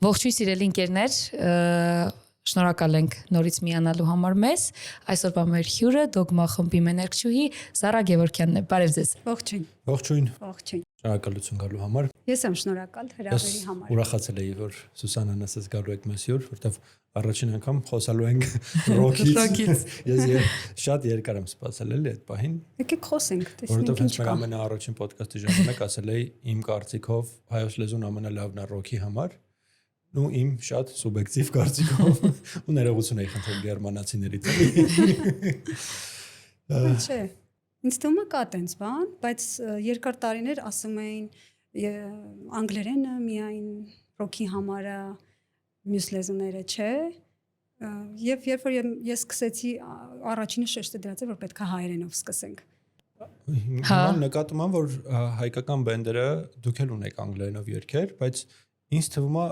Ողջույն սիրելի ընկերներ, շնորհակալ ենք նորից միանալու համար մեզ։ Այսօրվա մեր հյուրը Dogma խմբի մեներկչուհի Զարա Գևորգյանն է։ Բարև ձեզ։ Ողջույն։ Ողջույն։ Ողջույն։ Շնորհակալություն գալու համար։ Ես եմ շնորհակալ հրավերի համար։ Ուրախացել եմ, որ Սուսանան ասաց գալու եք մեզ հյուր, որտեվ առաջին անգամ խոսալու ենք ռոքից։ Ես շատ երկար եմ սպասել էլի այդ պահին։ Եկեք խոսենք, տեսնենք Որտեվ ինչ հենց մեր ամենաառաջին ոդկասթի ժամանակ ասել էի իմ կարծիքով հայոց լեզուն ամենալավն է ռոքի համար։ Ու իմ շատ սուբյեկտիվ կարծիքով ու ներողություն էի խնդրել գերմանացիներից։ Չէ։ Ինձ թվում է կա տենց բան, բայց երկար տարիներ ասում էին անգլերենը միայն ռոքի համար է, մյուս լեզուները չէ։ Եվ երբ որ ես սկսեցի առաջինը շեշտը դրած էր, որ պետք է հայերենով սկսենք։ Հիմա նկատում եմ, որ հայկական բենդերը դուք էլ ունեք անգլերենով երգեր, բայց ինձ թվում է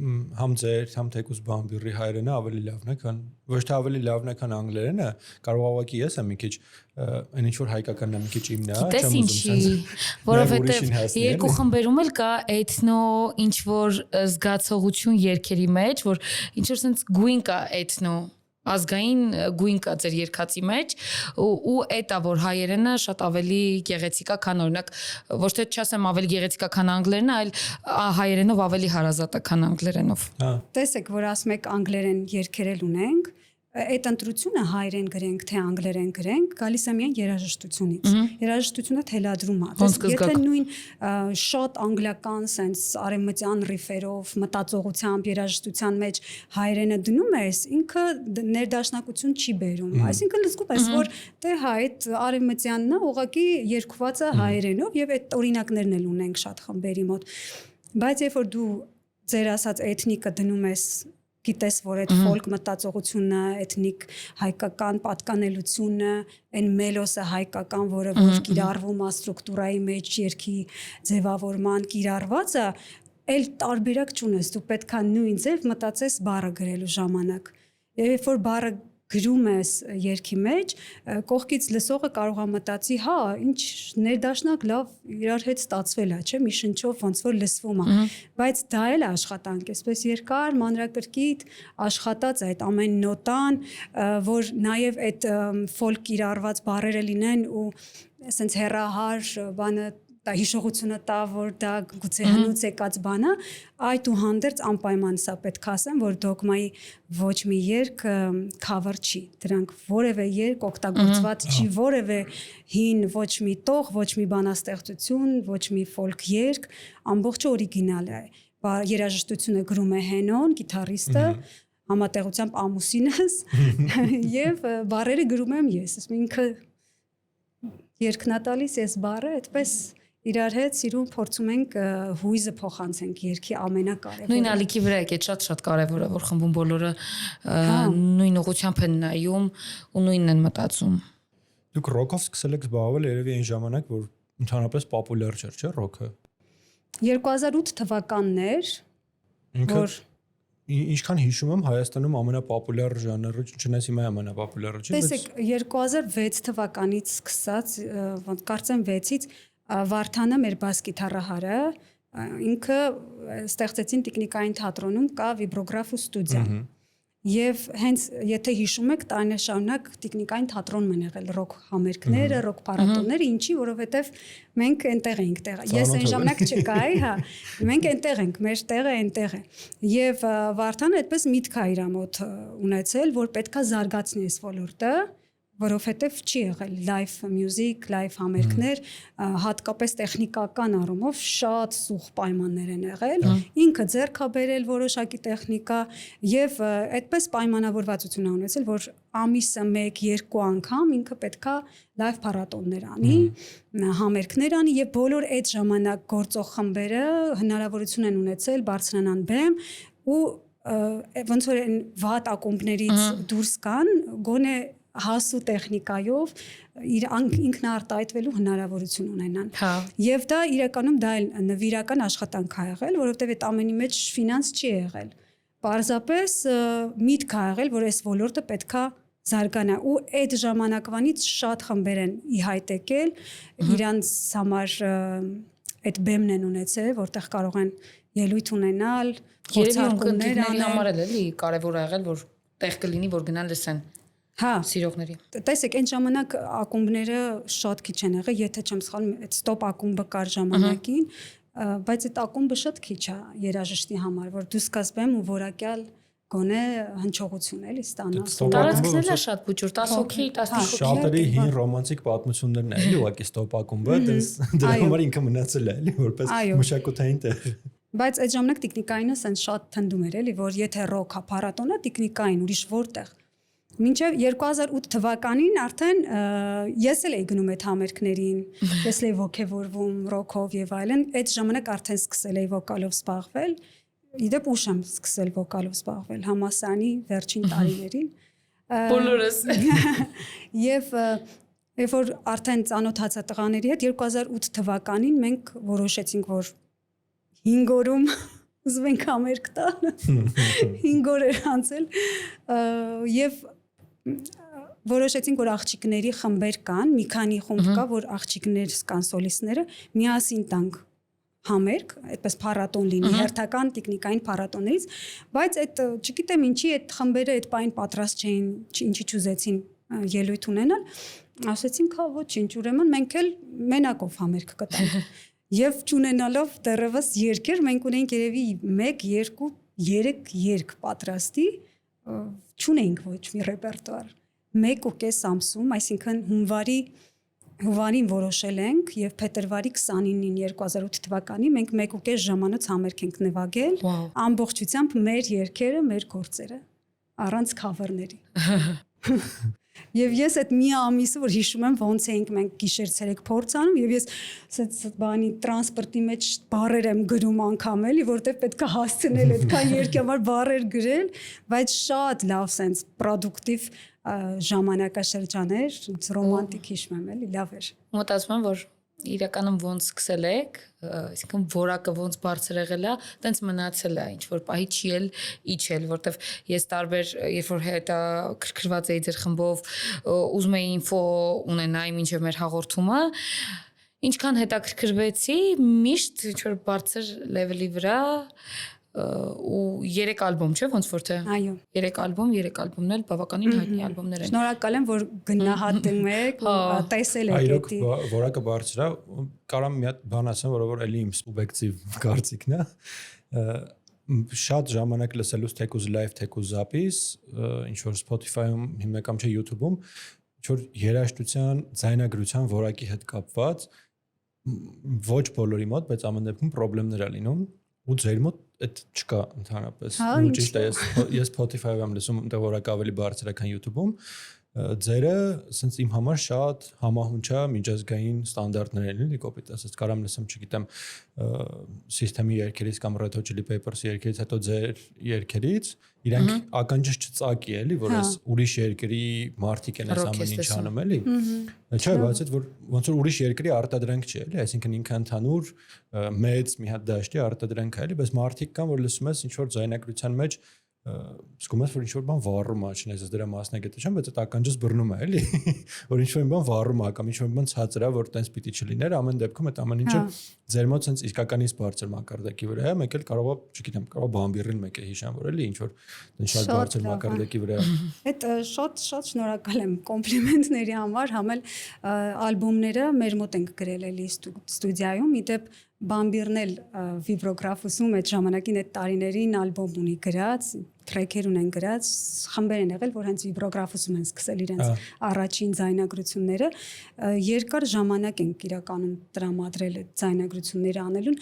համ ձեր, համ թեկուզ բամբիրի հայերենը ավելի լավն է, քան ոչ թե ավելի լավն է, քան անգլերենը, կարող ավակի ես եմ մի քիչ այն ինչ որ հայկականն է մի քիչ իմն է, չեմ ուզում որովհետև երկու խմբերում էլ կա էթնո ինչ որ զգացողություն երգերի մեջ, որ ինչ որ sense գույն կա էթնո ազգային գույն կա ձեր երկացի մեջ ու էտա որ հայերենը շատ ավելի գեղեցիկ է, քան օրինակ ոչ թե չասեմ ավելի գեղեցիկ է, քան անգլերենը, այլ հայերենով ավելի հարազատ է, քան անգլերենով։ Տեսեք, որ ասում եք անգլերեն երգերել ունենք, այդ ընտրությունը հայերեն գրենք թե անգլերեն գրենք, գալիս է միայն երաժշտությունից։ Երաժշտությունը թելադրում է։ Եթե նույն շատ անգլիական sense արևմտյան ռիֆերով մտածողությամբ երաժշտության մեջ հայերենը դնում ես, ինքը ներդաշնակություն չի բերում։ Այսինքն լսում ես, որ դե այդ արևմտյանն է, ուղղակի երգված է հայերենով եւ այդ օրինակներն էլ ունենք շատ խմբերի մոտ։ Բայց երբ որ դու ձեր ասած էթնիկը դնում ես գիտես, որ այդ ֆոլք մտածողությունը, էթնիկ հայկական պատկանելությունը, այն մելոսը հայկական, որը որ կիրառվում է ստրուկտուրայի մեջ, երգի ձևավորման կիրառվածը, այլ տարբերակ չունես, դու պետքա նույն ձև մտածես բառը գրելու ժամանակ։ Երբ որ բառը գրում ես երգի մեջ, կողքից լսողը կարող է մտածի, հա, ինչ ներդաշնակ լավ իրար հետ ստացվել է, չէ՞, մի շնչով ոնց որ լսվում է, բայց դա էլ է աշխատանք, այսպես երկար, մանրակրկիտ աշխատած այդ ամեն նոտան, որ նաև այդ ֆոլք կիրառված բառերը լինեն ու ասենց հեռահար բանը դա հիշողությունը տա, որ դա գուցե հնուց եկած բան է, այդուհանդերձ անպայման սա պետք է ասեմ, որ Dogma-ի ոչ մի երգ cover չի, դրանք որևէ երգ օգտագործված չի, որևէ հին ոչ մի տող, ոչ մի բանաստեղծություն, ոչ մի ֆոլք երգ, ամբողջը օրիգինալ է։ Երաժշտությունը գրում է Հենոն, գիտարիստը, համատեղությամբ ամուսինս եւ բառերը գրում եմ ես, ինքը երգն է տալիս, ես բառը, այդպես իրար հետ սիրուն փորձում ենք հույզը փոխանցենք երգի ամենակարևորը։ Նույն ալիքի վրա եք, շատ կարևոր է, որ խմբում բոլորը նույն ուղղությամբ են նայում ու նույնն են մտածում։ Դուք ռոքով սկսել եք զբաղվել երևի այն ժամանակ, որ ընդհանրապես պոպուլյար չէր, չէ՞, ռոքը։ 2008 թվականն էր, որ ինչքան հիշում եմ Հայաստանում ամենապոպուլյար ժանրը, չնայած հիմա ամենապոպուլյարը չէ։ Տեսեք, 2006 թվականից սկսած, ոնց կարծեմ 6-ից Վարդանը մեր բաս գիտարահարը, ինքը ստեղծեցին Տիկնիկային թատրոնում կա վիբրոգրաֆ ու ստուդիա։ Եվ հենց եթե հիշում եք, տարիներ շարունակ Տիկնիկային թատրոնում են եղել ռոք համերգները, ռոք փառատոները, ինչի, որովհետև մենք այնտեղ էինք տեղը։ Ես այն ժամանակ չկայի, հա։ Մենք այնտեղ ենք, մեր տեղը այնտեղ է։ Եվ Վարդանը այդպես միտք է իր մոտ ունեցել, որ պետքա զարգացնի այս ոլորտը, որովհետև չի եղել live music, live համերգներ, հատկապես տեխնիկական առումով շատ սուղ պայմաններ են եղել, ինքը ձեռք է բերել որոշակի տեխնիկա եւ այդպես պայմանավորվածություն է ունեցել, որ ամիսը 1-2 անգամ ինքը պետքա live փառատոներ անի, համերգներ անի եւ բոլոր այդ ժամանակ գործող խմբերը հնարավորություն են ունեցել բարձրանան բեմ ու ոնց որ այն վատ ակումբներից դուրս կան, գոնե հասու տեխնիկայով ինքնարտահայտվելու հնարավորություն ունենան։ Եվ դա իրականում դա նվիրական աշխատանք է եղել, որովհետև այդ ամենի մեջ ֆինանս չի եղել։ Պարզապես միտք է եղել, որ այս ոլորտը պետքա զարգանա ու այդ ժամանակվանից շատ խմբեր են ի հայտ եկել, իրանց համար այդ բեմն են ունեցել, որտեղ կարող են ելույթ ունենալ, փորձարկումներ անել, համար էլի կարևոր է եղել, որ տեղ կլինի, որ գնան լսեն։ Հա, սիրողների։ Տեսեք, այն ժամանակ ակումբները շատ քիչ են եղել, եթե չեմ սխալվում, այդ ստոպ ակումբը կար ժամանակին, բայց այդ ակումբը շատ քիչ է երաժշտի համար, որ դու սկսեմ ու որակյալ գոնե հնչողություն էլի ստանաս։ Տարածքն էլ է շատ փոքր, 10 հոգի, 15 հոգի։ Շատերի հին ռոմանտիկ պատմություններն են, էլի ուղղակի ստոպ ակումբը, դրա համար ինքը մնացել է, էլի որպես մշակութային տեղ։ Բայց այդ ժամանակ տիկնիկայինը սենց շատ թնդում էր, էլի, որ եթե ռոք է փառատոնը, տիկնիկային ուրիշ որտեղ։ Մինչև 2008 թվականին արդեն ես էլ էի գնում այդ համերգներին, ես էի ոգևորվում ռոքով եւ այլն, այդ ժամանակ արդեն սկսել էի վոկալով զբաղվել, իդեպ ուշ եմ սկսել վոկալով զբաղվել համալսարանի վերջին տարիներին։ Բոլորս։ Եվ երբ որ արդեն ծանոթացա տղաների հետ 2008 թվականին մենք որոշեցինք, որ 5 օրում ուզում ենք համերգ տալ, 5 օր էր անցել եւ որոշեցինք, որ աղջիկների խմբեր կան, մի քանի խումբ կա, որ աղջիկներ կան սոլիստները, միասին տանք համերգ, այդպես փառատոն լինի, հերթական տեխնիկային փառատոններից, բայց այդ չգիտեմ ինչի այդ խմբերը այդ պայն պատրաստ չէին, ինչի չուզեցին ելույթ ունենալ, ասեցինք, հա ոչինչ, ուրեմն մենք էլ մենակով համերգ կտանք։ Եվ չունենալով դեռևս երգեր, մենք ունենք երևի 1, 2, 3 երգ պատրաստի, չունենք ոչ մի ռեպերտուար։ 1.5 ամսում, այսինքն հունվարին որոշել ենք եւ փետրվարի 29-ին 2008 թվականին մենք 1.5 ժամանոց համերգ ենք նվագել, ամբողջությամբ մեր երգերը, մեր գործերը, առանց քավերների։ Եվ ես այդ մի ամիսը որ հիշում եմ ոնց էինք մենք գիշեր-ցերեկ փորձ անում եւ ես ասած բանի տրանսպորտի մեջ բառեր եմ գրում անգամ էլի որտեվ պետք է հասցնել այդքան երկի համար բառեր գրել, բայց շատ լավ sense պրոդուկտիվ ժամանակաշրջան էր, ռոմանտիկ հիշում եմ էլի, լավ էր։ Մտածում եմ որ իրականում ոնց սկսել եք, այսինքն որակը ոնց բարձր եղել է, տենց մնացել է, ինչ որ պահի չի էլ իջել, որտեվ ես տարբեր, երբ որ հետա քրքրված էի ձեր խմբով, ուզում էի ինֆո ունենայի մինչև մեր հաղորդումը, ինչքան հետաքրքրվեցի, միշտ ինչ որ բարձր լեվելի վրա ու 3 ալբոմ չէ ոնց որ թե այո 3 ալբոմն էլ բավականին հայտնի ալբոմներ են շնորհակալ եմ որ գնահատում եք ու տեսել եք դա որակը բարձր է կարամ մի հատ բան ասեմ որ էլի իմ սուբյեկտիվ կարծիքն է շատ ժամանակ լսելուց թեկուզ լայվ թեկուզ զապիս ինչ որ Spotify-ում հիմա կամ չէ YouTube-ում ինչ որ երաժշտության ձայնագրության որակի հետ կապված ոչ բոլորի մոտ բայց ամեն դեպքում խնդիրներ ա լինում ու ձեր մոտ այդ չկա ընդհանրապես ճիշտ է ես Spotify-ում եմ լսում այնտեղ որակը ավելի բարձր է քան YouTube-ում ձերը ասենց իմ համար շատ համահունչ է միջազգային ստանդարտներ են էլի կոպիտ ասած կարամ լսեմ չգիտեմ System-ի երգերից կամ Red Hot Chili Peppers-ի երգերից հետո ձեր երգերից իրանք ականջս չծակի էլի որ ես ուրիշ երկրի մարտիկ են այս ամեն ինչ անում էլի չէ բայց այդ որ ոնց որ ուրիշ երկրի արտադրանք չի էլի այսինքն ինքը ընդհանուր մեծ մի հատ դաշտի արտադրանք է էլի բայց մարտիկ կան որ լսում ես ինչ որ ձայնագրության մեջ զգում ես որ ինչ որ բան վառում է չնայած դրա մասնագետը չեմ բայց այդ ականջս բռնում է էլի որ ինչ որ բան վառում է կամ ինչ որ բան ցածր է որ տենց պիտի չլիներ ամեն դեպքում այդ ամեն ինչը ձեր մոտ sense իսկականից բարձր մակարդակի վրա է մեկ էլ կարող է չգիտեմ կարող է բամբիրին մեկ է հիշան որ էլի ինչ որ շատ բարձր մակարդակի վրա այդ շատ շնորհակալ եմ կոմպլիմենտների համար համել ալբոմները մեր մոտ ենք գրել էլի ստուդիայում իդեպ բամբիրնել վիբրոգրաֆուսում այդ ժամանակին այդ տարիներին ալբոմ ունի գրած թրեքեր ունեն գրած խմբեր են եղել որ հենց վիբրոգրաֆուսում են սկսել իրենց առաջին ձայնագրությունները երկար ժամանակ ենք իրականում տրամադրել այդ ձայնագրությունները անելուն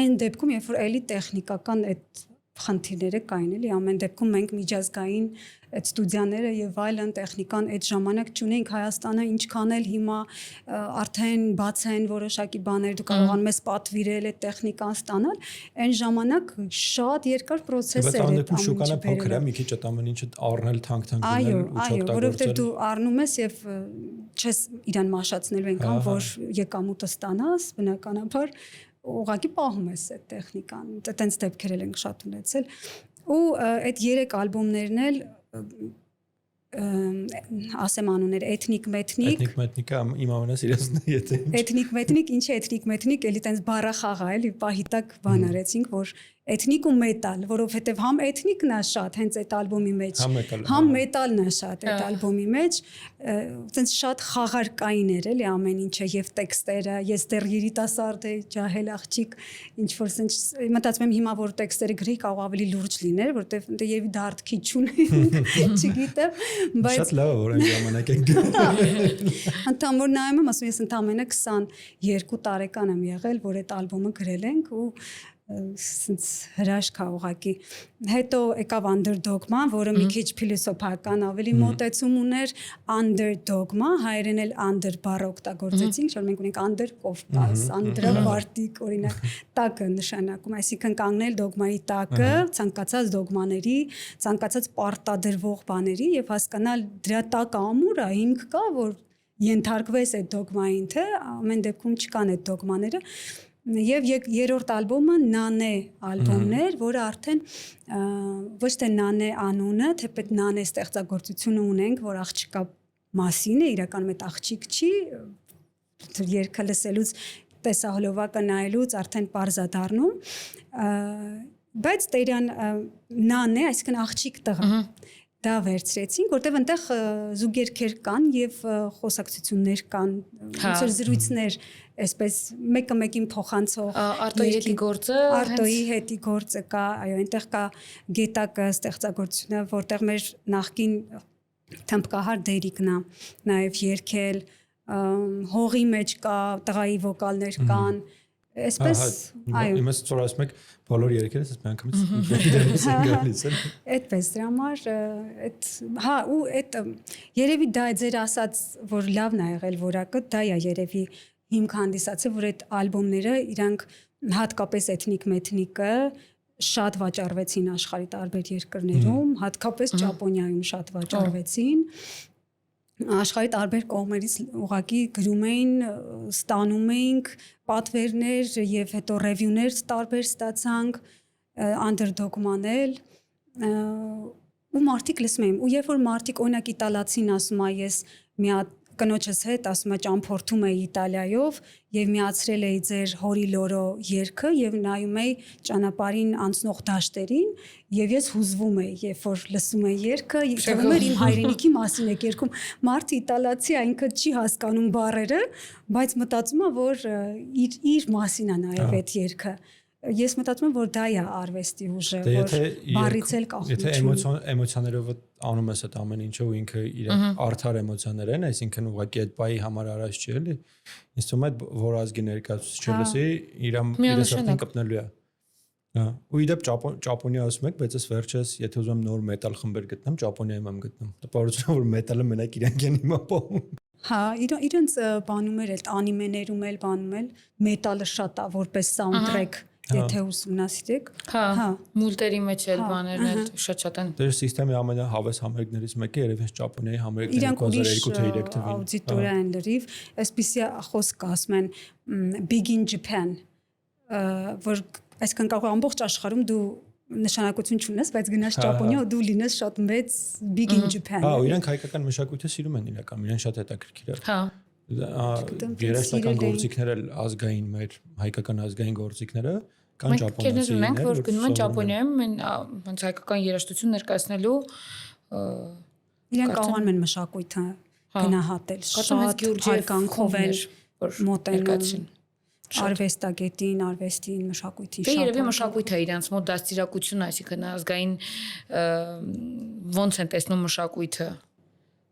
այն դեպքում երբ որ էլի տեխնիկական այդ խնդիրները կային էլի ամեն դեպքում մենք միջազգային այդ ստուդիաները եւ այլն տեխնիկան այդ ժամանակ չունենք Հայաստանը ինչքան էլ հիմա արդեն բաց են որոշակի բաներ դու կարողանում ես պատվիրել այդ տեխնիկան ստանալ այն ժամանակ շատ երկար process էր այդ շուկանը փոքր է մի քիչ այդ ամեն ինչը առնել թանկ այո որովհետեւ դու առնում ես եւ չես իրան մաշացնելու այնքան որ եկամուտը ստանաս բնականաբար ուղղակի պահում ես այդ տեխնիկան այտենց դեպքեր ենք շատ ունեցել ու այդ 3 ալբոմներն էլ ասեմ անուններ էթնիկ մեթնիկը իմ ամենասիրածն է եթե էթնիկ մեթնիկ ինչ է էթնիկ մեթնիկ էլի տենց բառախաղ է էլի պահիտակ բան արեցինք որ էթնիկ ու մետալ որովհետև համ էթնիկն է շատ հենց այդ ալբոմի մեջ համ մետալն է շատ այդ ալբոմի մեջ տենց շատ խաղարկային էր էլի ամեն ինչը եւ տեքստերը ես դեռ երիտասարդ էի ջահել աղջիկ ինչ որ սենց մտածում եմ հիմա որ տեքստերը գրի կարող ավելի լուրջ լիներ որովհետև եւ դարդքի չունեին չգիտեմ բայց շատ լավ որ այն ժամանակ ենք Անդամ որ նայում եմ ասում ես ընդամենը 22 տարեկան եմ եղել որ այդ ալբոմը գրել ենք ու սենց հրաշք է ուղղակի հետո եկավ Underdog-ման որը մի քիչ փիլիսոփայական ավելի մոտեցում ուներ Underdog-մա հայերեն էլ under բառը օգտագործեցինք որ մենք ունենք under կովկաս under վարտիկ օրինակ տակը նշանակում այսինքն կանգնել դոգմայի տակը ցանկացած դոգմաների ցանկացած պարտադրվող բաների եւ հասկանալ դրա տակը ամուր է հիմք կա որ ենթարկվես այդ դոգմային թե ամեն դեպքում չկան այդ դոգմաները Եվ երրորդ ալբոմը Նանե ալբոմն էր, որը արդեն ոչ թե Նանե անունը, թեպետ Նանե ստեղծագործությունը ունենք, որ աղջիկա մասին է, իրականում այդ աղջիկ չի, երգը լսելուց, տեսահոլովակը նայելուց արդեն պարզ է դառնում, բայց Տերյան Նանե, այսինքն աղջիկ տղա դա վերցրեցինք, որտեղ այնտեղ զուգերգեր կան եւ խոսակցություններ կան, ոնց որ զրույցներ, այսպես մեկը մեկին փոխանցող Արտոյի հետի գործը, Արտոյի հետի գործը կա, այո, այնտեղ կա Գետակը ստեղծագործությունը, որտեղ մեր նախկին թմբկահար Դերիկն է, նաեւ երգել, հողի մեջ կա տղայի վոկալներ կան Այսպես, այո։ Իմս ծոր ասում եք բոլոր երգերս այս միանգամից գալիս են։ Այդպես դրա համար այդ հա ու այդ երևի դա է ձեր ասած որ լավն է եղել որակը դա է երևի հիմք հանդիսացել որ այդ ալբոմները իրանք հատկապես էթնիկ մեթնիկը շատ վաճառվեցին աշխարհի տարբեր երկրներում, հատկապես Ճապոնիայում շատ վաճառվեցին աշխարհի տարբեր կողմերից ուղղակի գրում էին, ստանում էինք պատվերներ եւ հետո ռևյուներ տարբեր ստացանք Underdog-ման էլ ու մարդիկ լսում էին ու երբ որ մարդիկ օրինակ իտալացին ասում է ես մի հատ կնոջս հետ ասում է ճամփորդում էի Իտալիայով եւ միացրել էի ձեր հորի լորո երգը եւ նայում էի ճանապարհին անցնող դաշտերին եւ ես հուզվում էի երբ որ լսում էի երգը թվում էր իմ հայրենիքի մասին եք երգում մարդը իտալացի է ինքը չի հասկանում բառերը բայց մտածում է որ իր մասին է նաեւ այդ երգը Ես մտածում եմ որ դա է արվեստի ուժը որ բառից էլ կախություն Եթե էմոցիաներով անում ես այդ ամեն ինչը ու ինքը իր արդար էմոցիաներ են այսինքն ուղղակի այդ բայի համար արած չի էլի ինձ թվում է որ ազգի ներկայացուցիչը լսի իր սրտին կպնելու է ու իդեպ Ճապոնիա ասում եք բայց ես վերջերս եթե ուզում եմ նոր մետալ խմբեր գտնեմ Ճապոնիայում եմ գտնում տպավորություն որ մետալը մենակ իրանք են հիմա պահում Հա, իրենց բանում էր էլ անիմեներում էլ բանում էլ մետալը շատ է որպես սաունդթրեք Եթե ուսումնասիրեք, հա, մուլտերի մեջ էլ բաներն էլ շատ են։ Դեր սիստեմի ամենահավես համերգներից մեկը երևի Ճապոնիայի համերգները 2002-2003 թվականին։ Աուդիտորիա են լրիվ, այսպիսի խոսք ասում են Big in Japan, որ այսքան կարող ամբողջ աշխարհում դու նշանակություն չունես, բայց գնաս Ճապոնիա ու դու լինես շատ մեծ Big in Japan։ Հա, իրանք հայկական մշակույթը սիրում են իրական, իրեն շատ հետաքրքիր է։ Հա Երաժշտական գործիքները ազգային մեր հայկական ազգային գործիքները կան ճապոնացի ունենք որ գնում են Ճապոնիայում ոնց հայկական երաժշտություն ներկայացնելու իրենք կարողանում են մշակույթը գնահատել շատ հարկանքով են մոտենում արվեստագետին, արվեստին, մշակույթին շատ։ Դե երևի մշակույթը իրանց մոտ դաստիարակություն, այսինքն ազգային ոնց են տեսնում մշակույթը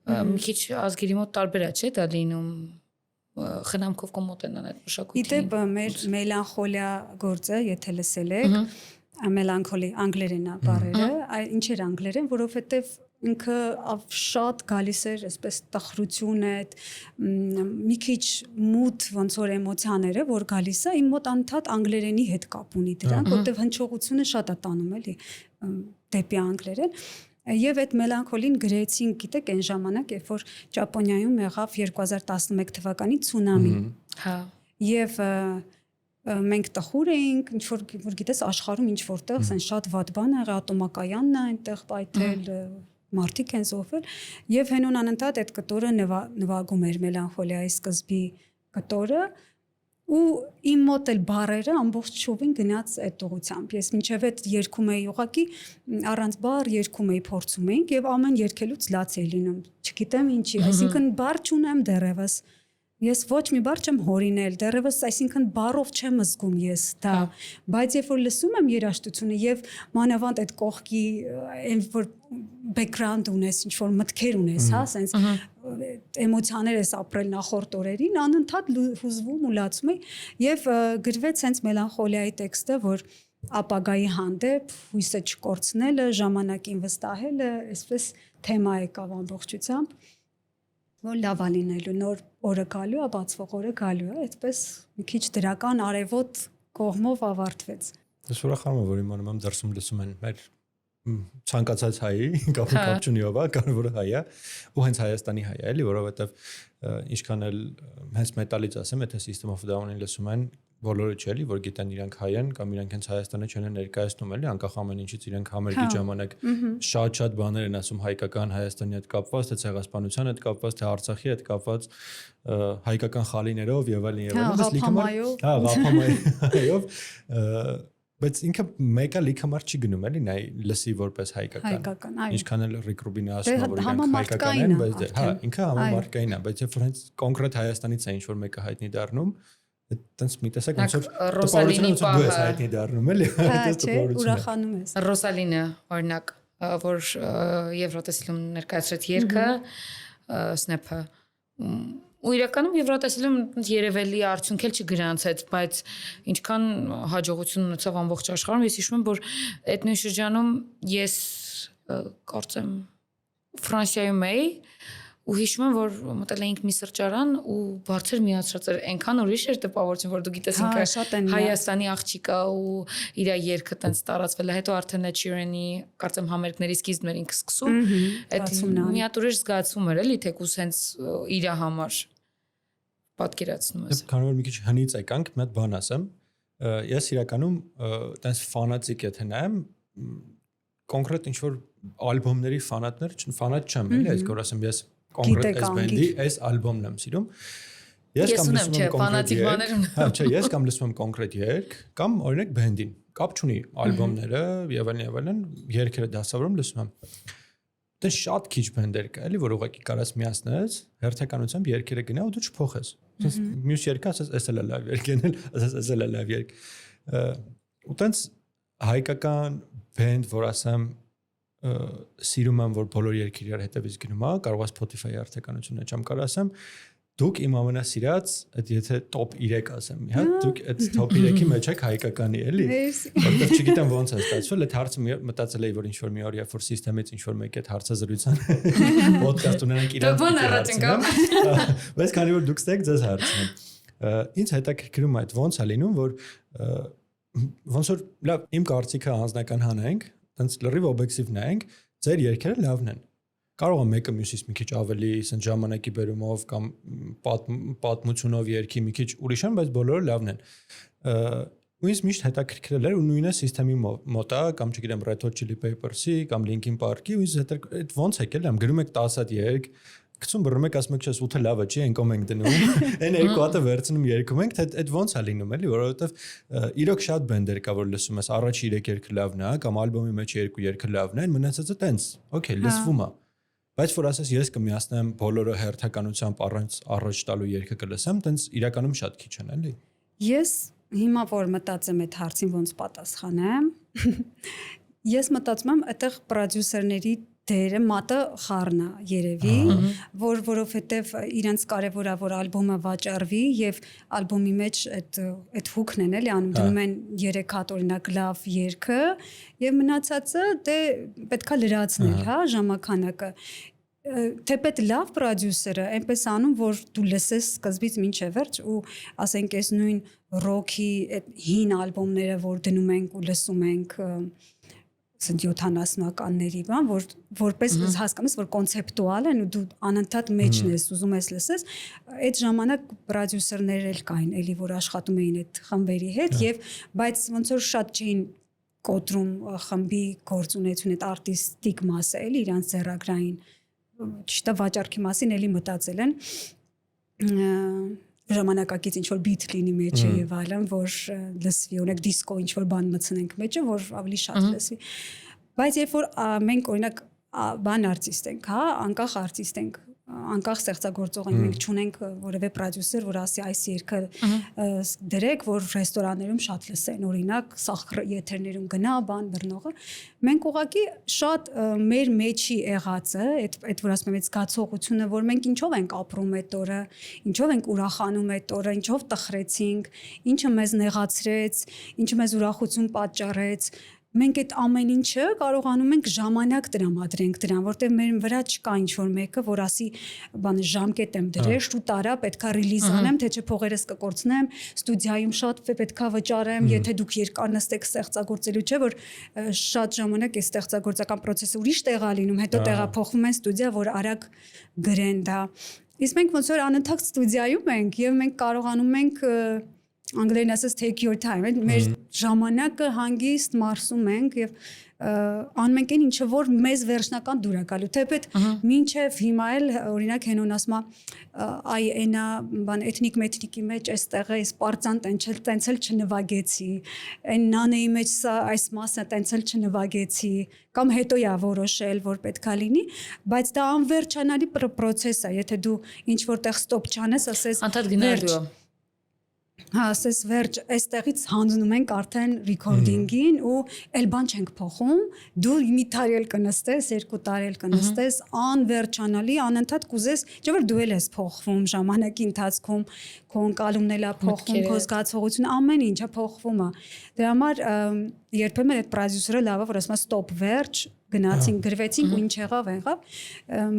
մի քիչ ազգերի մոտ տարբեր է, չէ՞, դա լինում խնամքով կոմոտենան այդ մշակույթին։ Իդեպ մեր մելանխոլիա գործը, եթե լսել եք, մելանխոլի անգլերենա բառերը, ինչ էր անգլերեն, որովհետև ինքը շատ գալիս էր այսպես տխրություն է, մի քիչ մութ ոնց որ էմոցիաները, որ գալիս է, իմ մոտ անդադ անգլերենի հետ կապ ունի դրանք, որտեղ հնչողությունը շատ է տանում էլի դեպի անգլերեն Եվ այդ մելանխոլին գրեցին, գիտեք, այն ժամանակ, երբ որ Ճապոնիայում եղավ 2011 թվականի ցունամի։ Հա։ Եվ մենք տխուր էինք, ինչ որ գիտես աշխարհում ինչ որտեղ, ասեն շատ վատ բան եղավ, ատոմակայանն է այնտեղ պայթել, մարդիկ են զոհվել եւ հենոն անընդհատ այդ կտորը նվագում էր մելանխոլիայի սկզբի կտորը ու իմ մոտ էլ բարերը ամբողջ շովին գնաց այդ ուղությամբ ես մինչև այդ երգում էի ուղակի առանց բար երգում էի փորձում էինք եւ ամեն երգելուց լաց էի լինում չգիտեմ ինչի այսինքն բար չունեմ դեռևս Ես ոչ մի բառ չեմ հորինել, դեռևս, այսինքն բառով չեմ զգում ես դա, բայց երբ որ լսում եմ երաժշտությունը եւ մանավանդ այդ կողքի այն որ background ունես, ինչ որ մտքեր ունես, հա, sense էմոցիաներ ես ապրել նախորդ օրերին, անընդհատ հուզվում ու լացում եմ եւ գրվեց sense մելանխոլիայի տեքստը, որ ապագայի հանդեպ հույսը չկորցնելը, ժամանակին վստահելը, այսպես թեմա եկավ ամբողջությամբ որ լավ լինելու նոր օրը գալու է, բացվող օրը գալու է, այդպես մի քիչ դրական արևոտ կողմով ավարտվեց։ Ես ուրախանում եմ, որ իմանում եմ դրսում լսում են մեր ցանկացած հայի, կապ չունի ով է, կարևորը հայ է, ու հենց Հայաստանի հայ է, էլի, որովհետև ինչքան էլ հենց մետալից ասեմ, եթե System of a Down-ին լսում են, բոլորը չէ, էլի, որ գիտեն իրանք հայ են կամ իրանք հենց Հայաստանը չեն ներկայացնում, էլի, անկախ ամեն ինչից իրանք համերգի ժամանակ շատ բաներ են ասում հայկական Հայաստանի հետ կապված, թե ցեղասպանության հետ կապված, թե Արցախի հետ կապված, հայկական խալիներով եւ այլն եւ այլն, Վափամայով, բայց ինքը մեկը լիքը մարդ չի գնում, էլի, նայ լսի որպես հայկական։ Ինչքան էլ Ռիկ Ռուբինը ասում է, որ իրանք հայկական են, բայց հա, ինքը համամարտկային է, բայց երբ որ հենց կոնկրետ Հայաստանից է ինչ որ մեկը հայտնի դառնում, այդտենց մի տեսակ ոնց որ Ռոսալինի պահը դու ես հայտնի դառնում, էլի, այդպես տպավորություն։ Ուրախանում ես։ Ռոսալինը օրինակ, որ Եվրոտեսիլում ներկայացրեց երգը, Snap-ը ու իրականում Եվրոտեսիլում երևելի արդյունք էլ չգրանցեց, բայց ինչքան հաջողություն ունեցավ ամբողջ աշխարհում, ես հիշում եմ, որ այդ նույն շրջանում ես կարծեմ Ֆրանսիայում էի ու հիշում եմ, որ մտել էինք մի սրճարան ու բարձր միացրած էր այնքան ուրիշ էր տպավորություն, որ դու գիտես ինքը Հայաստանի աղջիկա ու իր երգը տենց տարածվել է, հետո արդեն Ed Sheeran-ի կարծեմ համերգների սկիզբն էր ինքը սկսում, այդ մի հատ ուրիշ զգացում էր, էլի, թեկուզ հենց իր համար պատկերացնում ես։ Քանի որ մի քիչ հնից եկանք, մի հատ բան ասեմ, ես իրականում տենց ֆանատիկ եթե նայեմ, կոնկրետ ինչ որ ալբոմների ֆանատ չեմ, էլի, այս որ ասեմ ես կոնկրետ այս բենդի այս ալբոմն եմ սիրում։ Ես կամ լսում եմ ֆանատիկ բաներ ունեմ։ Հա, չէ, ես կամ լսում եմ կոնկրետ երգ, կամ օրինակ բենդին։ Կապ չունի ալբոմները եւ այլն, երգերը դասավորում լսում եմ։ Դե շատ քիչ բենդեր կա, էլի, որ ուղղակի կարաս միացնես, հերթականությամբ երգերը գնա ու դու չփոխես։ Մյուս երգը ասես էս էլ է լավ երգ, ասես էս էլ է լավ երգ։ Ու տենց հայկական բենդ, որ ասեմ սիրում եմ, որ բոլոր երգերը իր հետևից գնում է, կարող է Spotify-ի արտականությունը չեմ կարող ասեմ, դուք իմ ամենասիրած, այդ եթե top 3 ասեմ, հա, դուք այդ top 3-ի մեջ եք հայկականի, էլի։ Որտեղ չգիտեմ ոնց է ստացվել, այդ հարցը մտածել էի, որ ինչ որ մի օր երբ որ սիստեմից ինչ որ մեկ այդ հարցազրույցան podcast ունենանք իրար։ Բան առաջ ընկավ։ Բայց քանի որ դուք ստեք ձեզ հարցնում։ Ինձ հետաքրքրում է այդ ոնց է լինում, որ ոնց որ լավ իմ կարծիքը անձնական հանենք, տենց լրիվ օբյեկտիվ նայենք, ձեր երգերը լավն են։ Կարող է մեկը մյուսից մի քիչ ավելի ասեն ժամանակի բերումով կամ պատմությունով երգի մի քիչ ուրիշ են, բայց բոլորը լավն են։ Ու ինձ միշտ հետաքրքրել էր ու նույնը սիստեմի մոտ է, կամ չգիտեմ Red Hot Chili Peppers-ի կամ Linkin Park-ի, ու ինձ այդ ոնց եկել եմ, գրում եք 10 հատ երգ, գցում բռնում եք, ասում եք չես 8-ը լավ է, չի, այնքան ենք դնում։ Այն երկու հատը վերցնում երգում ենք, թե այդ ոնց է լինում, էլի, որովհետև իրոք շատ բենդեր կա, որ լսում ես, առաջի 3 երգը լավն է, կամ ալբոմի մեջ 2 երգը լավն են, մնացածը տենց, օքեյ, լսվում է։ Բայց որ ասես ես կմիացնեմ բոլորը հերթականությամբ առաջ տալու երգը կլսեմ, տենց իրականում շատ քիչ են, էլի։ Ես հիմա որ մտածեմ այդ հարցին ոնց պատասխանեմ, ես մտածում եմ այդտեղ պրոդյուսերների դերը մատը խառն է երևի, որովհետև իրենց կարևոր է որ ալբոմը վաճառվի եւ ալբոմի մեջ այդ հուքն են էլի անում դնում են 3 հատ օրինակ լավ երգը եւ մնացածը դե պետքա լրացնել, հա, ժամանականակը թեպետ լավ պրոդյուսերը այնպես անում որ դու լսես սկզբից մինչև վերջ ու ասենք այս նույն ռոքի այդ հին ալբոմները որ դնում ենք ու լսում ենք 70-ականների բան, որպես հասկանում ես, որ կոնցեպտուալ են ու դու անընդհատ մեջն ես, ուզում ես լսես, այդ ժամանակ պրոդյուսերներ էլ կային, էլի որ աշխատում էին այդ խմբերի հետ եւ բայց ոնց որ շատ չէին կոտրում խմբի գործունեություն այդ արտիստիկ մասը էլի իրանց ձեռագրային ճիշտ է վաճառքի մասին էլի մտածել են ժամանակակից ինչ որ բիթ լինի մեջը եւ այլն որ լսվի օրինակ դիսկո ինչ որ բան մտցնենք մեջը որ ավելի շատ լսվի բայց երբ որ մենք օրինակ բան արտիստ ենք հա անկախ արտիստ ենք անկախ ստեղծագործող ենք մենք չունենք որևէ պրոդյուսեր որ ասի այս երգը դրեք որ ռեստորաններում շատ լսեն օրինակ սախ եթերներում գնա բան բռնողը մենք ուղղակի շատ մեր մեջի եղածը այդ որ ասում եմ այդ զգացողությունը որ մենք ինչով ենք ապրում այդ օրը ինչով ենք ուրախանում այդ օրը ինչով տխրեցինք ինչը մեզ նեղացրեց ինչը մեզ ուրախություն պատճառեց մենք այդ ամեն ինչը կարողանում ենք ժամանակ տրամադրենք դրան, որտեղ մեր վրա չկա ինչ-որ մեկը, որ ասի բան ժամկետ եմ դրել, շուտ արա, պետքա ռիլիզ անեմ, թե չէ փողերս կկորցնեմ, ստուդիայում շատ պետքա վճարեմ, եթե դուք երկար նստեք ստեղծագործելու, չէ՞ որ շատ ժամանակ է ստեղծագործական process-ը ուրիշ տեղ է լինում, հետո տեղափոխվում են ստուդիա, որ արագ գրեն դա։ Իսկ մենք ոնց որ անընդհատ ստուդիայում ենք եւ մենք կարողանում ենք անգլերեն ասած take your time մեր ժամանակը հանգիստ մարսում ենք եւ անում ենք այն ինչը որ մեզ վերջնական դուր է գալու թեպետ մինչեւ հիմա էլ օրինակ հենոն ասում այ այնա բան էթնիկ մեթնիկի մեջ այստեղ է սպարծան տենցել չնվագեցի այն նանեի մեջ սա այս մասը տենցել չնվագեցի կամ հետո է որոշել որ պետքա լինի բայց դա անվերջանալի process է եթե դու ինչ որտեղ stop չանես ասես անդադ գնալու Հա, ասես վերջ, այստեղից հանձնում ենք արդեն recording-ին ու էլ բան չենք փոխում, դու մի տարի էլ կնստես, 2 տարի էլ կնստես, անվերջանալի, անընդհատ կուզես, չէ՞ որ դու էլ ես փոխվում ժամանակի ընթացքում, քո ընկալումն էլ է փոխվում, քո զգացողությունը, ամեն ինչը փոխվում է։ Դրա համար երբեմն այդ պրոդյուսերը լավ է, որ ասում է stop վերջ, գնացինք, գրվեցինք ու ինչ եղավ,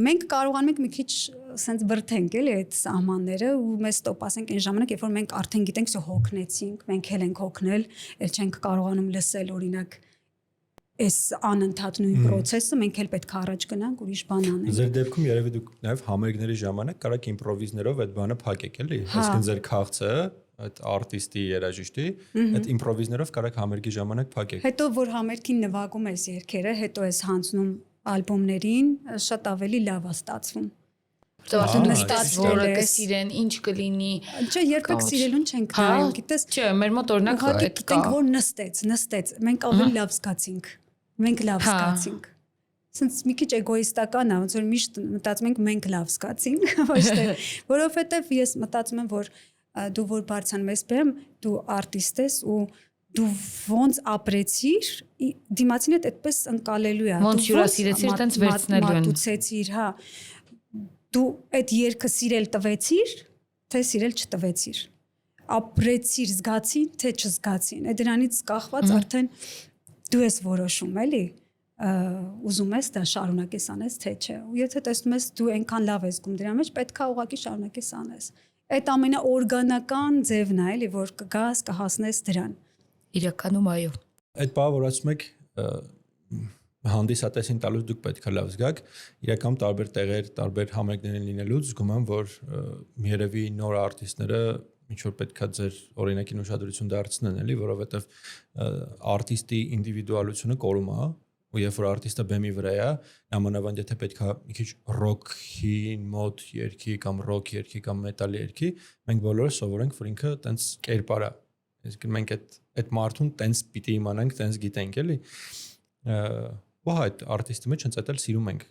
մենք կարողանում ենք մի քիչ սենց բրթենք էլի այդ սահմանները ու մեզ ստոպ ասենք այն ժամանակ, երբ որ մենք արդեն գիտենք, որ հոգնեցինք, մենք էլ ենք հոգնել, էլ չենք կարողանում լսել օրինակ այս անընդհատ նույն process-ը, մենք էլ պետք է առաջ գնանք, ուրիշ բան անենք։ Ձեր դեպքում երևի դուք նաև համերգների ժամանակ կարաք իմպրովիզներով այդ բանը փակեք էլի, այսինքն ձեր քաղցը այդ արտիստի երաժիշտի այդ իմպրովիզներով կարաք համերգի ժամանակ փակեք։ Հետո որ համերգին նվագում ես երգերը, հետո ես հանձնում ալբոմներին, շատ ավելի լավ է ստացվում։ Որտեղ նստած որը կսիրեն, ինչ կլինի։ Չէ, երբեք սիրելուն չենք նայում, գիտես։ Չէ, մեր մոտ օրինակ այդ կա։ Գիտենք որ նստեց, մենք ավելի լավ զգացինք։ Մենք լավ զգացինք։ Սենց մի քիչ էգոիստական է, ոնց որ միշտ մտածում ենք մենք լավ զգացինք, ոչ թե, որովհետև ես մտածում եմ որ դու որ բարձրանում ես բեմ, դու արտիստ ես ու դու ոնց ապրեցիր, դիմացին հետ այդպես ընկալելու է։ Ոնց հյուրասիրեցիր, տենց վերցնելու են։ Մատուցեցիր, հա։ Դու այդ երգը սիրել տվեցիր, թե սիրել չտվեցիր։ Ապրեցիր, զգացին, թե չզգացին։ Այդ դրանից կախված արդեն դու ես որոշում, էլի։ Ուզում ես դա շարունակես անես, թե չէ։ Ու եթե տեսնում ես դու այնքան լավ ես զգում դրա մեջ, պետք է ուղղակի շարունակես անես։ Այդ ամենաօրգանական ձևն է, էլի, որ կգաս, կհասնես դրան։ Իրականում այո։ Այդ բանը որ ասում եք հանդիսատեսին տալուց դուք պետք է լավ զգաք, իրական տարբեր տեղեր, տարբեր համերգներ լինելուց զգում եմ, որ երևի նոր արտիստները ինչ որ պետք է ձեր օրինակին ուշադրություն դարձնեն, էլի, որովհետև արտիստի ինդիվիդուալությունը կորում է, ու երբ որ արտիստը բեմի վրա է, նամանավանդ եթե պետք է մի քիչ ռոքի մոդ երգի կամ ռոք երգի կամ մետալ երգի, մենք բոլորը սովորենք, որ ինքը տենց կերպար է։ Այսինքն մենք այդ մարդուն տենց պիտի իմանանք, տենց գիտենք, էլի։ Ու այդ արտիստի մեջ հենց այդ էլ սիրում ենք։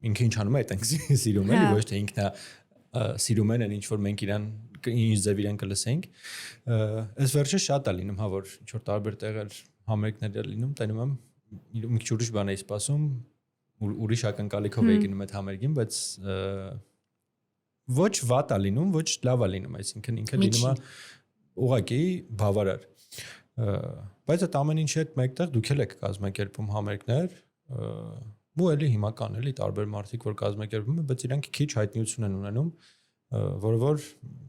Ինքը ինչ անում է, այդենք սիրում էլի, ոչ թե ինքն է սիրում են ինչ որ մենք իրան ինչ ձև իրան կլսենք։ Այս վերջը շատ է լինում, հա, որ ինչ որ տարբեր տեղեր համերգներ լինում, տենում եմ մի քիչ ուրիշ բան էի սպասում, ուրիշ ակնկալիքով էի գնում այդ համերգին, բայց ոչ վատ է լինում, ոչ լավ է լինում, այսինքն ինքը լինում է ուղղակի բավարար։ Բայց այդ ամեն ինչի հետ մեկտեղ դուք էլ եք կազմակերպում համերգներ, ու էլի հիմա կան էլի տարբեր մարդիկ, որ կազմակերպում են, բայց իրանք քիչ հայտնիություն են ունենում, որը որ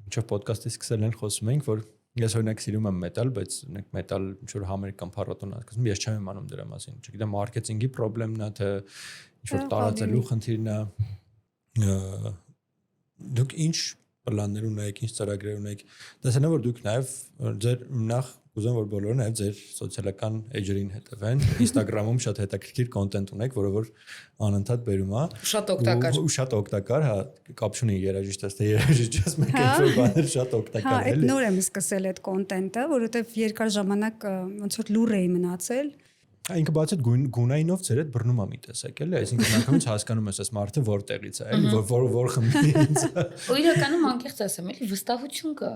ինչով ոդկասթի սկսել են խոսում ենք, որ ես օրինակ սիրում եմ մետալ, բայց օրինակ մետալ ինչ որ համերգ կամ փառատոն ասում, ես չեմ իմանում դրա մասին, չգիտեմ մարքեթինգի խնդիրն է, թե ինչ որ տարածելու խնդիրն է։ Դուք ինչ պլաններ ունեք, ինչ ծրագրեր ունեք։ Տեսնեմ որ դուք նաև ձեր նախ ուզում որ բոլորը նաև ձեր սոցիալական էջերին հետևեն, Instagram-ում շատ հետաքրքիր կոնտենտ ունեք, որը որ անընդհատ բերում է։ Շատ օգտակար։ Ու շատ օգտակար, հա, կապ չունի երաժիշտես, թե երաժիշտես մեկ ինչ-որ բաներ շատ օգտակար է։ Հա, այդ նոր եմ սկսել այդ կոնտենտը, որովհետև երկար ժամանակ ոնց որ լուր էի մնացել։ Ինքը բաց այդ գունայինով ձեր այդ բռնում է մի տեսակ, էլի, այսինքն անգամից հասկանում ես այս մարդը որտեղից է, էլի, որ խմբից։ Ու իրականում անկեղծ ասեմ, էլի վստահություն կա։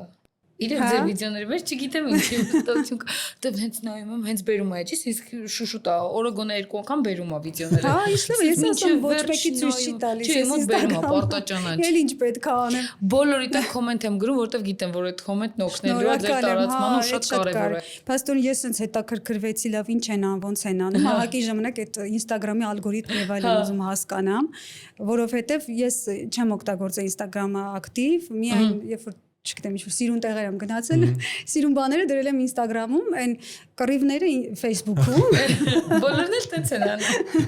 Իրեք ձեր վիդեոների մեջ չգիտեմ ինչի վստահություն կա, դե հենց նայում եմ, հենց բերում է, ճիշտ, իսկ շուշուտ է, օրը գոնե 2 անգամ բերում է վիդեոները։ Հա, իշխում ես ասում ոչ մեկի ցույց չի տալիս։ Չի, մոտ բերում է պարտաճանաչ։ Էլ ինչ պետք է անեմ։ Բոլորիդ է կոմենտ եմ գրում, որովհետև գիտեմ, որ այդ կոմենտն օգնելու է ձեր տարածմանը շատ կարևոր է։ Փաստորեն ես sense հետաքրքրվեցի, լավ ինչ են անում, ոնց են անում։ Հակի ժամանակ այդ Instagram-ի ալգորիթմը եւ այլն ուզում հասկանամ, որովհետեւ ես չեմ օգտագործել Instagram-ը ակտիվ, միայն երբ որ չգիտեմ ինչ-որ սիրուն տեղեր եմ գնացել, սիրուն բաները դրել եմ Instagram-ում, այն կռիվները Facebook-ում։ Բոլորն էլ տենց են անում։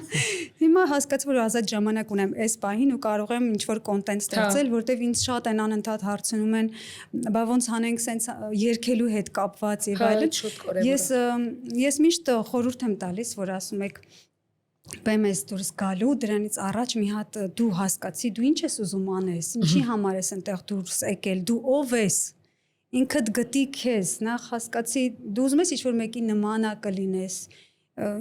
Հիմա հասկացա, որ ազատ ժամանակ ունեմ այս պահին ու կարող եմ ինչ-որ կոնտենտ ստեղծել, որտեվ ինձ շատ են անընդհատ հարցնում են, բա ոնց անենք սենց երգելու հետ կապված եւ այլն։ Ես միշտ խորհուրդ եմ տալիս, որ ասում եք բեմես դուրս գալու դրանից առաջ մի հատ դու հասկացի դու ինչ ես ուզում անես, ինչի համար ես այնտեղ դուրս եկել, դու ով ես, ինքդ գտի քեզ, նախ հասկացի դու ուզում ես ինչ-որ մեկի նմանա կլինես,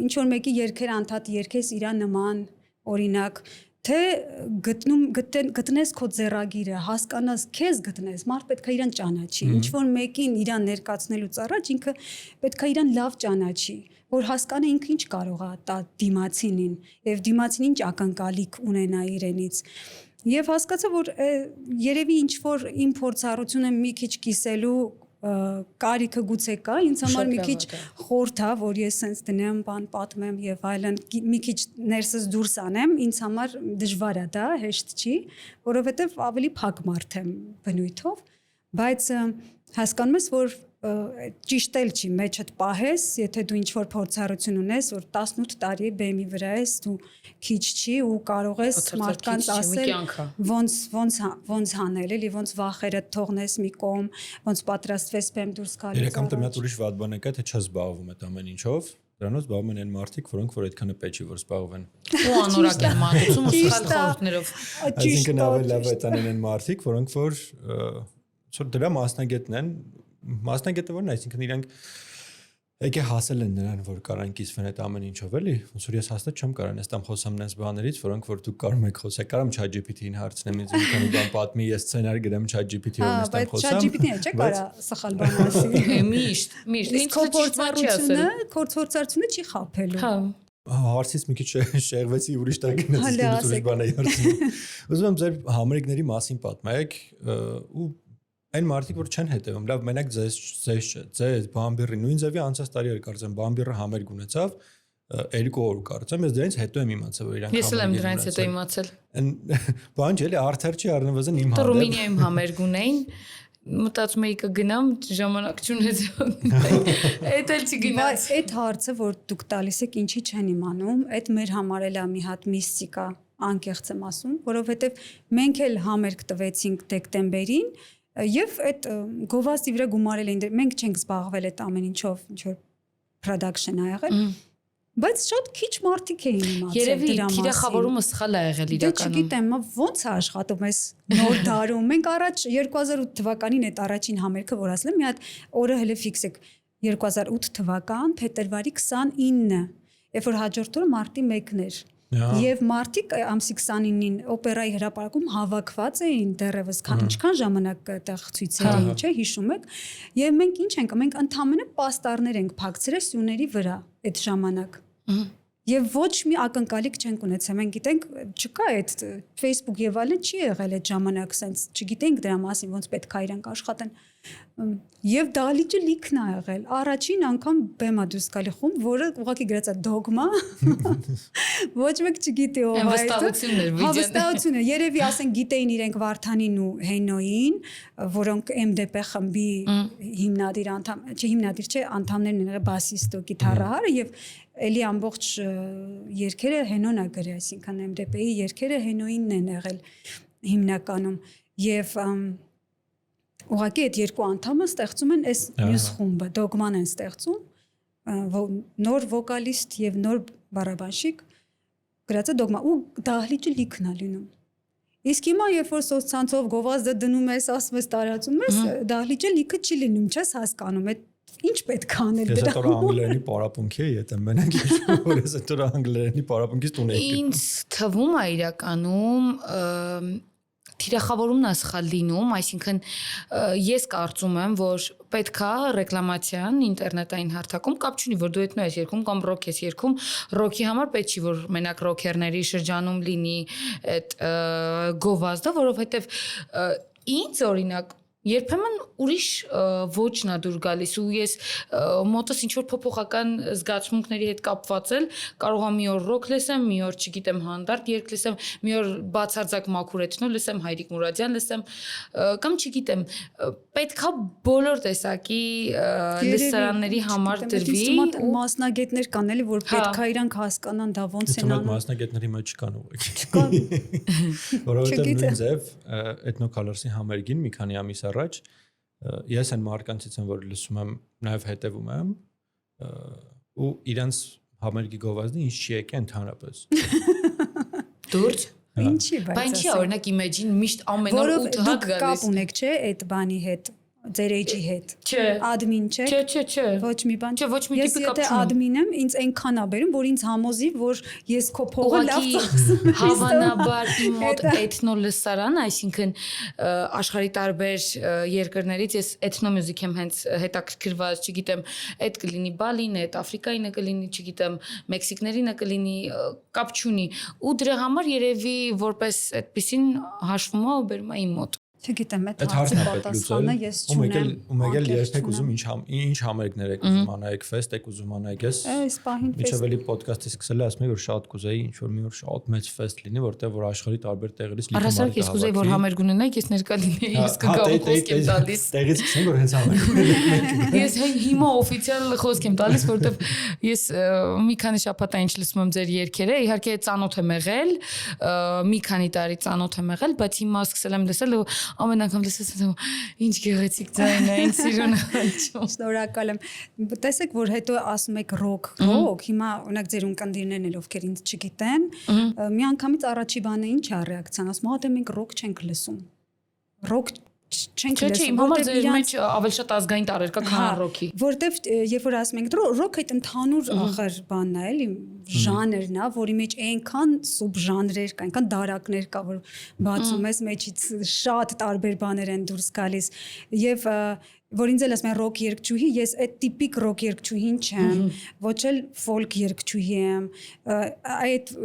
ինչ-որ մեկի երգերը անդադ երգես իրա նման, օրինակ, թե գտնես քո ձեռագիրը, հասկանաս քեզ գտնես, մարդ պետք է իրան ճանաչի, ինչ-որ մեկին իրան ներկացնելուց առաջ ինքը պետք է իրան լավ ճանաչի, որ հասկանա ինքը ինչ կարող է տա դիմացինին եւ դիմացին ինչ ակնկալիք ունենա իրենից եւ հասկացա որ երևի ինչ որ իմ փորձառությունը մի քիչ կիսելու կարիքը գուցե կա ինձ համար մի քիչ խորթ է որ ես sense դնեմ բան պատմեմ եւ այլն մի քիչ ներսս դուրս անեմ ինձ համար դժվար է դա հեշտ չի որովհետեւ ավելի փակ մարդ եմ բնույթով բայց հասկանում ես որ ճիշտ էլ չի մեջդ պահես, եթե դու ինչ-որ փորձառություն ունես, որ 18 տարի բեմի վրա ես, դու քիչ չի ու կարող ես մարդկանց ասել ոնց հանել, էլի ոնց վախերը թողնես մի կողմ, ոնց պատրաստվես բեմ դուրս գալուց։ Իրական դե մի հատ ուրիշ վատ բան է կա, թե չես զբաղվում այդ ամեն ինչով, դրանով զբաղվում են այն մարդիկ, որոնք որ այդքան պետք չի որ զբաղվեն։ Ու անորակ են մատուցում ու սխալ խորհուրդներով։ Այսինքն ավելի լավ է տանեն այն մարդիկ, որոնք որ դրա մասնագետն են մասնագետը որն է, այսինքն իրանք եկե հասել են նրան, որ կարան կիսվեն այդ ամեն ինչով, էլի, ոնց որ ես հաստատ չեմ կարող նստամ խոսամ նենց բաներից, որոնք որ դուք կարող եք խոսել, կարամ ChatGPT-ին հարցնեմ, ինձ մի քանի բան պատմի, ես սցենար գրեմ ChatGPT-ով նստամ խոսամ։ Բայց ChatGPT-ն չէ՞ կարա սխալ բան ասի։ Միշտ, ինչ փորձառությունը չի խափելու։ Հա։ Հարցից մի քիչ շեղվեցի ուրիշ տեղ գնացի, ուրիշ բան էի հարցնում։ Ուզում եմ ձեր համերգների մասին պատմեք ու այն մարդիկ որ չեն հետևում, լավ մենակ ձեզ բամբիրի նույն ձևի անցած տարի էր կարծեմ բամբիրը համերգ ունեցավ 2 օր կարծեմ ես դրանից հետո եմ իմացել որ իրանք ես էլ եմ դրանից հետո իմացել բան չէ էլի արդար չի առնվազն իմ հանդեպ Ռումինիայում համերգ ունեին մտածում էի կգնամ ժամանակ չունեցի այդ էլ չգնաց այդ հարցը որ դուք տալիս եք ինչի չեն իմանում այդ մեր համար էլ է մի հատ միստիկա անկեղծ եմ ասում որովհետև մենք էլ համերգ տվեցինք դեկտեմբերին Եվ այդ գովազդի վրա գումարել էին մենք չենք զբաղվել այդ ամեն ինչով ինչ որ production ա եղել բայց շատ քիչ մարդիկ էին իմացել դրա մասին թիրախավորումը սխալ ա եղել իրականում Դե չգիտեմ ոնց է աշխատում այս նոր դարում մենք առաջ 2008 թվականին այդ առաջին համերգը որ ասել եմ մի հատ օրը հələ ֆիքս եք 2008 թվական փետրվարի 29-ը երբ որ հաջորդ օրը մարտի 1-ն էր Եվ մարդիկ ամսի 29-ին օպերայի հրապարակում հավաքված էին դեռևս ինչքան ժամանակ այդտեղ ցույցեր էին, չէ՞, հիշում եք։ Եվ մենք ինչ ենք, մենք ընդհանրապես պաստառներ ենք փակցրել սյուների վրա այդ ժամանակ։ Եվ ոչ մի ակնկալիք չենք ունեցել։ Մենք գիտենք, չկա այդ Facebook եւ այլն չի եղել այդ ժամանակ, sense չգիտենք դրա մասին, ոնց պետք է իրանք աշխատեն։ Եվ դահլիճը լիքն ա եղել։ Առաջին անգամ բեմա դուրս գալի խումբ, որը ուղղակի գրած է դոգմա։ Ոչ մեկ չգիտի ով է այդ։ Վստահություն է։ Երևի ասեն գիտեին իրենք Վարդանին ու Հենոյին, որոնք MDP խմբի հիմնադիր անդամ, չէ հիմնադիր չէ, անդամներն են եղել բասիստ ու գիտարահարը եւ էլի ամբողջ երգերը Հենոն է գրել, այսինքն MDP-ի երգերը Հենոյինն են եղել հիմնականում եւ ուղղակի այդ երկու անդամը ստեղծում են այս մյուս խումբը, դոգման են ստեղծում, նոր վոկալիստ եւ նոր բարաբանշիկ գրածը դոգմա ու դահլիճը լիքն է լինում։ Իսկ հիմա երբ որ սոցցանցով գովազդը դնում ես, ասում ես տարածում ես, դահլիճը լիքը չի լինում, չես հասկանում, այդ ինչ պետք է անել դրա։ Ես դեռ անգլերենի պարապմունքի եմ, եթե մենակ որ ես դեռ անգլերենի պարապմունքից տուն եմ։ Ինձ թվում է իրականում թիրախավորումն է սխալ լինում, այսինքն ես կարծում եմ, որ պետք է ռեկլամացիան ինտերնետային հարթակում կապ չունի, որ դու էթնո ես երգում կամ ռոք ես երգում, ռոքի համար պետք չի որ մենակ ռոքերների շրջանում լինի այդ գովազդը, որովհետև ինձ օրինակ երբեմն ուրիշ ոչն է դուր գալիս ու ես մոտս ինչ որ փոփոխական զգացմունքների հետ կապված էլ կարող եմ մի օր ռոք լսեմ, մի օր չգիտեմ հանդարտ երգ լսեմ, մի օր բացարձակ մաքուր էթնո լսեմ, Հայրիկ Մուրադյան լսեմ, կամ չգիտեմ, պետքա բոլոր տեսակի լսարանների համար դրվի ու մասնագետներ կան էլի որ պետքա իրանք հասկանան դա ոնց են անում։ Մասնագետների մեջ չկան ուղղակի։ Որովհետև նույն ձև Ethno-Colors-ի համերգին մի քանի ամիս առաջ ես այն մարկանցից եմ որ լսում եմ նաև հետևում եմ ու իրանց համերգի գովազդը ինչ չի եկել ընդհանրապես դուրս ինչի բայց օրինակ imagine միշտ ամեն օր 8 հատ գալիս կապ ունեք չէ այդ բանի հետ ձեր էջի հետ ադմին չէ չէ ոչ մի բան չէ ոչ մի տիպի կապ չունի ես եթե ադմին եմ ինձ այնքան է բերում որ ինձ համոզի որ ես քո փողը լավ ծախսում եմ հավանաբար իմ մոտ էթնո լսարան այսինքն աշխարհի տարբեր երկրներից ես էթնո մյուզիք եմ հենց հետաքրքրված չգիտեմ այդ կլինի բալինը այդ աֆրիկայինը կլինի չգիտեմ մեքսիկներինը կլինի կապ չունի ու դրա համար երևի որպես այդպեսին հաշվում է ու բերում է իմ մոտ չգիտեմ այդ հարցի պատասխանը ես չունեմ ու մեկ էլ երբեք ուզում ինչ համերգներ եք ուզում անայեք ֆեստ եք ուզում անայեք ես այս պահին միջև էլի ոդկասթի սկսել ասում եմ որ շատ կուզեի ինչ որ մի օր շատ մեծ ֆեստ լինի որտեղ որ աշխարհի տարբեր տեղերից լիքը մարդ ես կուզեի որ համերգ ունենայք ես ներկա լինեի ես կգամ խոսք եմ տալիս տեղից սկսենք որ հենց համերգ ունենանք ես հիմա օֆիցիալ խոսք եմ տալիս որովհետև ես մի քանի շաբաթ է ինչ լսում եմ ձեր երգերը իհարկե ծանոթ եմ եղել մի քանի տարի ծանոթ եմ եղել բայց հիմա սկսել եմ լսել ու ամեն անգամ լսում ինչ գեղեցիկ ձայն է, ինչ սիրուն է։ Շնորհակալ եմ։ Տեսեք, որ հետո ասում եք ռոք, հիմա օրինակ ձեր ունկնդիրներն էլ ովքեր ինձ չգիտեն, մի անգամից առաջի բանը ինչ է ռեակցիան, ասում հա դե մենք ռոք չենք լսում։ Ռոք չենք լսում։ Չէ, իմ համար ձեր մեջ ավելի շատ ազգային տարեր կա, քան ռոքի։ Որտեվ երբ որ ասում ենք ռոք այդ ընդհանուր ախր բանն է, էլի ժանրն է, որի մեջ այնքան սուբժանրեր կա, այնքան դարակներ կա, որ բացում ես մեջից շատ տարբեր բաներ են դուրս գալիս եւ որ ինձ էլ ասում են ռոք երգչուհի, ես այդ տիպիկ ռոք երգչուհին չեմ, ոչ էլ ֆոլք երգչուհի եմ, այդ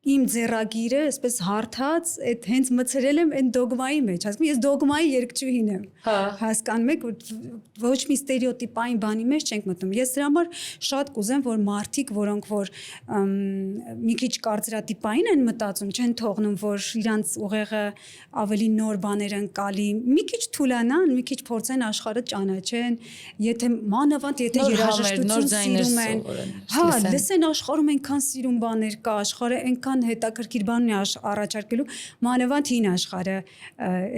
իմ ձեռագիրը այսպես հարթած այդ հենց մցրել եմ այն դոգմայի մեջ հասկանում ես դոգմայի երգչուհին եմ հասկանում եք ոչ մի ստերեոտիպային բանի մեջ չենք մտնում ես դրա համար շատ կուզեմ որ մարդիկ որոնք որ մի քիչ կարծրատիպային են մտածում չեն թողնում որ իրանց ուղեղը ավելի նոր բաներ ընկալի մի քիչ թուլանան մի քիչ փորձեն աշխարհը ճանաչեն եթե մանավանդ եթե երաժշտություն սիրում են հա լսեն աշխարհում այնքան սիրուն բաներ կա աշխարհը այնքան հետաքրքիր բան է առաջարկելու մանավանդ հին աշխարհը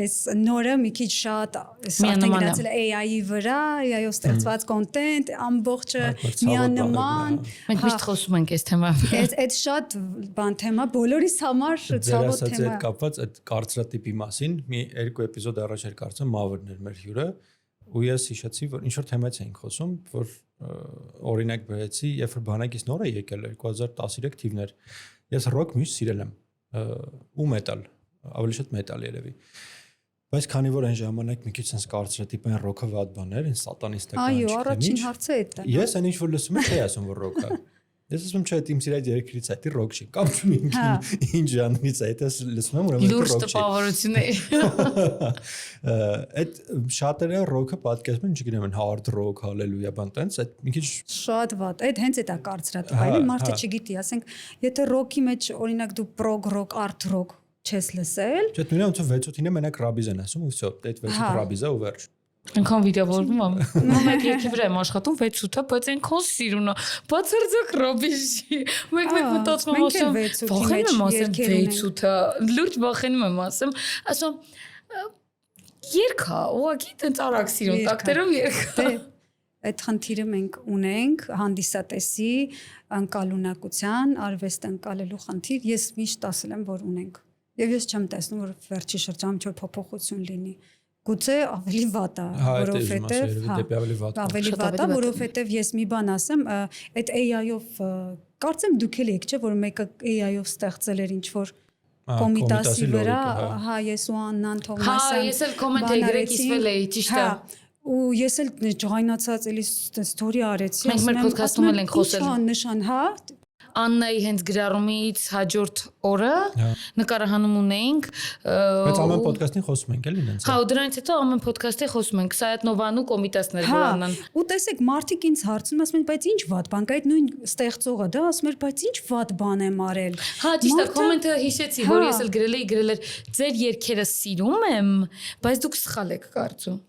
այս նորը մի քիչ շատ արդեն գնացել է AI-ի վրա AI-ով ստեղծված կոնտենտ ամբողջը միանման մենք միշտ խոսում ենք այս թեմայով այդ շատ բան թեմա բոլորիս համար ցավոտ թեմա է կապված այդ կարծրատիպի մասին մի երկու էպիզոդ առաջ էր կարծեմ Մավրներ մեր հյուրը ու ես հիշեցի որ ինչ որ թեմայից էինք խոսում որ օրինակ բերեցի երբ որ բանակից նոր է եկել 2013 թիվներ ես ռոք միշտ սիրել եմ ու մետալ ավելի շատ մետալ երևի բայց քանի որ այն ժամանակ մի քիչ sense կարծրատիպային ռոքը վատ բան էր այն սատանիստական այո առաջին հարցը այդ է ես այն ինչ որ լսում եմ չի ասում որ ռոք է ես ասում չէ իմ սիրած երգերից է դի ռոք չի կամ չունի ինչ ժանրից է դա լսում եմ ուրեմն ռոք չի լուրջ տպավորություններ այդ շատերը ռոքը պատկերացնում են չգիտեմ hard rock հալելույա բան տենց այդ մի քիչ շատ վատ այդ հենց այդ է կարծրատիպային մարդը չգիտի ասենք եթե ռոքի մեջ օրինակ դու prog rock art rock չես լսել չէ նույնը ոնց 6-ին է մենակ ռաբիզ են ասում ու всё այդ 6 ռաբիզը ու վերջ Այնքան վիդեոորվում եմ մեկ երկի վրա եմ աշխատում 6-8-ը բայց այնքան սիրուն է բացարձակ ռոբիժի մեկ մտածում եմ ասում վախենում եմ ասեմ 6-8-ը լուրջ վախենում եմ ասում Երկա, ուղղակի տենց արագ սիրուն տակտերով երկա։ Այդ խնդիրը մենք ունենք հանդիսատեսի անկալունակության, արվեստը անկալելու խնդիր, ես միշտ ասել եմ, որ ունենք։ Եվ ես չեմ տեսնում, որ վերջի շրջանում ինչ-որ փոփոխություն լինի։ Գուցե ավելի վատ է, որովհետև ավելի վատ է, որովհետև ես մի բան ասեմ, այդ AI-ով կարծեմ դուք էլ եք, չէ, որ մեկը AI-ով ստեղծել էր ինչ-որ կոմիտասի վրա, հա, ես ու Աննան Թովմասյան։ Հա, ես էլ կոմենտ եի կիսվել էի, ճիշտ է։ Ու ես էլ ջղայնացած էլի ստորի արեցի։ Մենք մեր ոդքասթում էլ ենք խոսել։ Ինչ նշան, հա։ Աննայի հենց գրառումից հաջորդ օրը նկարահանում ունեինք, բայց ամեն ոդքասթին խոսում ենք էլի ինձ։ Հա, ու դրանից հետո ամեն ոդքասթի խոսում ենք, Սայաթնովան ու կոմիտասներ որ Աննան։ Ու տեսեք, մարդիկ ինձ հարցնում ասում են, բայց ինչ վատ բան կա, այդ նույն ստեղծողը, դա ասում էր, բայց ինչ վատ բան եմ արել։ Հա, ճիշտ է, կոմենտը հիշեցի, որ ես էլ գրել էր, ձեր երգերը սիրում եմ, բայց դուք սխալ եք կարծում։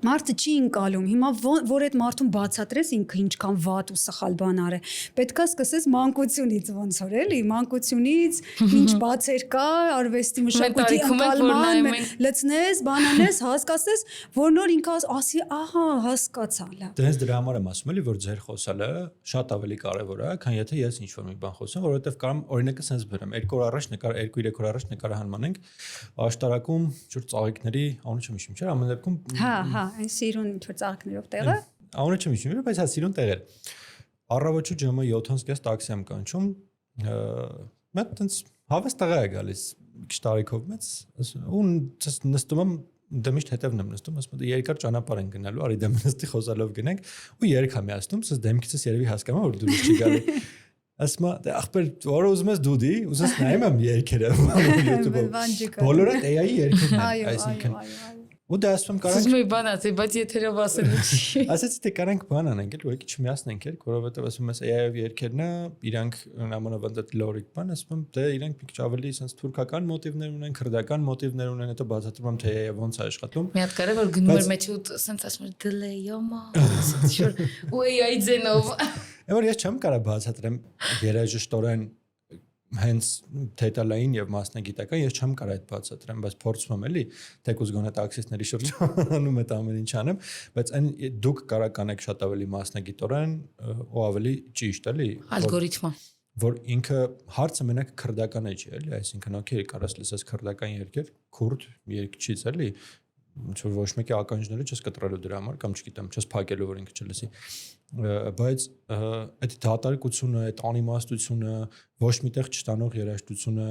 Մարդը չի ընկալում, հիմա որ այդ մարդուն բացատրես ինքը ինչքան վատ ու սխալ բան արե, պետքա սկսես մանկությունից ոնց որ էլի, մանկությունից ինչ բացեր կա, արվեստի մշակույթի ընկալման, լցնես, բանանես, հասկացես, որ նոր ինքը ասի, ահա, հասկացա, լավ։ Դες դրա համար եմ ասում էլի, որ ձեր խոսալը շատ ավելի կարևոր է, քան եթե ես ինչ-որ մի բան խոսեմ, որովհետև կարամ օրինակը sense բերեմ, 2 օր առաջ 2-3 օր առաջ նկարահանման ենք աշտարակում, ճուր ծաղիկների, անունը չեմ հիշում, չէ՞, ամեն դեպքում Հա, այն սիրուն ինչ-որ ծաղիկներով տեղը։ Անունը չեմ հիշում, բայց հա սիրուն տեղ էր։ Առավոտը ժամը 7:30 տաքսի եմ կանչում։ Մենք տենց հավես տղա է գալիս, քիչ տարիքով մեծ, ու նստում եմ, դե միշտ հետևն եմ նստում, ասում եմ երկար ճանապարհ են գնալու, արի դեմ նստի խոսալով գնենք, ու երգ եմ ասում, սս դեմքիցս երևի հասկանում որ դուրս չի գալի։ Ասում եմ, դե ախպեր, որ ուզում ես դուդի, ուզես նայեմ եմ երգերը YouTube-ով։ Բոլորը AI երգերն են, այսինքն ու դա ասում եմ կարանք։ Սուզմի բան ասի, բայց եթերով ասելու չի։ Ասեցի թե կարանք բան անենք, էլ ուղղակի չմիացնենք էլ, որովհետև ասում ես AI-ով երգերն է, իրանք նամանավանդ այդ լորիկ բան, ասում եմ, դե իրանք մի քիչ ավելի sense թուրքական մոտիվներ ունեն, քրդական մոտիվներ ունեն, հետո բացատրում եմ թե AI-ը ոնց է աշխատում։ Մի հատ կարևոր գնում էր մեջ ու sense ասում էր դլեյոմա, ու AI ձենով։ Որ ես չեմ կարող բացատրեմ երաժշտորեն հենց թետալային եւ մասնագիտական ես չեմ կարող այդ բացատրեմ, բայց փորձում եմ էլի, թեկուզ գոնե տաքսիստների շրջանում այդ ամեն ինչ անեմ, բայց այն դուք կարող կանեք շատ ավելի մասնագիտորեն ու ավելի ճիշտ էլի ալգորիթմը, որ ինքը հարցը մենակ քրդական է չի էլի, այսինքն օքեյ կարաս լսես քրդական երգեր, քուրդ երգչից էլի, ինչ որ ոչ մեկի ականջները չես կտրելու դրա համար կամ չգիտեմ, չես փակելու որ ինքը չլսի, բայց այդ դատարկությունը, այդ անիմաստությունը, ոչ միտեղ չտանող երաժշտությունը,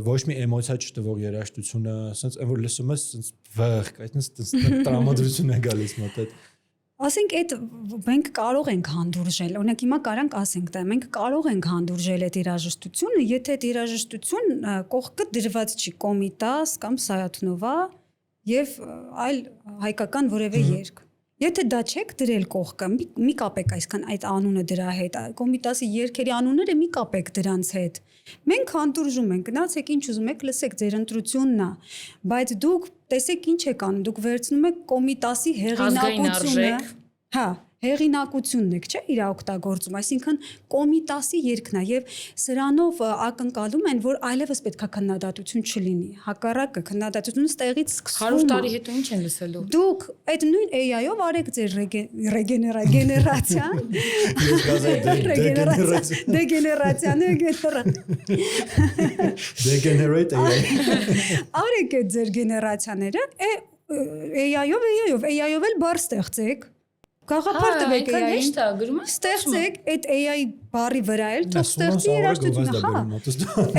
ոչ մի էմոցիա չտվող երաժշտությունը, ասենց այն որ լսում ես, ասենց վղ, այսպես տրամադրություն է գալիս մոտ այդ Ասենք այդ մենք կարող ենք հանդուրժել, օրինակ հիմա կարանք ասենք դա, մենք կարող ենք հանդուրժել այդ երաժշտությունը, եթե այդ երաժշտություն կողքը դրված չի Կոմիտաս կամ Սայաթնովա եւ այլ հայկական որևէ երգ։ Եթե դա չեք դրել կողքը, մի կապեք այսքան այդ անունը դրա հետ, Կոմիտասի երգերի անունները մի կապեք դրանց հետ։ Մենք հանդուրժում ենք, գնացեք ինչ ուզում եք, լսեք, ձեր ընտրությունն է, բայց դուք տեսեք ինչ եք անում, դուք վերցնում եք Կոմիտասի հեղինակությունը, հա, հեղինակությունն եք, չէ՞, իր օգտագործում, այսինքն Կոմիտասի երգն է եւ սրանով ակնկալում են, որ այլևս պետքա քննադատություն չլինի։ Հակառակը քննադատությունը ստեղից սկսվում է։ 100 տարի հետո ինչ են լսելու։ Դուք այդ նույն AI-ով արեք ձեր ռեգեներացիան։ Ես գազա Degenerate AI։ Արեք այդ ձեր գեներացիաները, AI-ով էլ բառ ստեղծեք։ Գաղափար տվեք AI-ին, ստեղծեք այդ AI բառի վրա էլ, թող ստեղծի երաժշտությունը, հա։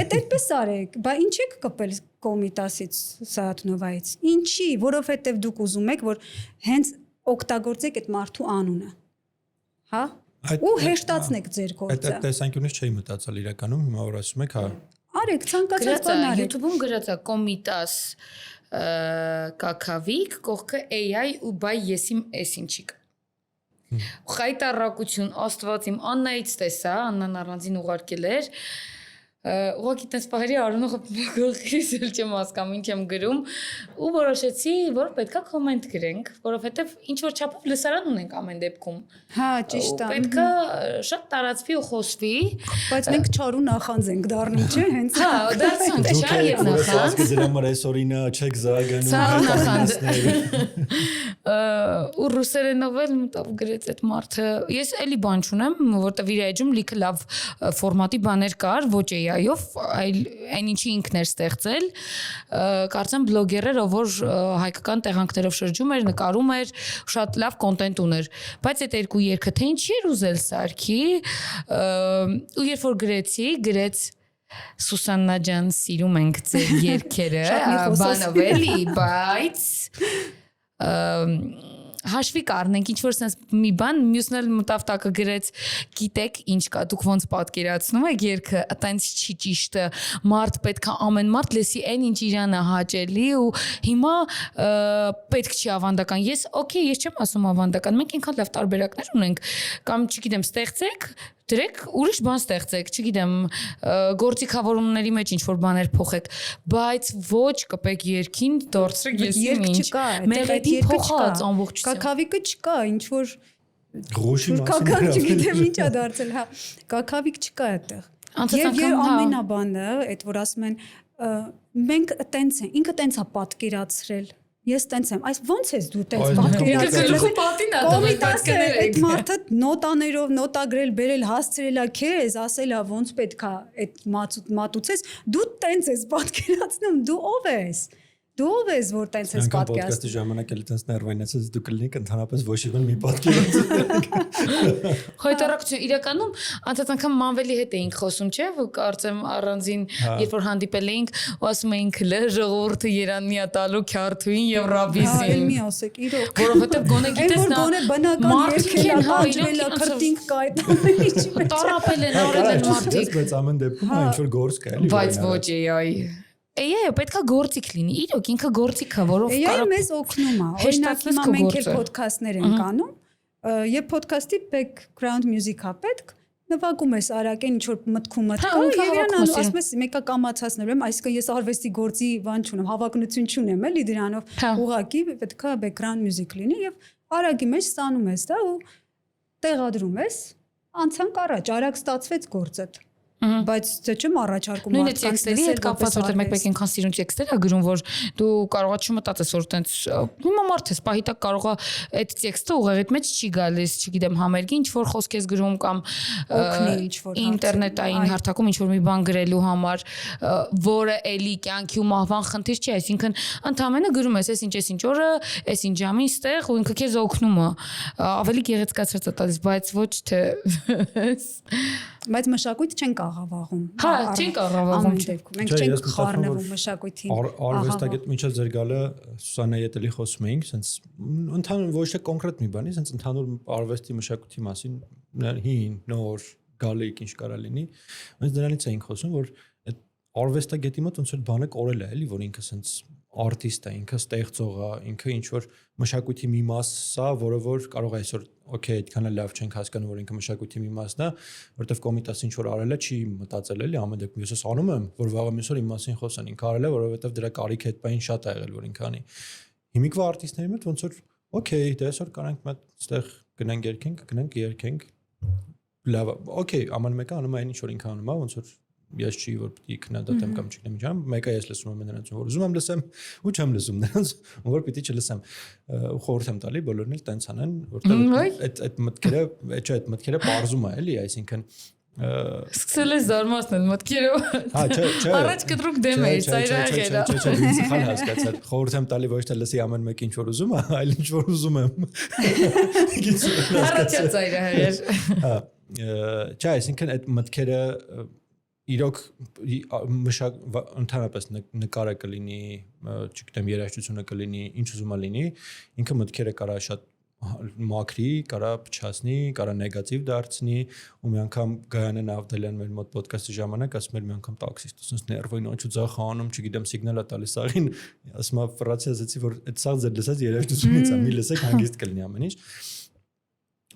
Այդ այդպես արեք, բա ինչ եք կպել Կոմիտասից, Սայաթնովայից։ Ինչի, որովհետև դուք ուզում եք, որ հենց օգտագործեք այդ մարդու անունը։ Հա։ Ու հեշտացնեք ձեր գործը։ Այդ տեսանկյունից չէի մտածել իրականում, հիմա որ ասում եք, հա։ Արեք, ցանկացած բան արեք։ YouTube-ում գրած է Կոմիտաս կակավիկ, կողքը AI ու բայ եսիմ էսինչիկ։ Խայտարակություն, Աստված իմ Աննայից տեսա, Աննան առանձին ուղարկել էր, ուղղակի տես բարի Արոնը գլխից էլ չեմ հասկանում ինչ եմ գրում ու որոշեցի որ պետքա կոմենտ գրենք որովհետև ինչ որ չափով լսարան ունենք ամեն դեպքում հա ճիշտ է պետքա շատ տարածվի ու խոսվի բայց մենք չարու նախանձ ենք դառնի չէ հենց հա դարձանք չար եւ նախանձ դրա համար այսօրինա չեք զարգանում ու ռուսերենով էլ մտավ գրեց այդ մարդը ես էլի բան չունեմ որտեվ իր էջում լիքը լավ ֆորմատի բաներ կար ոչ AI-ով այլ այն ինչի ինքն էր ստեղծել կարծեմ բլոգեր էր որ հայկական տեղանքներով շրջում էր նկարում էր շատ լավ կոնտենտ ուներ բայց այդ երկու երգը թե ինչի էր ուզել սարքի ու երբ որ գրեց Սուսաննա ջան սիրում ենք ձեր երգերը բանով էլի բայց հաշվի կառնենք ինչ որ sense մի բան մյուսն էլ մտավ տակը գրեց գիտեք ինչ կա դուք ոնց պատկերացնում եք երգը այտենց չի ճիշտը մարդ պետքա ամեն մարդ լսի այն ինչ իրանը հաճելի ու հիմա պետք չի ավանդական ես օքեյ ես չեմ ասում ավանդական մենք ինքան լավ տարբերակներ ունենք կամ չգիտեմ ստեղծեք դրեք ուրիշ բան ստեղծեք, չգիտեմ, գործիքավորումների մեջ ինչ որ բաներ փոխեք, բայց ոչ կպեք երկին դարձրեք եսին ինչ։ Մեղեդի փոխած ամբողջությամբ։ Կակավիկը չկա, ինչ որ Ռոշի մասին։ Չգիտեմ ինչա դարձել, հա։ Կակավիկ չկա այդտեղ։ Եվ ամենաբանը, այդ որ ասում են, մենք այտենց են, ինքը այտենց է պատկերացրել։ Ես տենց եմ, այս ոնց ես դու տենց պատկերացրել։ Գլուխը պատին ա դու պատկերել այդ մարդը նոտաներով նոտագրել, բերել, հասցրելա քեզ, ասելա ոնց պետքա այդ մատուցես, դու տենց ես պատկերացնում, դու ով ես։ Դու ով ես որ տենց ես պատկերացնում։ Պոդքասթի ժամանակ էլ տենց ներվայնացած դու կլինեք ընդհանրապես ոչ իվն մի պատկերացում։ Խոյտարակություն իրականում անցած անգամ մանվելի հետ էինք խոսում, չէ՞, որ կարծեմ առանձին երբ որ հանդիպել էինք ու ասում էինք լը ժողովուրդը Երաննիա տալու քյարթուին եւ ռաբիսին։ Մի ասեք, իրոք։ Որովհետեւ գոնե գիտես նա գոնե բնական երկեն հաջվելա քրտինք կա այդ ամեն ինչի մեջ։ Տարապել են արել են մարդիկ։ Բայց ամեն դեպքում ինչ որ գործ կա էլի։ Բայց ոչ AI։ AI-ը պետքա գործիք լինի, իրոք ինքը գործիք է, որով AI-ը մեզ օգնում է։ Օրինակ հիմա մենք էլ ոդքասթներ ենք անում, եւ ոդքասթի background music-ա պետք, նվագում ես արագեն ինչ որ մտքում մտքա, եւ իրան ասում ես մեկը կամացածնելու եմ, այսինքն ես արվեստի գործի բան չունեմ, հավակնություն չունեմ, էլի դրանով ուղակի պետքա background music լինի եւ արագի մեջ ստանում ես դա ու տեղադրում ես, անցանք առաջ, արագ ստացվեց գործը։ Բայց դե չեմ առաջարկում մարդկանց տեքստերի հետ կապված որտեղ մեկ-մեկ այնքան սիրուն տեքստեր ա գրում որ դու կարողա չմտածես որ տենց հիմա մարդ ես պահիտակ կարողա այդ տեքստը ուղեղիդ մեջ չի գալիս չգիտեմ համերգի ինչ որ խոսք ես գրում կամ ինտերնետային հարթակում ինչ որ մի բան գրելու համար որը էլի կյանքի ու մահվան խնդիր չի այսինքն ընդհանրապես գրում ես այս ինչ օրը այս ինչ ժամին ստեղ ու ինքը քեզ օգնում է ավելի գեղեցկացած է տալիս բայց ոչ թե բայց մշակույթ չենք աղավաղում։ Հա, չենք աղավաղում դեպքում։ Մենք չենք խառնվում մշակույթին։ Արվեստագետ միջած ձեր գալը Սուսաննայի հետ էլի խոսում էինք, sense ընդհանուր ոչ թե կոնկրետ մի բանի, sense ընդհանուր արվեստի մշակույթի մասին հին, նոր, գալիք ինչ կարա լինի։ Մենք դրանից էինք խոսում, որ այդ արվեստագետի մոտ ոնց որ բանը կորել է, էլի, որ ինքը sense արտիստ է, ինքը ստեղծող է, ինքը ինչ որ մշակույթի մի մաս է, որը որ կարող է այսօր օքեյ, այդքան էլ լավ չենք հասկանում, որ ինքը մշակույթի մի մասն է, որովհետև կոմիտասը ինչ որ արել է, չի մտածել էլի, ամեն դեպքում ես անում եմ, որ վաղը մյուսօր իմ մասին խոսան, ինքը արել է, որովհետև դրա կարիքը հետպային շատ է եղել, որ ինքը անի։ Հիմիկվա արտիստների մոտ ոնց որ օքեյ, դե այսօր կարանք մտ այդտեղ գնանք երկենք, գնանք երկենք։ Լավ, օքեյ, ամեն մեկը անում է այն ինչ որ ինքը անում է, ոնց որ ես չի որ պիտի քննադատեմ կամ չգիտեմ ինչ, մեկը ես լսում եմ նրանց, որ ուզում եմ լսեմ, ու չեմ լսում նրանց, որ պիտի չլսեմ։ Խորհուրդ եմ տալի բոլորին էլ տենց անեն, որտեղ այդ մտքերը, այդ մտքերը բարձում է, էլի, այսինքն սկսել է զարմացնել մտքերով։ Հա, չէ։ Առաջ կտրուկ դեմ է, ծայրահեղել։ Չէ, սխալ հասկացա։ Խորհուրդ եմ տալի ոչ թե լսի ամեն մեկը ինչ որ ուզում է, այլ ինչ որ ուզում եմ։ Առաջ ծայրահեղել։ Հա, չէ, այսինքն այդ մտքերը իրոք ընդհանրապես նկարը կլինի, չգիտեմ, երաժշտությունը կլինի, ինչ ուզում է լինի, ինքը մտքերը կարա շատ մաքրի, կարա փչացնի, կարա նեգատիվ դարձնի, ու մի անգամ Գայանեն Ավդելյան մեր մոտ ոդքասթի ժամանակ ասում էր մի անգամ տաքսիստ, ասես ներվին ոչ ուզախ անում, չգիտեմ, սիգնալ է տալիս աղին, ասում է ֆրանսիա ասեցի, որ այդ սաղ ձեր լսած երաժշտությունից է, մի լսեք հանգիստ կլինի ամեն ինչ։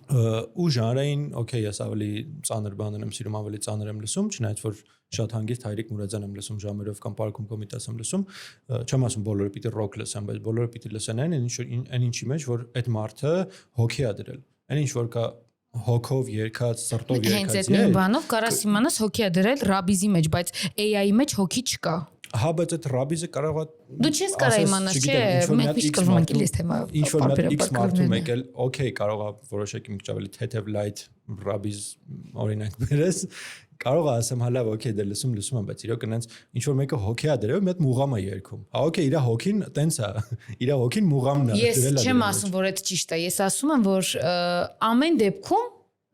ու ժանրային, օքեյ, ես ավելի ծանր բաներ եմ սիրում, ավելի ծանր եմ լսում, չնայած որ շատ հանգիստ Հայրիկ Մուրադյան եմ լսում ժամերով կամ Պարկում Կոմիտաս եմ լսում, չեմ ասում բոլորը պիտի ռոք լսեն, բայց բոլորը պիտի լսեն այն ինչի մեջ, որ այդ մարդը հոգի է դրել։ Այն ինչ որ կա հոգով երկած, սրտով երկած։ Հենց այդ նույն բանով կարաս իմանաս հոգի է դրել ռաբիզի մեջ, բայց AI-ի մեջ հոգի չկա։ Հա, բայց այդ ռաբիզը կարող է դու չես կարող իմանաս, չէ, մենք միշտ կրվում ենք այս թեմայով։ Ինչ որ մի X մարդու եկել, օքեյ, կարող է որոշակի մի քիչ ավելի թեթև light ռաբիզ օրինակ բերես, կարող է ասեմ հա լավ, օքեյ, դե լսում եմ, բայց իրոք այնց ինչ որ մեկը հոգի է դրել, մի հատ մուղամ է երգում։ Հա, օքեյ, իր հոգին տենց է, իր հոգին մուղամն է դրել։ Ես չեմ ասում, որ այդ ճիշտ է, ես ասում եմ, որ ամեն դեպքում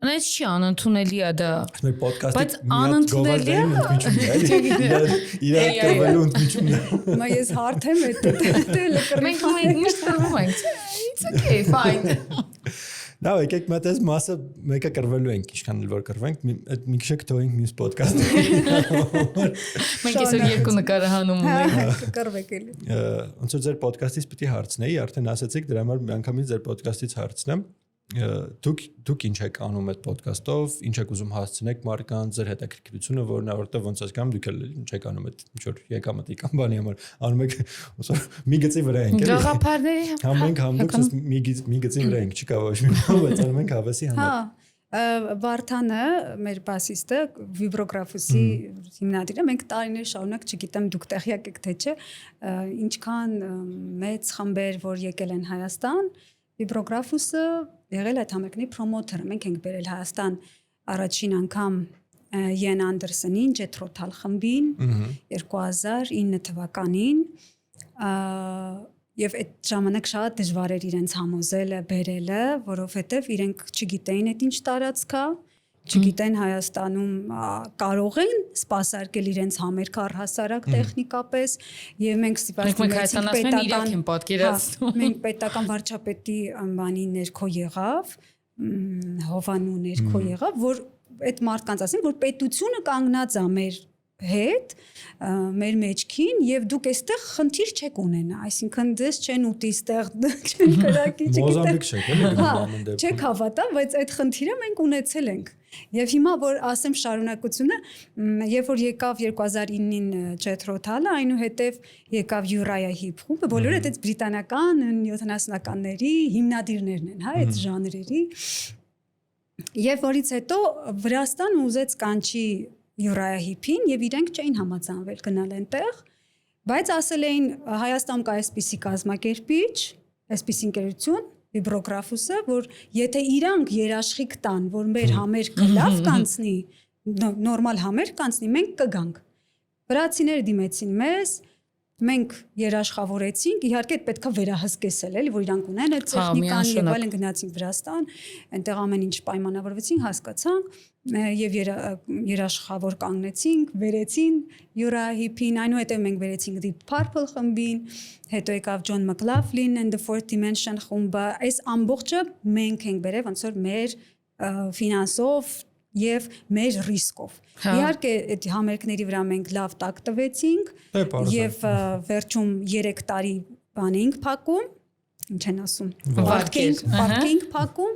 Նայած չի անընդունելի է դա։ Մեր ոդքասթի բայց անընդունելի է իրար կրվելու ընդմիջումն է։ Մա ես հարթ եմ այդ մենք միշտ կրվում ենք։ It's okay, fine։ Now եկեք մտած մասը մեկը կրվելու ենք, ինչքան էլ որ կրվենք, այդ մի քիչ կթողենք մյուս ոդքասթը։ Մենք այսօր երկու նկարահանում ունենք։ Կրվեք էլի։ Ոնց որ ձեր ոդքասթից պիտի հարցնեի, արդեն ասացիք, դրա համար միանգամից ձեր ոդքասթից հարցնեմ։ Դուք ինչ եք անում այդ ոդքասթով, ինչ եք ուզում հասցնեք մարդկանց, ձեր հետաքրքրությունը որն է, որտեղ ոնց ասկամ դուք էլ ինչ եք անում այդ ինչ որ եկամտի կամ բանի համար, անում եք ոնց որ մի գծի վրա ենք էլի։ Գաղափարների Համենք դուք մի գծի վրա ենք, չկա ոչ մի բան, բայց անում ենք հավեսի համար։ Հա, Վարդանը, մեր բասիստը, վիբրոգրաֆուսի հիմնադիրը, մենք տարիներ շարունակ, չգիտեմ դուք տեղյակ եք թե չէ, ինչքան մեծ խմբեր, որ եկել են Հայաստան, վիբրոգրաֆուսը եղել այդ համերգների պրոմոթերը, մենք ենք բերել Հայաստան առաջին անգամ Յեն Անդերսոնին, Ջեթրո Թալ խմբին 2009 թվականին եւ այդ ժամանակ շատ դժվար էր իրենց համոզելը, բերելը, որովհետեւ իրենք չգիտեին այդ ինչ տարածք է, չգիտեն Հայաստանում կարող են սպասարկել իրենց համերգ առհասարակ տեխնիկապես եւ մենք մենք պետական վարչապետի բանի ներքո եղավ, Հովանու ներքո եղավ, որ այդ մարդկանց ասեն, որ պետությունը կանգնած է մեր հետ, մեր մեջքին եւ դուք այստեղ խնդիր չեք ունենա, այսինքն դες չեն ուտի այստեղ չեն կրակի, չգիտեմ։ Չեք հավատա, բայց այդ խնդիրը մենք ունեցել ենք։ Եվ հիմա որ ասեմ շարունակությունը, երբ որ եկավ 2009-ին Ջեթրո Թալը, այնուհետև եկավ Յուրայա Հիփ խումբը, բոլորը այդ բրիտանական 70-ականների հիմնադիրներն են, հա, այդ ժանրերի։ Եվ որից հետո Վրաստան ուզեց կանչի Յուրայա Հիփին եւ իրենք չէին համաձայնվել գնալ այնտեղ, բայց ասել էին Հայաստանում կա այսպիսի կազմակերպիչ, այսպիսի ընկերություն վիբրոգրաֆուսը, որ եթե իրանք երաշխիք տան, որ մեր համերգը լավ կանցնի, նորմալ համերգ կանցնի, մենք կգանք։ Վրացիները դիմեցին մեզ, մենք երաշխավորեցինք, իհարկե պետք է վերահսկեսել, էլի, որ իրանք ունեն այդ տեխնիկան եւ այլն գնացինք Վրաստան, այնտեղ ամեն ինչ պայմանավորվեցին, հասկացանք եւ երաշխավոր կանգնեցինք, վերեցին Յուրայա Հիփին, այնուհետև մենք վերեցինք Deep Purple խմբին, հետո եկավ John McLaughlin and the Fourth Dimension խումբը, այս ամբողջը մենք ենք բերել ոնց որ մեր ֆինանսով եւ մեր ռիսկով։ Իհարկե այդ համերգների վրա մենք լավ տակ տվեցինք եւ վերջում 3 տարի բան էինք փակում, ինչ են ասում, parking փակում,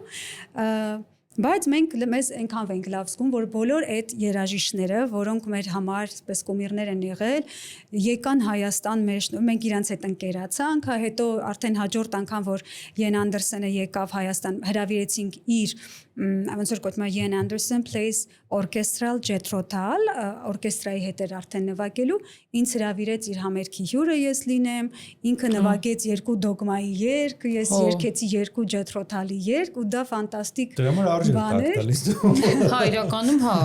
բայց մենք մեզ այնքան ենք լավ զգում, որ բոլոր այդ երաժիշտները, որոնք մեր համար այսպես կոմիրներ են եղել, եկան Հայաստան մեր շնորհիվ, մենք իրանց հետ ընկերացանք, հետո արդեն հաջորդ անգամ որ Յեն Անդերսոնը եկավ Հայաստան, հրավիրեցինք իր ոնց որ կոչվում է Յեն Անդերսոն plays orchestral Jethro Tull, օրկեստրայի հետ էր արդեն նվագելու, ինձ հրավիրեց իր համերգի հյուրը ես լինեմ, ինքը նվագեց 2 դոգմայի երգ, ես երգեցի 2 Jethro Tull-ի երգ ու դա ֆանտաստիկ բան էր։ Հա, իրականում հա։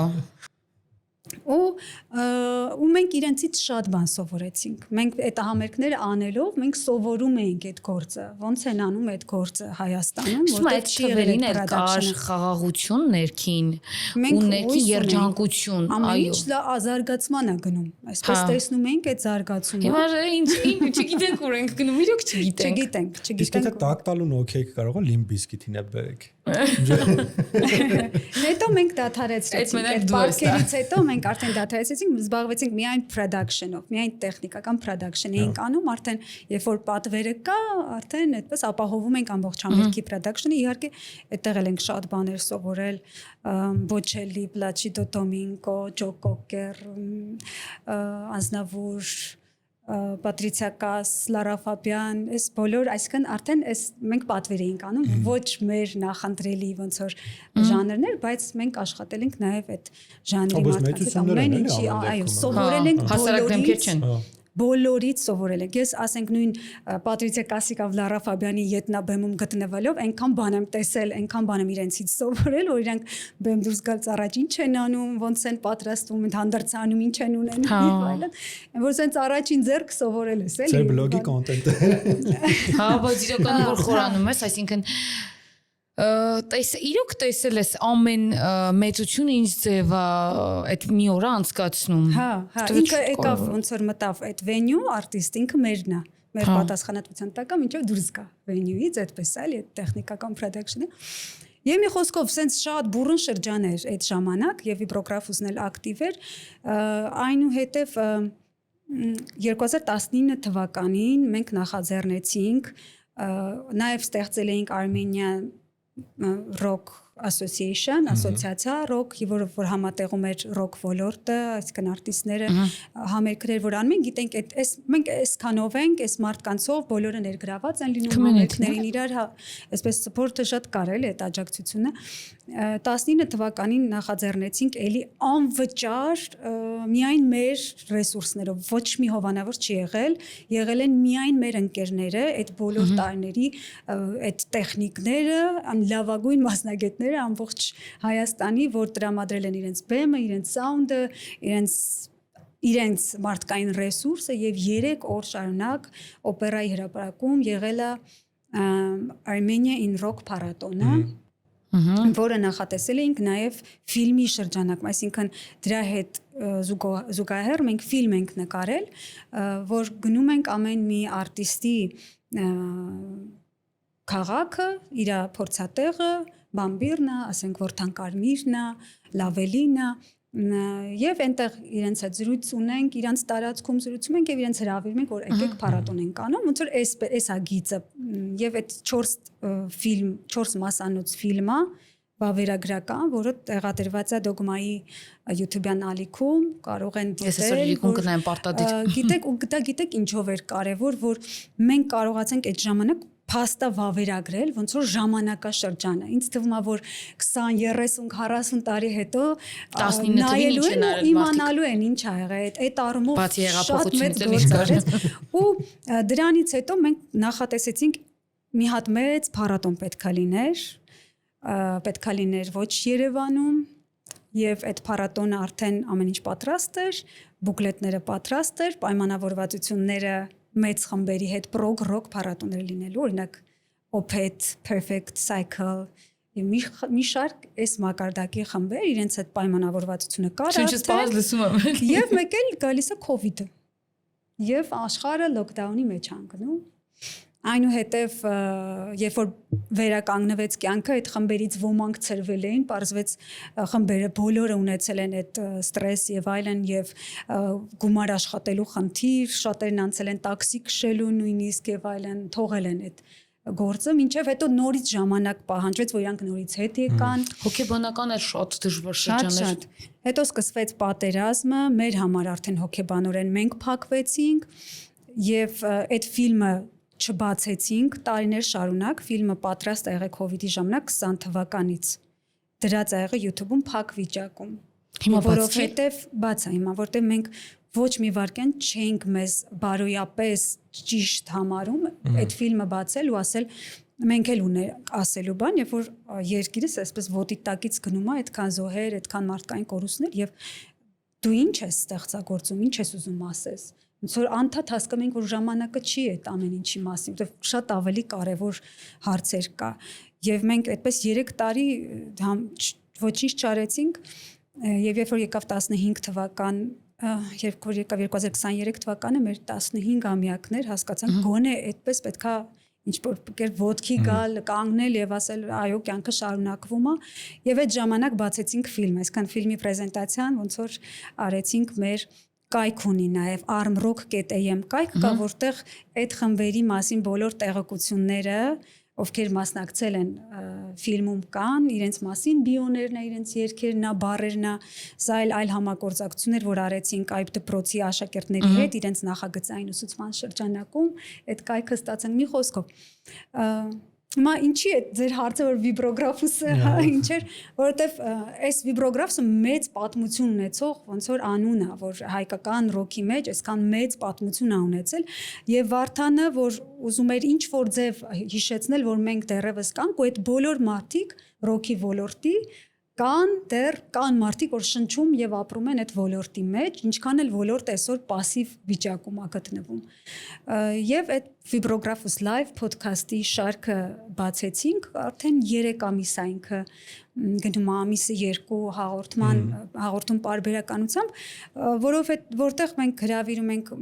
ու մենք իրենցից շատ բան սովորեցինք։ Մենք այդ համերգները անելով մենք սովորում էինք այդ գործը, ոնց են անում այդ գործը Հայաստանում, որտեղ չի եղել այդ կար խաղաղություն ներքին, ու ներքին երջանկություն, այո։ Ամեն ինչ զարգացման է գնում։ Այսպես տեսնում ենք այդ զարգացումը։ Հիմա ինչ չգիտենք ուր ենք գնում, իրոք չգիտենք։ Չգիտենք։ Իսկ դա տակ տալուն օքեյ կարող է Limp Bizkit-ին է բերեք։ Հետո հետո մենք դադարեցրեցինք։ Այդ պարքերից հետո մենք արդեն դադարեցրեցինք, զբաղվեցինք միայն production-ով, միայն տեխնիկական production էինք անում, արդեն երբ որ պատվերը կա, արդեն այդպես ապահովում ենք ամբողջ համերգի production-ը։ Իհարկե, այդտեղ էլ ենք շատ բաներ սովորել, Bocelli, Placido Domingo, Joe Cocker, Aznavour, Patricia Kaas, Lara Fabian, այս բոլոր, այսինքն արդեն մենք պատվեր էինք անում, ոչ մեր նախընտրելի ոնց որ ժանրներ, բայց մենք աշխատել ենք նաև այդ ժանրի մարդկանց, ամեն ինչի, այո, սովորել ենք բոլորից սովորել ենք։ Ես ասենք նույն Պատրիցիա Կասիկով Լարա Ֆաբյանի ետնաբեմում գտնվելով այնքան բան եմ տեսել, այնքան բան եմ իրենցից սովորել, որ իրանք բեմ դուրս գալուց առաջ ինչ են անում, ոնց են պատրաստվում, հանդերձանում, ինչ են ունենում եւ այլն։ Որ սենց առաջին ձեռք սովորել ես, էլի։ Ձեր բլոգի կոնտենտը։ Հա, բայց իրականում որ խորանում ես, այսինքն իրոք տեսել ես ամեն մեծությունը ինչ ձև է այդ մի օր անցկացնում։ Հա, ինքը եկավ ոնց որ մտավ այդ venue արտիստ ինքը մերն է, մեր պատասխանատվության տակ է, մինչև դուրս գա venue-ից, այդպես էլի, այդ տեխնիկական production-ը։ Եվ մի խոսքով սենց շատ բուրըն շրջան էր այդ ժամանակ եւ Վիբրոգրաֆուսն էլ ակտիվ էր, այնուհետեւ 2019 թվականին մենք նախաձեռնեցինք, նաեւ ստեղծել էինք Armenian Rock Association, ասոցիացիա rock, որ համատեղում էր rock ոլորտը, այսինքն արտիստները համերգներ որ անում են, գիտենք այս մենք այսքանով ենք, այս մարդկանցով բոլորը ներգրաված են լինում համերգներին իրար, այսպես support-ը շատ կարել է այդ աջակցությունը։ 19 թվականին նախաձեռնեցինք էլի անվճար միայն մեր ռեսուրսներով, ոչ մի հովանավոր չի եղել են միայն մեր ընկերները, այդ բոլոր տարիների այդ տեխնիկները, լավագույն մասնագետները ամբողջ Հայաստանի, որ տրամադրել են իրենց բեմը, իրենց սաունդը, իրենց մարդկային ռեսուրսը եւ 3 օր շարունակ օպերայի հրապարակում եղել է Armenia in Rock փառատոնը, որը նախատեսել էինք նաև ֆիլմի շրջանակում, այսինքն դրա հետ զուգահեռ մենք ֆիլմ ենք նկարել, որ գնում ենք ամեն մի արտիստի քաղաքը, իր փորձատեղը, Բամբիրնա, ասենք որ Թանկարմիրնա, Լավելինա, եւ այնտեղ իրենց հետ զրույց ունենք, իրանց տարածքում զրուցում ենք եւ իրենց հրավիրում ենք, որ եկեք փառատոն ենք անում, ոնց որ էս է գիծը եւ այդ 4 մասանոց ֆիլմը վավերագրական, որը տեղադրված է Դոգմայի YouTube-յան ալիքում, կարող են դիտել, գիտեք ինչով էր կարևոր, որ մենք կարողացանք այդ ժամանակ փաստա վավերագրել, ոնց որ ժամանակաշրջանը։ Ինձ թվում է, որ 20, 30, 40 տարի հետո 19 թվին ինչ են արել իմանալու են ինչ ա եղել, այդ առումով շատ մեծ գործ արեց։ Ու դրանից հետո մենք նախատեսեցինք մի հատ մեծ փառատոն պետք է լիներ ոչ Երևանում, եւ այդ փառատոնը արդեն ամեն ինչ պատրաստ էր, բուկլետները պատրաստ էր, պայմանավորվածությունները մեծ խմբերի հետ prog rock փառատոներ լինելու, օրինակ Opeth, Perfect Cycle, մի շարք այս մակարդակի խմբեր իրենց այդ պայմանավորվածությունը կար արդեն, եւ մեկ էլ գալիս է COVID-ը, եւ աշխարհը lockdown-ի մեջ անկնում։ Այնուհետև երբ որ վերականգնվեց կյանքը, այդ խմբերից ոմանք ծրվել էին, պարզվեց խմբերը բոլորը ունեցել են այդ ստրես եւ այլն եւ գումար աշխատելու խնդիր, շատերն անցել են տաքսի քշելու նույնիսկ եւ այլն, թողել են այդ գործը, մինչեւ հետո նորից ժամանակ պահանջվեց, որ իրանք նորից հետ եկան։ Հոգեբանական էր շատ դժվար շրջաներ։ Հետո սկսվեց պատերազմը, մեր համար արդեն հոգեբանորեն մենք փակվեցինք եւ այդ ֆիլմը չբացեցինք տարիներ շարունակ, ֆիլմը պատրաստ ա եղել COVID-ի ժամանակ 20 թվականից։ Դրած ա եղել YouTube-ում փակ վիճակում։ Որովհետև բաց է հիմա, որտեղ մենք ոչ մի վարքյան չենք մեզ բարոյապես ճիշտ համարում այդ ֆիլմը բացել ու ասել մենք էլ ունենք ասելու բան, երբ որ երկիրս այսպես ոտի տակից գնում է այդքան զոհեր, այդքան մարդկային կորուստներ եւ դու ինչ ես ստեղծագործում, ինչ ես ուզում ասես։ Ոնց որ անդադ հասկանում ենք, որ ժամանակը չի այդ ամեն ինչի մասին, որտեղ շատ ավելի կարևոր հարցեր կա։ Եվ մենք այդպես 3 տարի ոչինչ չարեցինք, եւ երբ որ եկավ 15 թվական, երբ որ եկավ 2023 թվականը, մեր 15-ամյակներ հասկացանք, գոնե այդպես պետքա ինչ որ ոտքի գալ, կանգնել եւ ասել այո, կյանքը շարունակվում է եւ այդ ժամանակ բացեցինք ֆիլմ, այսքան ֆիլմի պրեզենտացիան ոնց որ արեցինք մեր կայք ունի նաեւ armrock.am կայք կա, որտեղ այդ խմբերի մասին բոլոր տեղեկությունները ովքեր մասնակցել են ֆիլմում կան, իրենց մասին բիոներն է, իրենց երգերն է, բառերն է, սա այլ համագործակցություններ, որ արեցինք այբ դպրոցի աշակերտների հետ, իրենց նախագծային ուսուցման շրջանակում, այդ կայքը ստացանք մի խոսքով։ Հիմա ինչի է ձեր հարցը որ վիբրոգրաֆուսը ինչ էր, որովհետև այս վիբրոգրաֆսը մեծ պատմություն ունեցող ոնց որ անուն է, որ հայկական ռոքի մեջ այսքան մեծ պատմություն է ունեցել եւ Վարդանը որ ուզում էր ինչ որ ձև հիշեցնել, որ մենք դեռևս կանք ու այդ բոլոր մարդիկ ռոքի ոլորտի կան մարդիկ որ շնչում եւ ապրում են այդ ոլորտի մեջ, ինչքան էլ ոլորտը այսօր пассив վիճակում է գտնվում։ Եվ այդ Vibografus Live podcast-ի շարքը բացեցինք, արդեն 3 ամիս է ինքը գնում ամիսը 2 հաղորդում պարբերականությամբ, որտեղ մենք հրավիրում ենք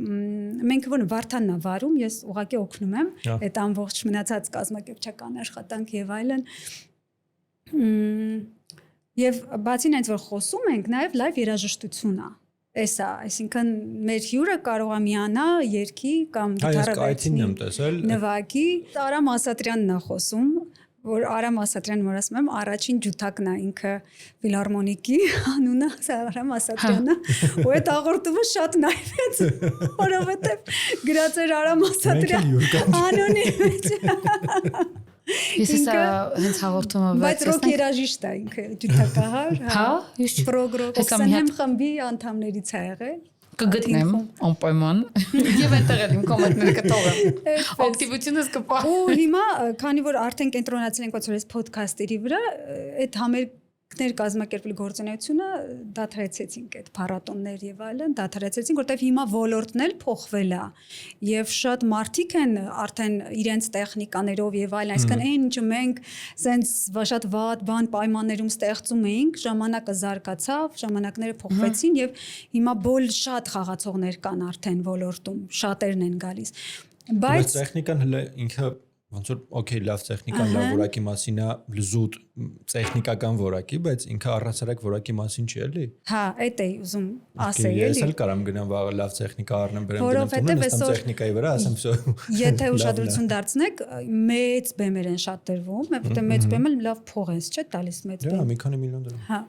մենք որ Վարդանն է վարում, ես ուղղակի օգնում եմ այդ ամբողջ մնացած կազմակերպչական աշխատանք եւ այլն։ Եվ բացին այնց որ խոսում ենք, նաև լայվ երաժշտություն է։ Էսա, այսինքն մեր հյուրը կարող է միանա երգի կամ գիտարը վերցնի, նվագի։ Արամ Ասատրյանն է խոսում, որ Արամ Ասատրյանն որ ասում եմ, առաջին ջութակն է ինքը ֆիլհարմոնիկի անունը Արամ Ասատրյանը, ու այդ հաղորդումը շատ նայվեց, որովհետև գրած էր Արամ Ասատրյան անունի մեջ։ Ես հեսա հենց հաղորդումը բայց ռոք երաժիշտ է ինքը ջութակահար, հա, Օքսանհեմ խմբի անդամներից է եղել։ Կգտնեմ անպայման եւ այնտեղ էլ իմ կոմենտները կթողեմ։ Ակտիվությունս կպահ։ Ու հիմա քանի որ արդեն կենտրոնացել ենք ոնց որ այս ոդքասթերի վրա, այդ համերգներ կազմակերպել գործունեությունը դադարեցեցինք այդ փառատոններ եւ այլն, դադարեցեցինք, որտեվ հիմա ոլորտն էլ փոխվել է եւ շատ մարդիկ են արդեն իրենց տեխնիկաներով եւ այլն, այսինքն այն ինչը մենք սենց շատ վատ բան պայմաններում ստեղծում էինք, ժամանակը զարգացավ, ժամանակները փոխվեցին եւ հիմա շատ խաղացողներ կան արդեն ոլորտում, շատերն են գալիս։ Բայց տեխնիկան հələ ինքը ոնց որ օքեյ լավ տեխնիկան լավ որակի մասին է լզուտ տեխնիկական որակի, բայց ինքը առհասարակ որակի մասին չի էլի։ Հա, այդ է ուզում ասել էլի։ Ես էլ կարամ գնամ վաղը լավ տեխնիկա առնեմ, բերեմ դեմ տեխնիկայի վրա, ասեմ всё։ Եթե ուշադրություն դարձնեք, մեծ բեմեր են շատ դրվում, որտեղ մեծ բեմը լավ փող են, չէ՞ տալիս մեծ բեմ։ Հա, մի քանի միլիոն դրամ։ Հա։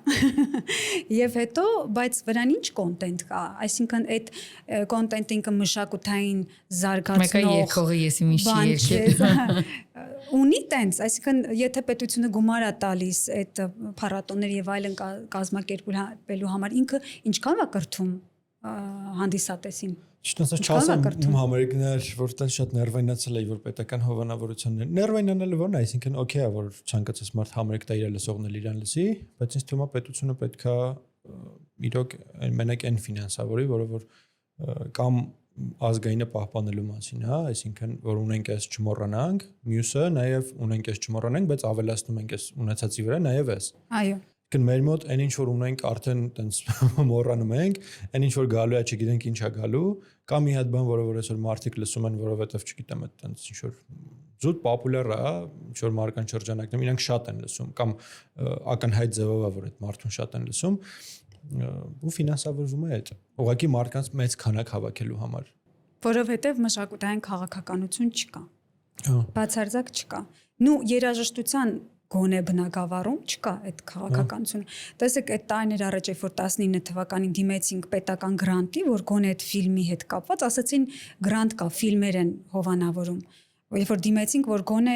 Եվ հետո, բայց վրան ինչ կոնտենտ կա, այսինքն այդ կոնտենտը ինքը մշակութային զարգացնող։ Մեկը երկողը ես ինչ եկել։ Ունի տենց, այսինքն եթե պետությունը գումար է տալիս այդ փառատոններ եւ այլն կազմակերպելու համար, ինքը ինչքան է կրթում հանդիսատեսին։ Ճիշտ ասած չասեմ իմ համերգներ, որտեղ շատ ներվայնացել էի, որ պետական հովանավորություններ։ Ներվայնանալը ո՞րն է, այսինքն օքեյ է, որ ցանկացած մարդ համերգ տա իր լսողն էլ իրան լսի, բայց ինձ թվում է պետությունը պետքա իրոք մենակ այն ֆինանսավորի, որ կամ ազգայինը պահպանելու մասին, հա, այսինքն որ ունենք այս չմոռանանք, մյուսը նաև ունենք այս չմոռանանք, բայց ավելացնում ենք այս ունեցածի վրա նաև էս։ Այո։ Կն մեր մոտ այն ինչ որ ունենք արդեն տենց մոռանում ենք, այն ինչ որ գալու է, չգիտենք ինչ է գալու, կամ մի հատ բան, որը այսօր մարդիկ լսում են, որովհետև չգիտեմ, այդ տենց ինչ որ զուտ պոպուլյար է, ինչ որ մարկան շրջանակներում իրանք շատ են լսում, կամ ակնհայտ ձևով է, որ այդ մարդուն շատ են լսում, ու ֆինանսավորվում է այդ ուղղակի մարդկանց մեծ քանակ հավաքելու համար, որովհետև մշակութային քաղաքականություն չկա, բացարձակ չկա, նու երաժշտության գոնե բնակավարում չկա այդ քաղաքականությունը, տեսեք այդ տարիներ առաջ որ 19 թվականին դիմեցինք պետական գրանտի, որ գոնե այդ ֆիլմի հետ կապված, ասացին գրանտ կա, ֆիլմեր են հովանավորում, երբ որ դիմեցինք, որ գոնե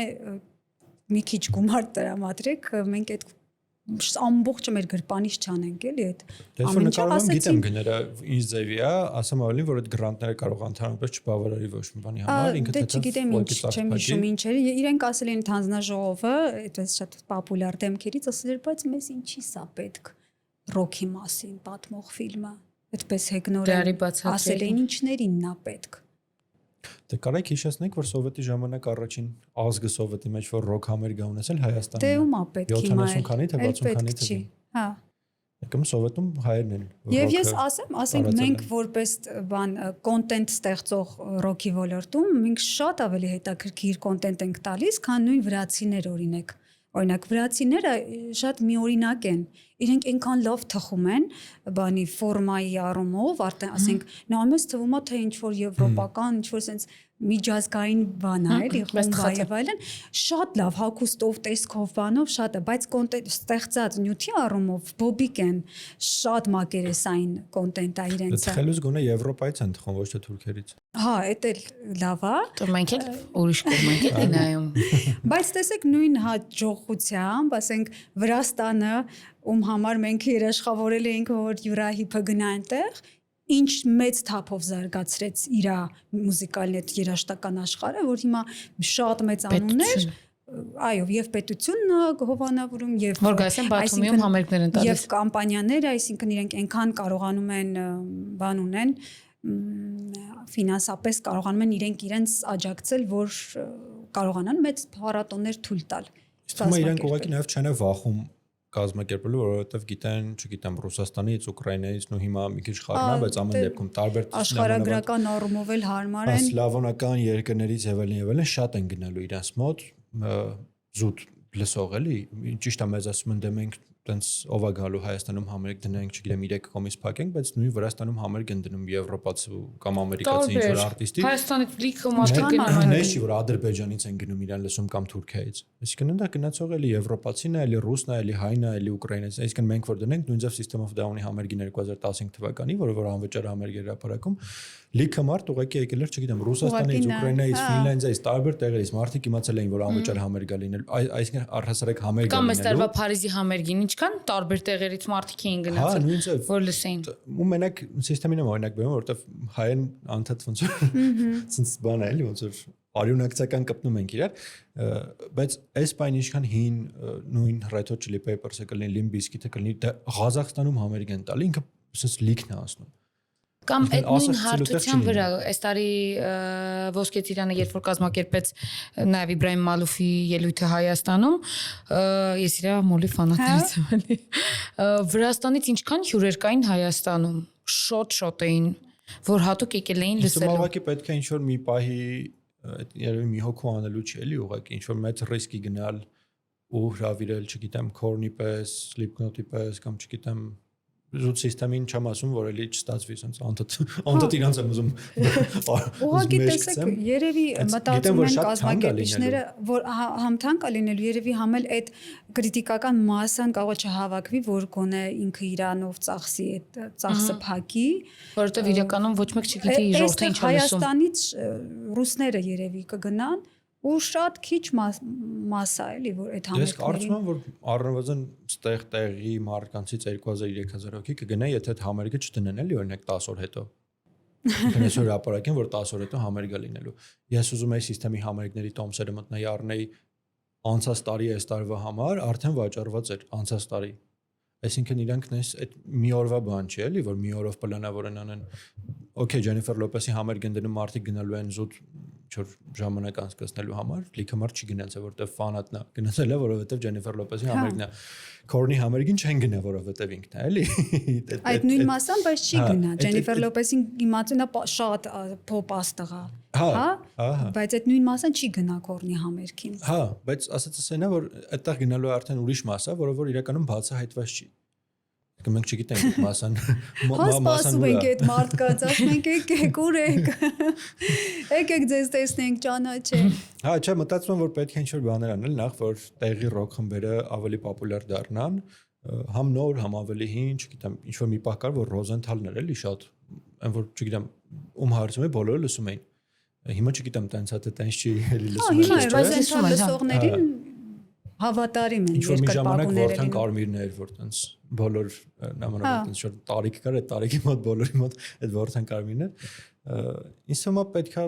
մի քիչ գումար տրամադրեք, մենք այդ ամբողջը մեր գրպանից չանենք էլի այդ ամենը ասեցին գիտեմ գները ինչ ձևի է ասեմ ավելի որ այդ գրանտները կարող ընդհանրապես չբավարարի ոչ մի բանի համար ինքը թե չգիտեմ ինչ չեմ հիշում ինչ էր իրենք ասել են հանձնաժողովը այդպես շատ պոպուլյար դեմքերից ասել էր բայց մեզ ինչի սա պետք ռոքի մասին պատմող ֆիլմը այդպես հեգնորեն ասել են ինչներինն է պետք Դե կարեք հիշեցնենք, որ սովետի ժամանակ առաջին ազգը սովետի մեջ որ ռոք համերգ ունեցել Հայաստանում։ Դե ումա պետք հիմա 70 քանի թե 60 քանի թե։ Հա։ Եկամ սովետում հայերն են։ Եվ ես ասենք մենք որպես բան կոնտենտ ստեղծող ռոքի ոլորտում մենք շատ ավելի հետաքրքիր կոնտենտ ենք տալիս, քան նույն վրացիներ Օրինակ վրացիները շատ միօրինակ են։ Իրենք այնքան լավ թխում են բանի ֆորմայի առումով, արդեն ասենք նույնպես թվում է թե ինչ որ եվրոպական, ինչ որ sense միջազգային բան է, էլի խումբա եւ այլն, շատ լավ հագուստով, տեսքով, բանով շատ է, բայց կոնտենտ ստեղծած նյութի առումով բոբիկ են, շատ մակերեսային կոնտենտ է իրենց։ Թխելուց գոնե Եվրոպայից են թխում, ոչ թե թուրքերից։ Հա, էդ էլ լավ է։ Դե մենք էլ ուրիշ կողմենք ենք նայում։ Բայց տեսեք նույն հաջողությամբ, ասենք Վրաստանը, ում համար մենք երաշխավորել էինք, որ յուրահիփը գնա այնտեղ, ինչ մեծ թափով զարգացրեց իր մուզիկալն այդ երաժշտական աշխարհը, որ հիմա շատ մեծ անուններ, այո, եւ պետությունն հովանավորում եւ որ գասեն Բաթումիում համերգներ են տալիս եւ կամպանիաները, այսինքն իրենք այնքան կարողանում են բան ունեն ֆինանսապես կարողանում են իրենց աջակցել, որ կարողանան մեծ փառատոներ թույլ տալ։ Իսկ իրենք ուղղակի նաեւ չեն վախում կազմակերպելու, որովհետև գիտեն, չգիտեմ, Ռուսաստանից, Ուկրաինայից ու հիմա մի քիչ խառնա, բայց ամեն դեպքում տարբեր աշխարհագրական առումով էլ հարմար են։ Սլավոնական երկրներից եւ այլն շատ են գնալու իրենց մոտ զուտ լսող էլի, ճիշտ է մեզ ասում են դե մենք տենց ով է գալու Հայաստանում համերգ դնենք, չգիտեմ, 3 կողմից փակենք, բայց նույն Վրաստանում համերգ են դնում եվրոպացի կամ ամերիկացի ինչ որ արտիստի։ Հայաստանից լիքը մարդիկ են ամենից չի որ Ադրբեջանից են գնում իրան լսում կամ Թուրքիայից։ Այսինքն դա գնացող էլի եվրոպացին է, էլի ռուսն է, էլի հայն է, էլի ուկրաինացի։ Այսինքն մենք որ դնենք նույնիսկ System of Down-ի համերգին 2015 թվականի, որ անվճար համերգ էր հրապարակում, լիքը մարդ ուղղակի եկել էր, չգիտեմ, Ռուսաստանից, Ուկրաինայից, Ֆինլանդիայից, տարբեր տեղերից մարդիկ իմացել էին, որ անվճար համերգ է լինել։ Այսինքն առհասարակ համերգ է լինելու։ Կամ այս տարվա Փարիզի համերգին ինչքան տարբեր տեղերից մարդիկ էին գնացել, որ լսեին։ Ու մենակ System-ին եմ օրինակ բերում, որովհետև հայեն անդադ ոնց որ բան է, էլի ոնց որ արյունակցական կպնում ենք իրար, բայց այս բանը ինչքան հին նույն Red Hot Chili Peppers-ը կլինի, Limp Bizkit-ը կլինի, Ղազախստանում համերգ են տալի, ինքը ասես լիքն է ասնում։ Կամ այդ նույն հարթության վրա այս տարի Ոսկե Ծիրանը երբ որ կազմակերպեց նաև Իբրահիմ Մալուֆի ելույթը Հայաստանում, ես իր մոլի ֆանատներից եմ էլի։ Վրաստանից ինչքան հյուրեր կային Հայաստանում, շատ էին, որ հատուկ եկել էին լսելու։ Իսկ ուղղակի պետք է ինչ որ մի պահի երևի մի հոգու անելու չի էլի ուղղակի ինչ որ մեծ ռիսկի գնալ ու հravirել, չգիտեմ, Korn-ի պես, Slipknot-ի պես կամ չգիտեմ զուտ System-ին չեմ ասում, որ էլի չստացվի, ասենց անդադ իրանց եմ ուզում։ Ուղղակի տեսեք, երևի մտածում են կազմակերպիչները, որ համթան կա լինելու, երևի համել այդ քրիտիկական մասան կարող է չհավաքվի, որ գոնե ինքը իրանով ծախսի այդ ծախսը փակի, որովհետև իրականում ոչ մեկ չգիտի իր ժողովուրդը ինչ է լսում։ Հայաստանից ռուսները երևի կգնան ու շատ քիչ մասա էլի որ այդ համերգներին։ Ես կարծում եմ որ առնվազն ստեղ տեղի մարկանցից 2000-3000 հոգի կգնա, եթե այդ համերգը չդնեն էլի օրինակ 10 օր հետո։ Այսօր հրապարակեն որ 10 օր հետո համերգ է լինելու։ Ես ուզում եի System-ի համերգների տոմսերը մտնեի առնեի անցած տարի այս տարվա համար, արդեն վաճառված էր անցած տարի։ Այսինքն իրանք նես այդ մի օրվա բան չի էլի որ մի օրով պլանավորեն անեն okay Ջենիֆեր Լոպեսի համերգ են դնում մարդիկ գնալու են զուտ չոր ժամանակ անցկացնելու համար լիքը մարդ չի գնացել որովհետև ֆանատնա գնացել է որովհետև Ջենիֆեր Լոպեսի համերգն է Korn-ի համերգին չեն գնա որովհետև ինքն է էլի այդ նույն մասան բայց չի գնա Ջենիֆեր Լոպեսին իմացում է շատ փոփ աստղա հա բայց այդ նույն մասան չի գնա Korn-ի համերգին հա բայց ասած ասենա որ այդտեղ գնալու է արդեն ուրիշ մասա որը որ իրականում բացահայտված չի մենք չգիտենք մասան ասում ենք այդ մարդկանց ասում ենք եկեք ուրեք եկեք ձեզ տեսնենք ճանաչենք հա չէ մտածում եմ որ պետք է ինչ-որ բաներ անել նախ որ տեղի ռոք խմբերը ավելի պոպուլյար դառնան համ նոր համ ավելի հին չգիտեմ ինչ-որ մի պահ կար որ Ռոզենթալն էր էլի շատ այն որ չգիտեմ ում հարցում է բոլորը լսում էին հիմա չգիտեմ տենց է տենց չի էլի լսում հիմա Ռոզենթալ լսողներին հավատարիմ են երկրպագուները։ Ինչ-որ մի ժամանակ որտեղ կարմիրներ էր, որ տենց բոլոր նամանավանդ տենց շուտ տարիք կար, այդ տարիքի մոտ բոլորի մոտ այդ որտեղ կարմիրներ։ Ինձ թվում է պետքա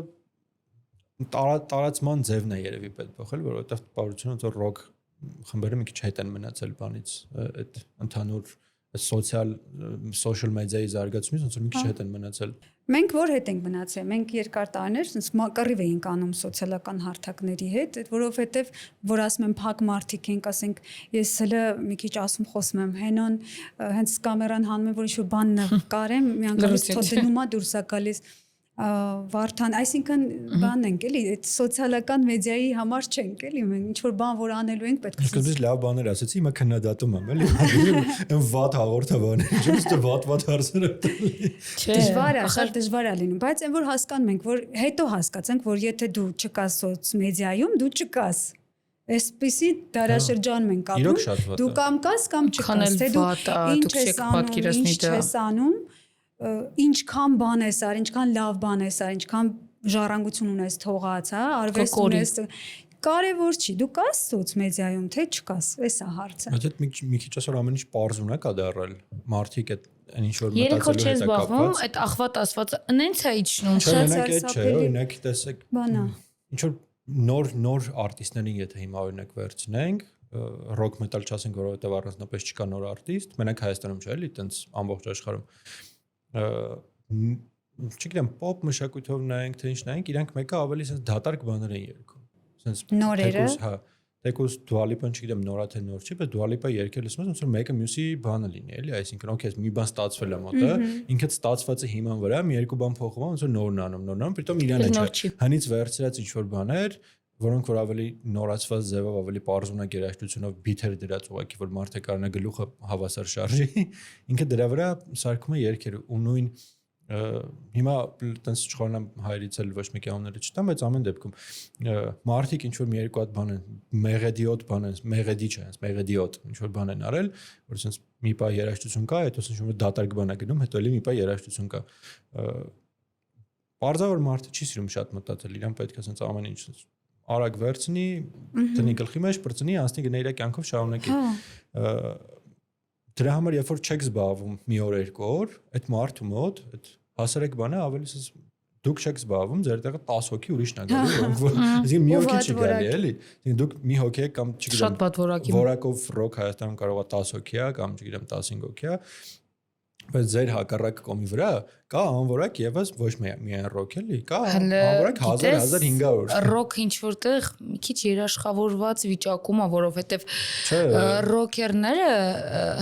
տարածման ձևն է երևի պետք փոխել, որովհետև բարությունը որ ռոք խմբերը մի քիչ հետ են մնացել բանից, այդ ընդհանուր social media-ի զարգացումից ոնց որ մի քիչ հետ են մնացել։ Մենք որ հետ ենք մնացել, մենք երկար տարիներ sense կռիվ էինք անում սոցիալական հարթակների հետ, որովհետև որ ասում եմ փակ մարդիկ ենք, ասենք ես հələ մի քիչ ասում խոսում եմ, հենոն հենց կամերան հանում եմ, որ ինչ-որ բան նկարեմ, մի անգամից թոթենումա դուրս է գալիս Վարդան, այսինքն բան ենք էլի, այդ սոցիալական մեդիայի համար չենք էլի, մենք ինչ որ բան որ անելու ենք պետք է։ Իսկ դու լավ բաներ ասեցի, հիմա քննադատում եմ էլի։ Այն վատ հաղորդավարներ, ինչպես վատ հարցեր են։ Դժվար է, շատ դժվար է լինում, բայց այն որ հասկանում ենք, որ հետո հասկացանք, որ եթե դու չկաս սոցմեդիայում, դու չկաս։ Այսպեսի դարաշրջանում ենք ապրում, դու կամ կաս կամ չկաս, թե դու ինչ ես անում, ինչքան բան ես արել, ինչքան լավ բան ես արել, ինչքան ժառանգություն ունես թողած, հա, արվեստ ունես, կարևոր չի, դու կաս սոցմեդիայում, թե չկաս, էս է հարցը։ Բայց այդ մի քիչ այսօր ամեն ինչ պարզուն է դառել, մարդիկ այդ ինչ որ մտածելու հետ է կապված։ Այդ ախվատ ասվածը նենց է իջնում, շատ սարսափելի։ Օրինակ տեսեք, ինչ որ նոր արտիստներին եթե հիմա օրինակ վերցնենք, ռոք մետալ չասենք, որովհետև առանձնապես չկա նոր արտիստ, մենակ Հայաստանում չէ, էլի, տենց ամբողջ աշխարհում չգիտեմ, pop մշակույթով նայենք, թե ինչ նայենք, իրանք մեկը ավելի sense դատարկ բաներ են երգում։ Sense նորերը, հա, թեկուզ Dua Lipa-ն չգիտեմ նորա թե նոր չի, բայց Dua Lipa երգել լսում ես, ոնց որ մեկը մյուսի բանը լինի, էլի, այսինքն օքեյ, մի բան ստացվել է մոտը, ինքը ստացվածը հիման վրա մի երկու բան փոխվում է, ոնց որ նորն անում, պրիտոմ իրանը չէ։ Հնից վերցրած ինչ որ բաներ, որոնք որ ավելի նորացված ձևով, ավելի պարզունակ երաժշտությունով բիթեր դրած ուղղակի, որ մարդը կարողանա գլուխը հավասար շարժի, ինքը դրա վրա սարքում է երգեր ու նույն հիմա տենց չխորնամ հայրից էլ ոչ մեկի անունները չտամ, բայց ամեն դեպքում մարդիկ ինչ որ մի երկու հատ բան են, մեղեդիոտ բան են, մեղեդի չէ, մեղեդիոտ ինչ որ բան են արել, որ sense մի պա երաժշտություն կա, հետո sense որ դատարկ բան է գնում, հետո էլի մի պա երաժշտություն կա։ Պարզավոր մարդը չի սիրում շատ մտածել, իրան պետք է sense ամեն ինչ արագ վերցնի, տնի գլխի մեջ բրծնի, անցնի գնա իր կյանքով շարունակի։ Դրա համար երբ որ չեք զբաղվում մի օր երկու օր, այդ մարդու մոտ, այդ հասարակ բանը ավելի sense դուք չեք զբաղվում, ձեր տեղը 10 հոգի ուրիշն է գալի, որոնք որ այսինքն մի հոգի չի գալի, էլի։ Այսինքն դուք մի հոգի եք կամ չգիտեմ, շատ վատ որակով ռոք Հայաստանում կարող է 10 հոգի է կամ չգիտեմ 15 հոգի է, բայց ձեր հակառակ կողմի վրա կա անորակ եւս ոչ միայն ռոք էլի, կա անորակ 1000-1500 ռոք ինչ որտեղ մի քիչ երաշխավորված վիճակում է, որովհետեւ ռոքերները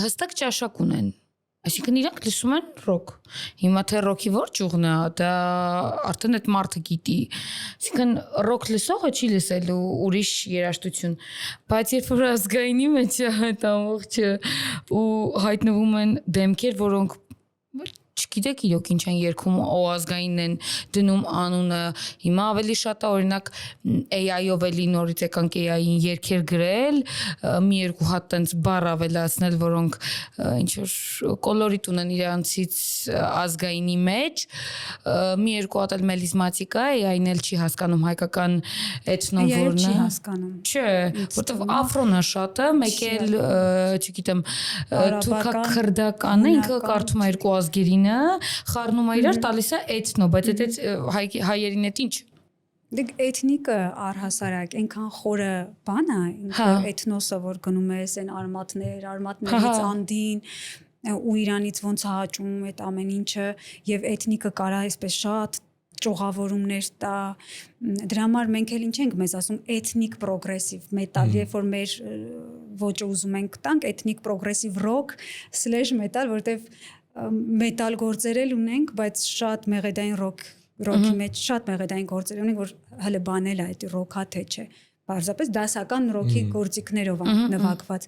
հստակ ճաշակ ունեն, այսինքն իրանք լսում են ռոք, հիմա թե ռոքի որ ճյուղն է, դա արդեն այդ մարդը գիտի, այսինքն ռոք լսողը չի լսելու ուրիշ երաժշտություն, բայց երբ որ ազգայինի մեջ է այդ ամբողջը ու հայտնվում են դեմքեր, որոնք չգիտեք իրոք ինչ են երգում, ազգայինն են դնում անունը, հիմա ավելի շատ է օրինակ AI-ով էլի նորից եկանք AI-ին երգեր գրել, մի երկու հատ տենց բառ ավելացնել, որոնք ինչ որ կոլորիտ ունեն իրանցից ազգայինի մեջ, մի երկու հատ էլ մելիզմատիկ է, AI-ն էլ չի հասկանում հայկական էթնոն որն է։ Չի հասկանում։ Չէ, որտեվ աֆրոնը շատ է, մեկ էլ չգիտեմ, թուրքա-քրդականը ինքը կարդում է երկու ազգերին խառնում է իրար, տալիս է էթնո, բայց այդ հայերին այդ ինչ։ Դե էթնիկը առհասարակ այնքան խորը բան է, ինքը էթնոսը որ գնում ես այն արմատներից անդին ու Իրանից ոնց է հաճում այդ ամեն ինչը եւ էթնիկը կարա այսպես շատ ճողավորումներ տա, դրա համար մենք էլ ինչ ենք մեզ ասում էթնիկ պրոգրեսիվ մետալ, երբ որ մեր ոճը ուզում ենք տանք էթնիկ պրոգրեսիվ ռոք /մետալ, որտեվ մետալ գործեր էլ ունենք, բայց շատ մեղեդային ռոքի մեջ շատ մեղեդային գործեր ունենք, որ հələ բանել է այդ ռոքա թե չէ, բարձրապես դասական ռոքի գործիքներով է նվագված,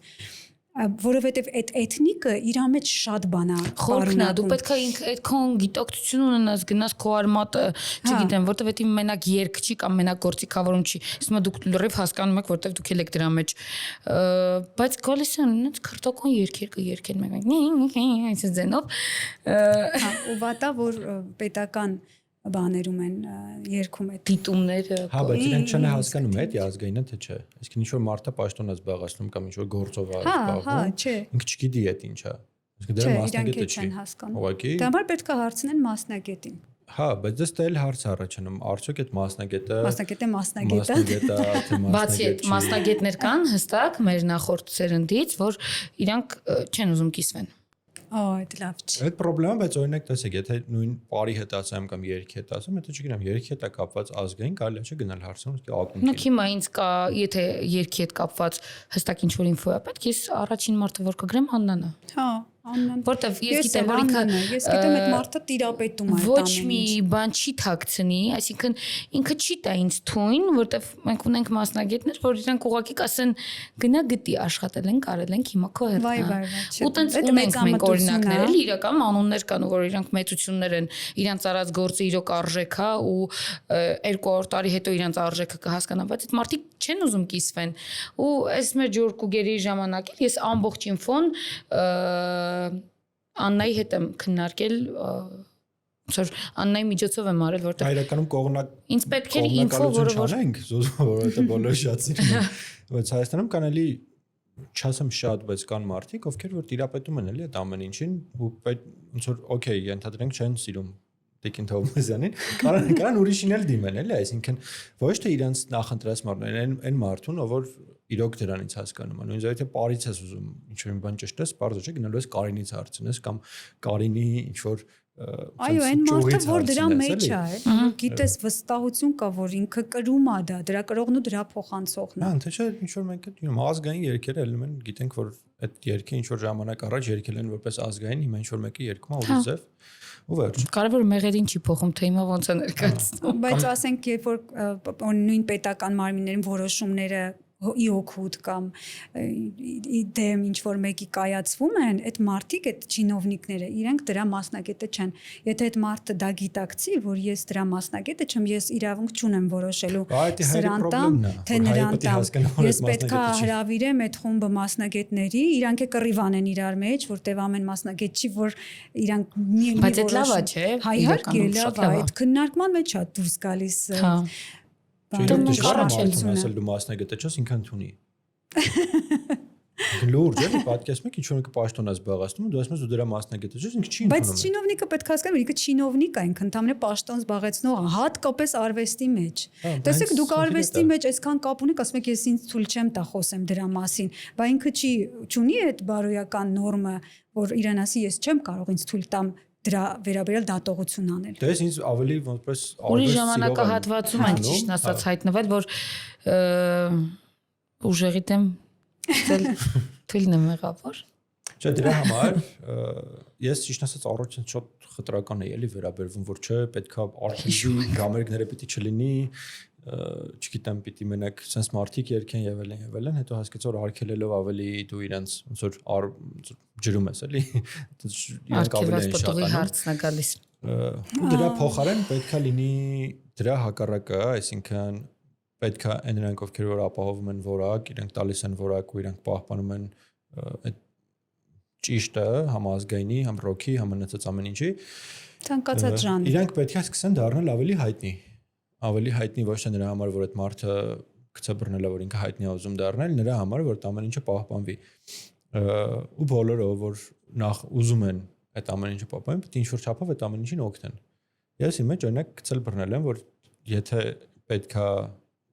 որովհետև այդ էթնիկը իր մեջ շատ բան է խորքն է, դու պետք է այդքան գիտակցություն ունենաս, գնաս քո արմատը, չգիտեմ, որտեվ դա մենակ երգ չի կամ մենակ գործիքավորում չի, ասում դուք լրիվ հասկանում եք, որտեվ դուք եք դրա մեջ, բայց գալիս են այնց քրտական երգեր կերկեն մենք, այս ձենով, ու վատա որ պետական բաներում են երգում այդ դիտումները։ Հա, բայց իրենք չեն հասկանում այդ ազգայինը թե չէ։ Այսինքն ինչ որ մարդը պաշտոն է զբաղացնում կամ ինչ որ գործով է զբաղվում։ Ինքը չգիտի այդ ինչա։ Այսինքն դրա մասնագետը չի հասկանում։ Ուղղակի դա համար պետք է հարցնեն մասնագետին։ Հա, բայց դες էլ հարց առաջանում, արդյոք այդ մասնագետը բացի այդ մասնագետներ կան հստակ մեր նախորդ սերնդից, որ իրանք չեն ուզում կիսվեն։ այդ լավ չի։ Այդ խնդրը, բայց օրինակ տեսեք, եթե նույն բարի հետ ասեմ կամ երգի հետ ասեմ, եթե չգիտեմ, երգի հետ է կապված ազգային, կարելի է գնալ հարցնում, իսկ ակունքի։ Նույն հիմա ինձ կա, եթե երգի հետ կապված հստակ ինչ-որ ինֆո է պետք, ես առաջին մարդը որ կգրեմ Աննան է։ Հա, Աննան։ Որտեվ ես գիտեմ, որ ես գիտեմ այդ մարդը տիրապետում է այդ ոչ մի բան չի թաքցնի, այսինքն ինքը չի տա ինձ թույն, որտեվ մենք ունենք մասնագետներ, որ իրանք ուղղակի կասեն գնա գտի աշխատել են, կարել ենք հիմա քո հետ։ Ու տենց ունենք մենք օրինակներ, էլի իրական անուններ կան, որ իրանք մեծություններ են, իրանք արած գործը իրոք արժեք է ու 200 տարի հետո իրանք արժեքը կհասկանա, բայց այդ մարդիկ չեն ուզում կիսվեն։ Ու այս մեր ջուրկուգերի ժամանակին ես ամբողջ ինֆոն Աննայի հետ եմ քննարկել, որ Աննայի միջոցով եմ արել, որտեղ իրականում կողմնակ ինձ պետք էր ինֆո, որը որովհետեւ բոլորը շատ սիրում են, բայց Հայաստանում կան էլի չասեմ շատ, բայց կան մարդիկ, ովքեր որ տիրապետում են էլի այդ ամեն ինչին, ու ոնց որ օքեյ, ենթադրենք չեն սիրում Տիկին Թովմասյանին, կարան ուրիշին էլ դիմեն էլի, այսինքն ոչ թե իրանց նախընտրած մարդն, այն մարդուն, ով որ իրոք դրանից հասկանում է, նույնիսկ եթե parից ես ուզում ինչ-որ մի բան ճշտես, բարձր չէ գնալու ես Կարինից հարցնես կամ Կարինի ինչ-որ այո, այն մարդը որ դրա մեջ է, գիտես վստահություն կա, որ ինքը կրում է դա, դրա կրողն ու դրա փոխանցողն է։ Հա, թե չէ ինչ-որ մենք այդ ազգային երգերը ելնում են, գիտենք որ այդ երգը ինչ-որ ժամանակ առաջ երգել են որպես ազգային, հիմա ինչ-որ մեկը երգում է ուրիշ ձև։ Ու վերջ։ Կարևոր մեղեդին չի փոխում, թե հիմա ոնց է ներկայացնում։ Բայց ասենք, երբ որ նույն պետական մարմիններում որոշումները իօքուտ կամ դեմ ինչ որ մեկի կայացվում են, այդ մարդիկ, այդ չինովնիկները, իրենք դրա մասնագետը չեն։ Եթե այդ մարդը դա գիտակցի, որ ես դրա մասնագետը չեմ, ես իրավունք չունեմ որոշելու սրան տամ, թե նրան տամ։ Ես պետքա հրավիրեմ այդ խումբը մասնագետների, իրանք է կռիվան են իրար մեջ, որտեվ ամեն մասնագետ չի, որ իրանք մի բայց այդ լավա չէ։ Իհարկե լավ է, այդ քննարկման մեջ է դուրս գալիս։ Ասել դու մասնագետ ես, ինքն ունի։ Լուրջ է, պատկերացնում եք ինչ-որ մեկը պաշտոն է զբաղեցնում, դու ասում ես դու դրա մասնագետ ես, ինքը չի ընդունում։ Բայց չինովնիկը պետք է հասկանա, ինքը չինովնիկ է, ինքը ընդհանրապես պաշտոն զբաղեցնող է, հատկապես արվեստի մեջ։ Տեսեք, դուք արվեստի մեջ այսքան կապ ունեք, ասում եք ես ինձ թույլ չեմ տա խոսեմ դրա մասին, բայց ինքը չունի այդ բարոյական նորմը, որ իրան ասի ես չեմ կարող ինձ թույլ տամ դրա վերաբերյալ դատողություն անել։ Դες ինձ ավելի որպես արվեստ ժամանակահատվածում են ճիշտ ասած հայտնվել, որ ուժեղի դեմ թույլն եմ եղավ, որ Չէ, դրա համար ես ճիշտ ասած առաջին շատ խտրական էի էլի վերաբերվում, որ չէ, պետքա արխիվի գամերգները պիտի չլինի, չգիտեմ, պիտի մենակ sense մարդիկ երկեն եւ այլն, հետո հասկացա որ արկելելով ավելի դու իրենց ոնց որ ջրում ես էլի, իրենք ավելի են շատանում։ Հարցն է գալիս։ Ու դրա փոխարեն պետքա լինի դրա հակառակը, այսինքն պետքա այն նրանք ովքեր որ ապահովում են որակ, իրենք տալիս են որակ ու իրենք պահպանում են այդ ճիշտը համազգայինի, համ ռոքի, համ նեցած ամեն ինչի։ Ցանկացած ժանր։ Իրանք պետք է սկսեն դառնալ ավելի հայտնի ոչ թե նրա համար, որ այդ մարդը գցե բռնելա, որ ինքը հայտնի է ուզում դառնել, նրա համար, որ ամեն ինչը պահպանվի։ Ու բոլորը, որ նախ ուզում են այդ ամեն ինչը պահպանել, պետք է ինչ-որ չափով այդ ամեն ինչին օգնեն։ Ես իմ մեջ օրինակ գցել բռնել եմ, որ եթե պետքա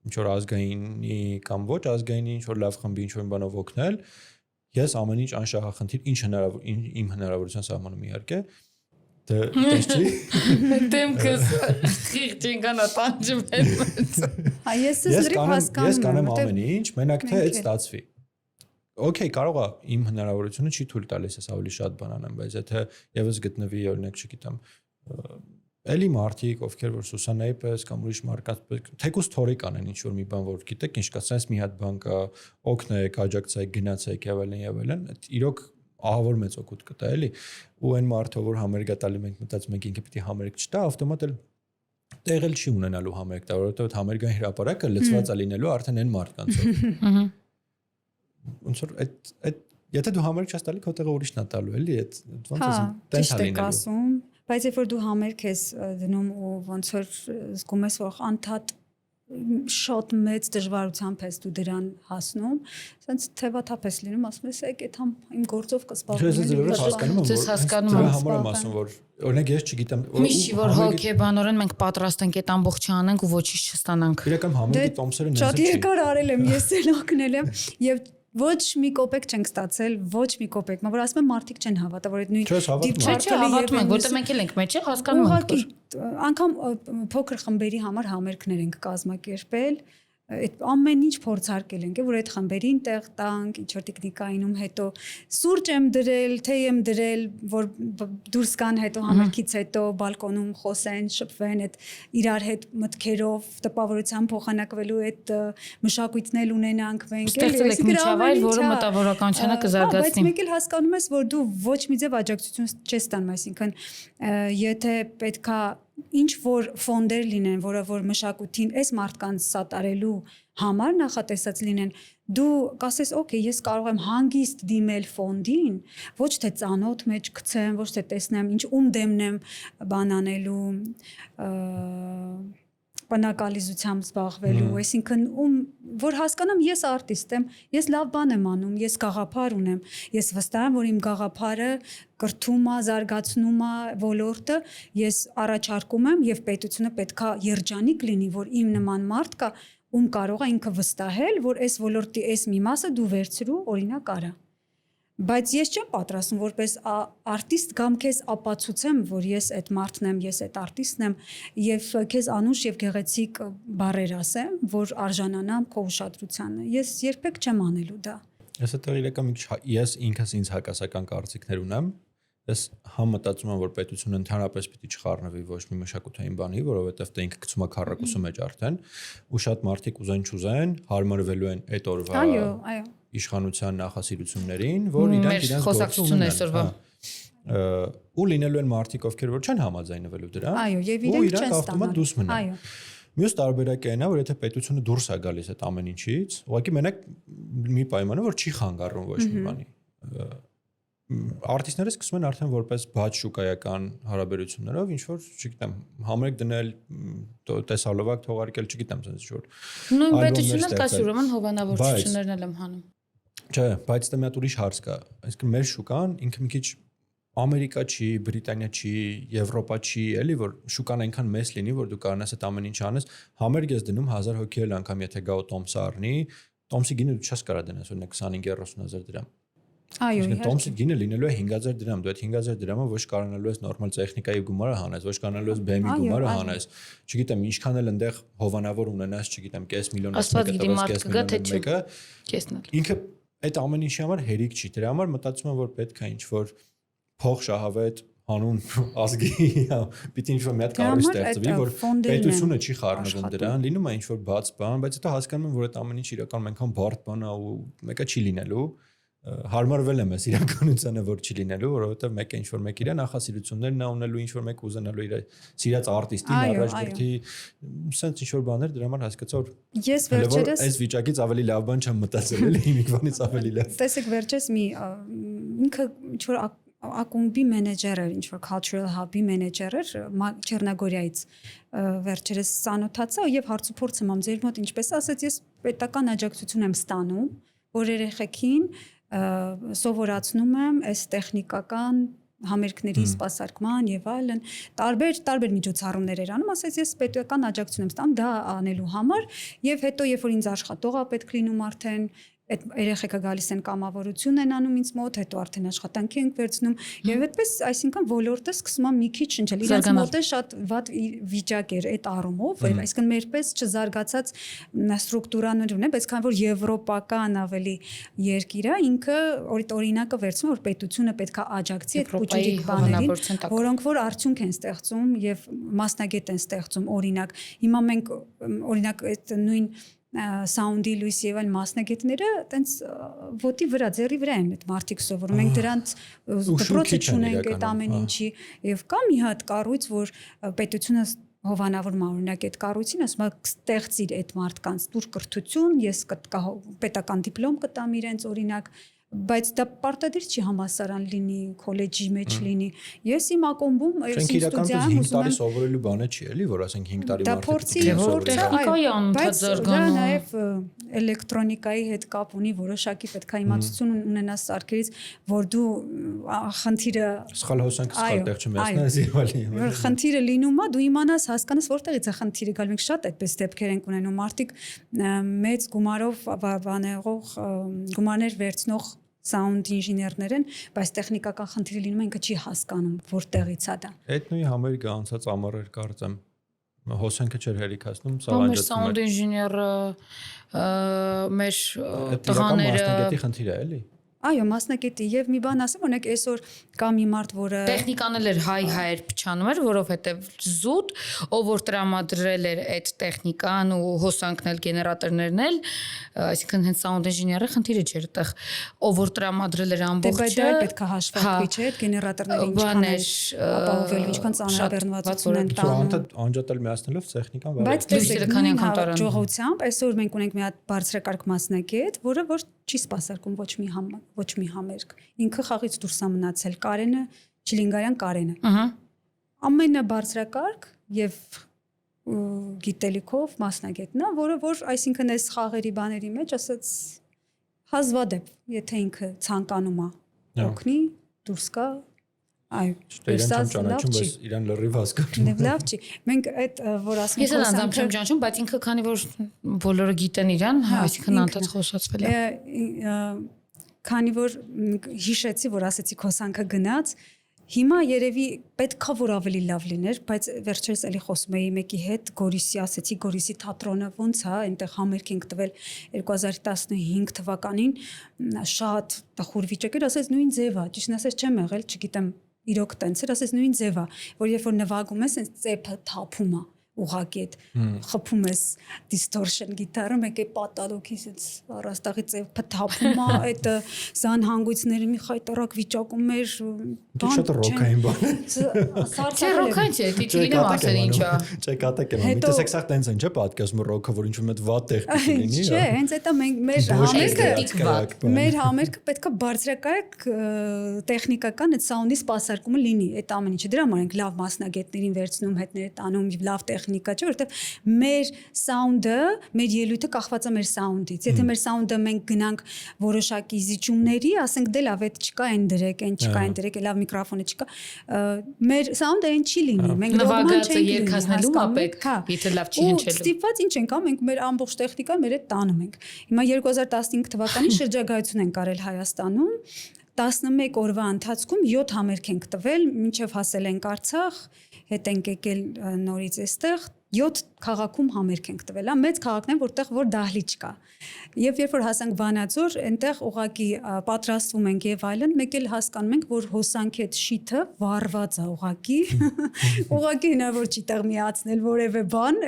ինչ-որ ազգայինի կամ ոչ ազգայինի ինչ-որ լավ խմբի ինչ-որ բանով օգնել, ես ամեն ինչ անշահախնդիր ինչ հնարավոր իմ հնարավորության սահմանում իհարկե դες չի դեմքս խիղճինքան ատանջում են ես լրիվ հասկանում ես կանեմ ամեն ինչ մենակ թե այդ ստացվի օքեյ կարող է իմ հնարավորությունը չի թույլ տալիս ես ավելի շատ բան անեմ բայց եթե եւս գտնվի օրինակ չգիտեմ էլի մարդիկ ովքեր որ Սուսանայի պես կամ ուրիշ մարդկանց թեկուզ թորիկ անեն ինչ որ մի բան որ գիտեք ինչ կա sense մի հատ բան կա օգնեք աջակցեք գնացեք եւ այլն իրոք ահավոր մեծ օգուտ կտա էլի ու այն մարդը որ համերգ է տալի մենք մտածում ենք ինքը պիտի համերգ չտա ավտոմատ էլ տեղել չի ունենալու համերգ տա որովհետեւ այդ համերգային հրապարակը լծված է լինելու արդեն այն մարդկանցով ոնց որ այդ եթե դու համերգ չես տալի քո տեղը ուրիշն է տալու էլի այդ ոնց ասեմ տենց է լինելու բայց երբ որ դու համերգ ես դնում ու ոնց որ զգում ես որ անդադ շատ մեծ դժվարությամբ ես դու դրան հասնում ասենց թևաթափ ես լինում ասում ես եկեք համ իմ գործով կսպասեմ ես հասկանում եմ համար եմ ասում որ օրինակ ես չգիտեմ միշտ որ հոգեբանորեն մենք պատրաստ ենք այդ ամբողջը անենք ու ոչինչ չստանանք իրական համերգի տոմսերը շատ երկար արել եմ ես էլ օգնել եմ եւ ոչ մի կոպեկ չենք ստացել, ոչ մի կոպեկ, որ ասում եմ մարդիկ չեն հավատա, որ այդ նույն հավատում ենք, որտեղ մենք էլ ենք մեջը հասկանում ենք։ Անկամ փոքր խմբերի համար համերգներ ենք կազմակերպել, այդ ամեն ինչ փորձարկել ենք, որ այդ խմբերին տեղ տանք, ինչ որ տեխնիկայինում հետո սուրճ եմ դրել, թեյ եմ դրել, որ դուրս գան հետո համերգից հետո բալկոնում խոսեն, շփվեն, այդ իրար հետ մտքերով տպավորության փոխանակվելու այդ մշակույթն ունենանք մենք, էլի միջավայր, որը մտավորականությունը կզարգացնի։ Բայց մեկ էլ հասկանում ես, որ դու ոչ մի ձև աջակցություն չես տանում, այսինքն եթե պետքա ինչ որ ֆոնդեր լինեն, որը որ մշակույթին այս մարդկանց սատարելու համար նախատեսած լինեն, դու կասես, օքեյ, ես կարող եմ հանգիստ դիմել ֆոնդին, ոչ թե ծանոթ մեջ գցեմ, ոչ թե տեսնեմ, ինչ դեմն եմ բան անելու, բնակալիզությամբ զբաղվելու, այսինքն որ հասկանամ ես արտիստ եմ, ես լավ բան եմ անում, ես գաղափար ունեմ, ես վստահ եմ, որ իմ գաղափարը կրթում է, զարգացնում է ոլորտը, ես առաջարկում եմ եւ պետությունը պետքա երջանիկ լինի, որ իմ նման մարդ կա, ում կարող է ինքը վստահել, որ այս ոլորտի այս մի մասը դու վերցրու, օրինակ արա։ Բայց ես չեմ պատրաստում որպես արտիստ կամ քեզ ապացուցեմ, որ ես այդ մարդն եմ, ես այդ արտիստն եմ եւ քեզ անուշ եւ գեղեցիկ բառեր ասեմ, որ արժանանամ քո ուշադրությանը։ Ես երբեք չեմ անելու դա։ Ես այդտեղ իրական ես ինքս ինձ հակասական կարծիքներ ունեմ։ Ես համտածում եմ, որ պետությունը ընդհանրապես պիտի չխառնվի ոչ մի մշակութային բանի, որովհետեւ դա ինքը գցում է քառակուսու մեջ արդեն, ու շատ մարդիկ ուզեն չուզեն հարմարվելու են այդ օրվա իշխանության նախասիրություններին, որ իրենց խոսակցությունն այսօրվա ու լինելու են մարդիկ, ովքեր որ չեն համաձայնվելու դրան, այո, եւ իրենք չեն ստանալու դուրս մնան։ Մյուս տարբերակը այն է, որ եթե պետությունը դուրս է գալիս այդ ամեն ինչից, ուղղակի մենակ մի պայմանը, որ չի խանգարում ոչ մի բանի։ Արտիստները սկսում են արդեն որպես բաց շուկայական հարաբերություններով ինչ որ, չգիտեմ, համերգ դնել, տեսալովակ թողարկել, չգիտեմ, sense ինչ որ։ Նույն պետությունն էլ կա, ուրեմն հովանավորություններն էլ եմ հանում։ Չէ, բայց դա մի հատ ուրիշ հարց կա։ Այսինքն մեր շուկան ինքը մի քիչ Ամերիկա չի, Բրիտանիա չի, Եվրոպա չի, էլի որ շուկան այնքան մեծ լինի, որ դու կարողանաս այդ ամեն ինչ անես, համերգ ես դնում 1000 հոգի էլ անգամ եթե գա ու տոմսը առնի, տոմսի գինը դու չես կարող դնես օրինակ 25-30 դրամ։ Այո, տոմսի գինը լինելու է 5000 դրամ, դու այդ 5000 դրամը ոչ կարողանալու ես նորմալ տեխնիկայի գումարը հանես, ոչ կարողանալու ես բեմի գումարը հանես։ Չգիտեմ, ինչքան էլ այնտեղ հովանավոր ունենաս, չգիտեմ, կես միլիոն ասում ինքը այդ ամեն ինչի համար հերիք չի։ Դրա համար մտածում եմ, որ պետք է ինչ-որ փող շահավետ հանուն ազգի պիտի ինչ-որ մի հատ կառույց ստեղծվի, որ պետությունը չի խառնվում դրան, լինում է ինչ-որ բաց բան, բայց հետո հասկանում եմ, որ այդ ամեն ինչ իրական այնքան բարդ բան է ու մեկը չի լինելու։ Հարմարվել եմ ես իրականությանը, որ չի լինելու, որովհետև մեկը ինչ-որ մեկ իր նախասիրություններն է ունելու, ինչ-որ մեկ ուզենալու իր սիրած արտիստին առաջ բերթի, sense ինչ-որ բաներ, դրա համար հասկացա, որ ես վերջերս այս վիճակից ավելի լավ բան չեմ մտածել, էլի ինքնից ավելի լավ։ Տեսեք վերջերս մի ինքը ինչ-որ ակումբի մենեջեր էր, ինչ-որ cultural hub-ի մենեջեր էր Չեռնագորիայից վերջերս ծանոթացա եւ հարցուփորձ եմ ձեր մոտ ինչպես ասած ես պետական աջակցություն եմ ստանում, որ երեխեքին սովորացնում եմ այս տեխնիկական համերգների սպասարկման եւ այլն տարբեր միջոցառումներ էր անում, ասես ես պետական աջակցություն եմ ստանում դա անելու համար եւ հետո երբ որ ինձ աշխատող է պետք լինում արդեն այդ երեխեքը գալիս են կամավորություն են անում ինձ մոտ, հետո արդեն աշխատանքի ենք վերցնում եւ այդպես, այսինքն ոլորտը սկսում է մի քիչ շնչել։ Իրենց մոտ է շատ վատ վիճակ էր այդ առումով, այսինքն մերպես չզարգացած ստրուկտուրաներ ունեն, բայց քան որ եվրոպական ավելի երկիր է, ինքը օրինակը վերցնում որ պետությունը պետքա աջակցի այդ փոճիկ բաներին, որոնք որ արդյունք են ստեղծում եւ մասնագետ են ստեղծում, օրինակ հիմա մենք օրինակ այդ նույն սաունդի լույս եւ այլ մասնագետները տենց ոտի վրա, ձեռի վրա են այդ մարդիկ սովորում։ Մենք դրանց դպրոցը չունենք այդ ամեն ինչի եւ կա մի հատ կառույց, որ պետությունը հովանավորում է օրինակ այդ կառույցին, ասում է ստեղծիր այդ մարդկանց դուր կրթություն, ես պետական դիպլոմ կտամ իրենց օրինակ բայց դա պարտադիր չի համալսարան լինի, քոլեջի մեջ լինի։ Ես իմ ակումբում, ես իմ ստուդիայում 5 տարի սովորելու բանը չի էլի, որ ասենք 5 տարի մարդիկ նաև էլեկտրոնիկայի հետ կապ ունի, որոշակի պետք է իմացություն ունենաս սարքերից, որ դու խնդիրը սխալ հոսանք սխալ տեղ չմեսնես իվալի։ Որ խնդիրը լինում է, դու իմանաս, հասկանաս որտեղից է խնդիրը գալու։ Մենք շատ այդպես դեպքեր ենք ունենում, մարդիկ մեծ գումարով բաներով գումարներ վերցնող sound ինժեներներ են, բայց տեխնիկական խնդիրը լինում է, ինքը չի հասկանում որտեղից է դա։ Այդ նույն համերգը անցած ամառեր կարծեմ հոսանքը չէր հերիքացնում, սա անջատում էր։ Sound ինժեները մեր տղաները մասնագետի խնդիր է, էլի։ Այո, մասնակետի եւ մի բան ասեմ, օրինակ այսօր կա մի մարդ, որը տեխնիկան էլ էր հայր փչանում էր, որովհետեւ զուտ, ով որ տրամադրել էր այդ տեխնիկան ու հոսանքն էլ գեներատորներն էլ, այսինքն հենց sound ինժեները խնդիրը չէր այդտեղ, ով որ տրամադրել էր ամբողջը, դա պետք է հաշվարկվի, չէ՞, այդ գեներատորները ինչքան է ապահովելու, ինչքան ծանրաբեռնվածություն են տանում։ Անջատել միացնելով տեխնիկան, բայց լույսերը քանի անգամ տարան։ Ժողովությամբ այսօր մենք ունենք մի հատ բարձրակարգ մասնակետ, որը որ չի սպասարկում ոչ մի համերգ։ Ինքը խաղից դուրս է մնացել Կարենը, Չիլինգարյան Կարենը։ Ահա։ Ամենաբարձրակարգ եւ գիտելիքով մասնագետն է, որը որ այսինքն այս խաղերի բաների մեջ ասած հազվադեպ, եթե ինքը ցանկանում է օգնի, դուրս գա, այո, իրան չանաչում, բայց իրան լրիվ հասկանում։ Լավ չի։ Մենք այդ որ ասում ենք, ես անձամբ չեմ ճանաչում, բայց ինքը քանի որ բոլորը գիտեն իրան, այսինքն անդադ խոսացվել է։ Քանի որ հիշեցի, որ ասեցի հոսանքը գնաց, հիմա երևի պետքա որ ավելի լավ լիներ, բայց վերջերս էլի խոսում էի մեկի հետ, Գորիսի ասեցի, Գորիսի թատրոնը ոնց է, այնտեղ համերգ ենք տվել 2015 թվականին, շատ տխուր վիճակ էր, ասեց նույն ձև է, ճիշտ ասած չեմ եղել, չգիտեմ, իրոք տենց էր, ասեց նույն ձև է, որ երբ որ նվագում ես, այնց ծեփը թափում է ուղղակի այդ խփում ես distortion գիտարը մեկ է պատալոքից այդ առաստաղի ծեփը թափում է այդ զան հանգույցների մի խայտարակ վիճակում էր շատ ռոքային բան Չէ ռոքային չէ դիջի լինեմ ասել ինչա Չէ կատակ եմ միտես եք տենց են չէ պատկասում ռոքը որ ինչ-որ մեծ վատ տեխնիկ լինի Չէ հենց դա մեր համերգը պետքա բարձրակարգ տեխնիկական այդ սաունդի սպասարկումը լինի այդ ամեն ինչը դրա համար ենք լավ մասնագետներին վերցնում հետները տանում լավ տեխնիկա չէ որովհետև մեր սաունդը մեր ելույթը կախված է մեր սաունդից եթե մեր սաունդը մենք գնանք որոշակի զիջումների ասենք դե լավ այդ չկա այն դրեք այն չկա այն դրեք լավ միկրոֆոնը չկա մեր սաունդը այն չի լինի մենք նվագածը երգացնելու է պետք եթե լավ չի հնչելու ստիպված ինչ ենք անում մենք մեր ամբողջ տեխնիկան մեր հետ տանում ենք հիմա 2015 թվականին շրջագայություն ենք արել Հայաստանում 11 օրվա ընթացքում 7 համերգ ենք տվել մինչև հասել ենք Արցախ հետ ենք եկել նորից այստեղ 7 քաղաքում համերգ ենք տվել, մեծ քաղաքն են, որտեղ որ դահլիճ կա։ Եվ երբ որ հասանք Վանաձոր, այնտեղ ուղակի պատրաստվում ենք եւ այլն, մեկ էլ հասկանում ենք, որ հոսանքի այդ շիթը վառված է ուղակի։ Ուղակի հնարավոր չի տեղ միացնել որևէ բան,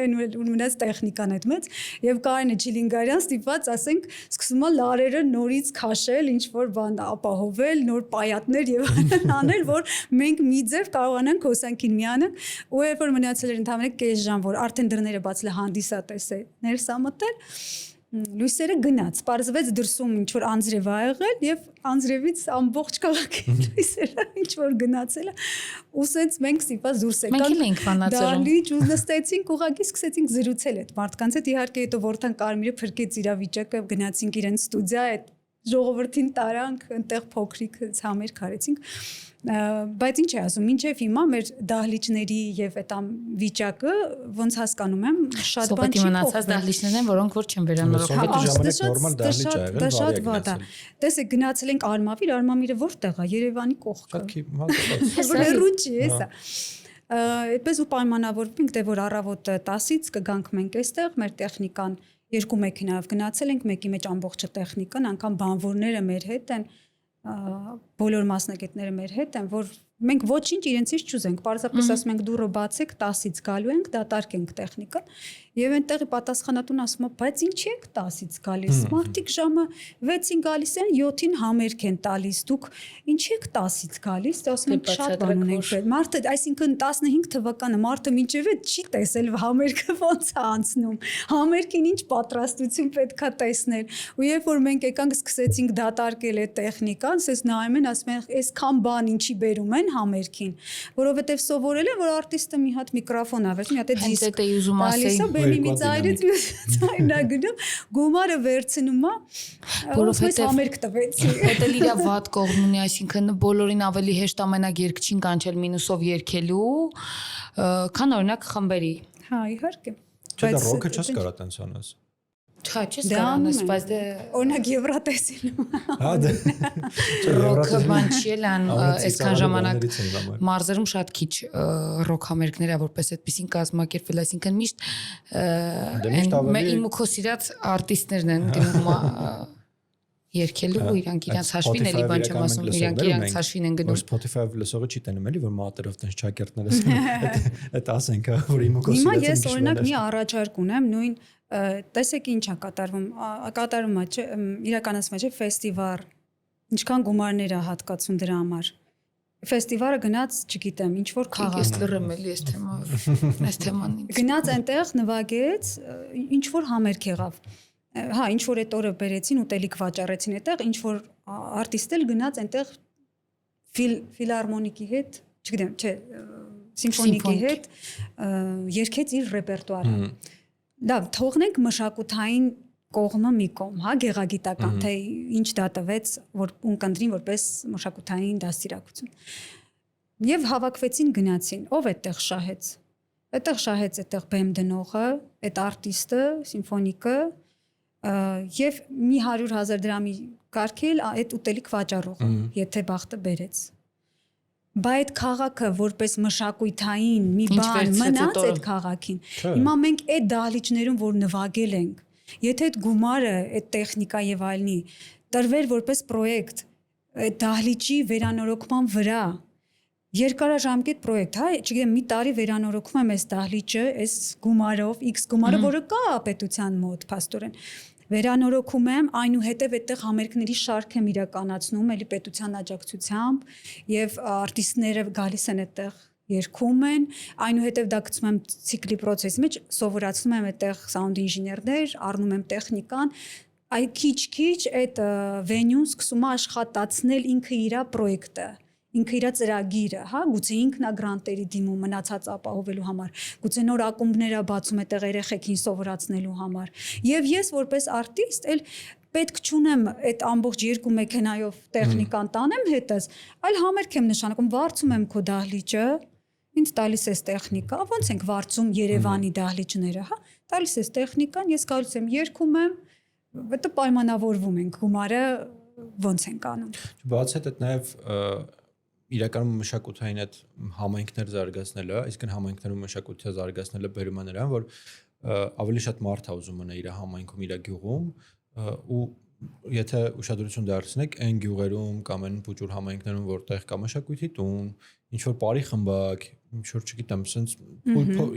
ունենաց տեխնիկան այդ մեծ, եւ Կարենը Չիլինգարյան ստիպված, ասենք, սկսում է լարերը նորից քաշել, ինչ որ բան ապահովել, նոր պայատներ եւ այլն անել, որ մենք մի ձև կարողանանք հոսանքին միանանք, ու երբ որ մնացել էր ընդհանրապես կես ժամ, որ արդեն դռները բացել հանդիսատես է ներս ամտել լույսերը գնաց պարզվեց դրսում ինչ որ անձրև ա եղել եւ անձրևից ամբողջ քաղաքի լույսերը ինչ որ գնացել ու սենց մենք ստիպված դուրս եկանք դալիճ ու նստեցինք ուղղակի սկսեցինք զրուցել այդ մարդկանց հետ իհարկե հետո որտան Կարմիրը փրկեց իր վիճակը գնացինք իրեն ստուդիա այդ ժողովրդին տարանք այնտեղ փոքրիկ համերգ արեցինք բայց ինչ է ասում մինչև հիմա մեր դահլիճների եւ այդ վիճակը ոնց հասկանում եմ շատ բան չի մնացած դահլիճներն են որոնք որ չեն վերանորոգվել շատ վատ է տեսեք գնացել ենք Արմավիր որտեղ է Երևանի կողքը Ռուջի էսա այդպես ու պայմանավորվենք դե որ առավոտ 10-ից կգանք մենք այստեղ մեր տեխնիկան երկու մեքենայով գնացել ենք մեկի մեջ ամբողջը տեխնիկան անգամ բանվորները մեր հետ են բոլոր մասնագետները մեր հետ են որ մենք ոչինչ իրենցից չուզենք, պարզապես ասում ենք դուրը բացեք, 10-ից գալու ենք, դատարկենք տեխնիկան, եւ այնտեղի պատասխանատուն ասում է, բայց ինչի եք 10-ից գալիս։ Մարդիկ ժամը 6-ին գալիս են, 7-ին համերգ են տալիս, դուք ինչի եք 10-ից գալիս, դա ասում ենք շատ բան ունենք։ Մարդը, այսինքն 15 թվականը մարդը մինչև չի տեսել համերգը ոնց է անցնում։ Համերգին ինչ պատրաստություն պետքա տեսնել։ Ու երբ որ մենք եկանք սկսեցինք դատարկել այդ տեխնիկան, ասես նայում են, ասում են, այսքան բան ինչի բերում են համերգին, որովհետև սովորել են, որ արտիստը մի հատ միկրոֆոն ավեց, մի հատ դիսկ տալիս է, բեմի մի ծայրից ծայրնա գնում, գումարը վերցնում է, որովհետև համերգ տվեցի։ Դա իր վատ կողմն ունի, այսինքն բոլորին ավելի հեշտ ամենակ երգչին կանչել մինուսով երգելու, քան օրինակ խմբերի։ Հա, իհարկե։ Չէ, դա ռոքը չես կարա տենց անես։ Չէ, չես կարող, բայց դե օրինակ Եվրատեսիլում։ Հա, դե ռոքը բան չի ան, այսքան ժամանակ մարզերում շատ քիչ ռոք համերգներ ա, որպես այդպեսին կազմակերպվել, այսինքն միշտ իմ ու քո սիրած արտիստներն են գնում երկելու, իրանք հաշվին էլի բան չեմ ասում, իրանք հաշվին են գնում։ Որ Spotify-ը լսողը չի տենում էլի, որ մատերով տենց ճակերտներս այդ ասենք, որ իմ ու քո սիրած։ Հիմա ես օրինակ մի առաջարկ ունեմ, նույն տեսեք ինչ է կատարվում է, չէ, իրականացվում է, չէ, ֆեստիվալ, ինչքան գումարներ է հատկացում դրա համար։ Ֆեստիվալը գնաց, չգիտեմ, ինչ որ քաղաք։ Ես լռեմ էլի այս թեման։ Գնաց այնտեղ նվագեց, ինչ որ համերգ եղավ։ Հա, ինչ որ այդ օրը բերեցին, ուտելիք վաճառեցին այդտեղ, ինչ որ արտիստ էլ գնաց այնտեղ ֆիլհարմոնիկի հետ, չգիտեմ, չէ, սիմֆոնիկի հետ երգեց իր ռեպերտուարը։ Դա թողնենք մշակութային կողմը մի կողմ, հա, գեղագիտական, թե ինչ դա տվեց, որ ունկնդրին որպես մշակութային դաստիարակություն։ Եվ հավաքվեցին, գնացին, ով այդտեղ շահեց։ Այդտեղ շահեց այդտեղ բեմ դնողը, այդ արտիստը, սիմֆոնիկը, եւ մի 100,000 դրամի կարգել այդ ուտելիք վաճառողը, եթե բախտը բերեց։ Բայց այդ քաղաքը որպես մշակույթային մի բան մնաց այդ քաղաքին։ Հիմա մենք այդ դահլիճներում որ նվագել ենք, եթե այդ գումարը, այդ տեխնիկա եւ այլնի տրվեր որպես պրոյեկտ այդ դահլիճի վերանորոգման վրա, երկարաժամկետ պրոյեկտ, հա, չգիտեմ, մի տարի վերանորոգում եմ այս դահլիճը, այս գումարով, X գումարը, որը կա պետության մոտ, փաստորեն։ Վերանորոգում եմ, այնուհետև այդտեղ համերգների շարք եմ իրականացնում, էլի պետության աջակցությամբ եւ արտիստները գալիս են այդտեղ երգում են, այնուհետև դա գցում եմ ցիկլի process-ի մեջ, սովորացնում եմ այդտեղ sound ինժեներներ, առնում եմ տեխնիկան, այ քիչ-քիչ այդ venue-ն սկսում է աշխատացնել ինքը իր պրոյեկտը, ինքը իր ծրագիրը, հա, գուցե ինքն է գրանտերի դիմում մնացած ապահովելու համար, գուցե նոր ակումբներ է բացում այդտեղ երեխեքին սովորացնելու համար։ Եվ ես որպես արտիստ էլ պետք չունեմ այդ ամբողջ երկու մեքենայով տեխնիկան տանեմ հետս, այլ համերգ եմ նշանակում, վարձում եմ քո դահլիճը, ինձ տալիս ես տեխնիկա, ոնց ենք վարձում Երևանի դահլիճները, հա, տալիս ես տեխնիկան, ես գալիս եմ երգում եմ, դա պայմանավորվում ենք, գումարը ոնց ենք անում։ Բաց հետ այդ նաև իրականում մշակութային այդ համայնքներ զարգացնելը, այսինքն համայնքներում մշակույթը զարգացնելը բերում է նրան, որ ավելի շատ մարդ է ուզում մնա իր համայնքում, իր գյուղում ու եթե ուշադրություն դարձնեք այն գյուղերում կամ այն փոքր համայնքներում, որտեղ կա մշակույթի տուն, ինչ որ բարի խմբակ, ինչ որ չգիտեմ, sense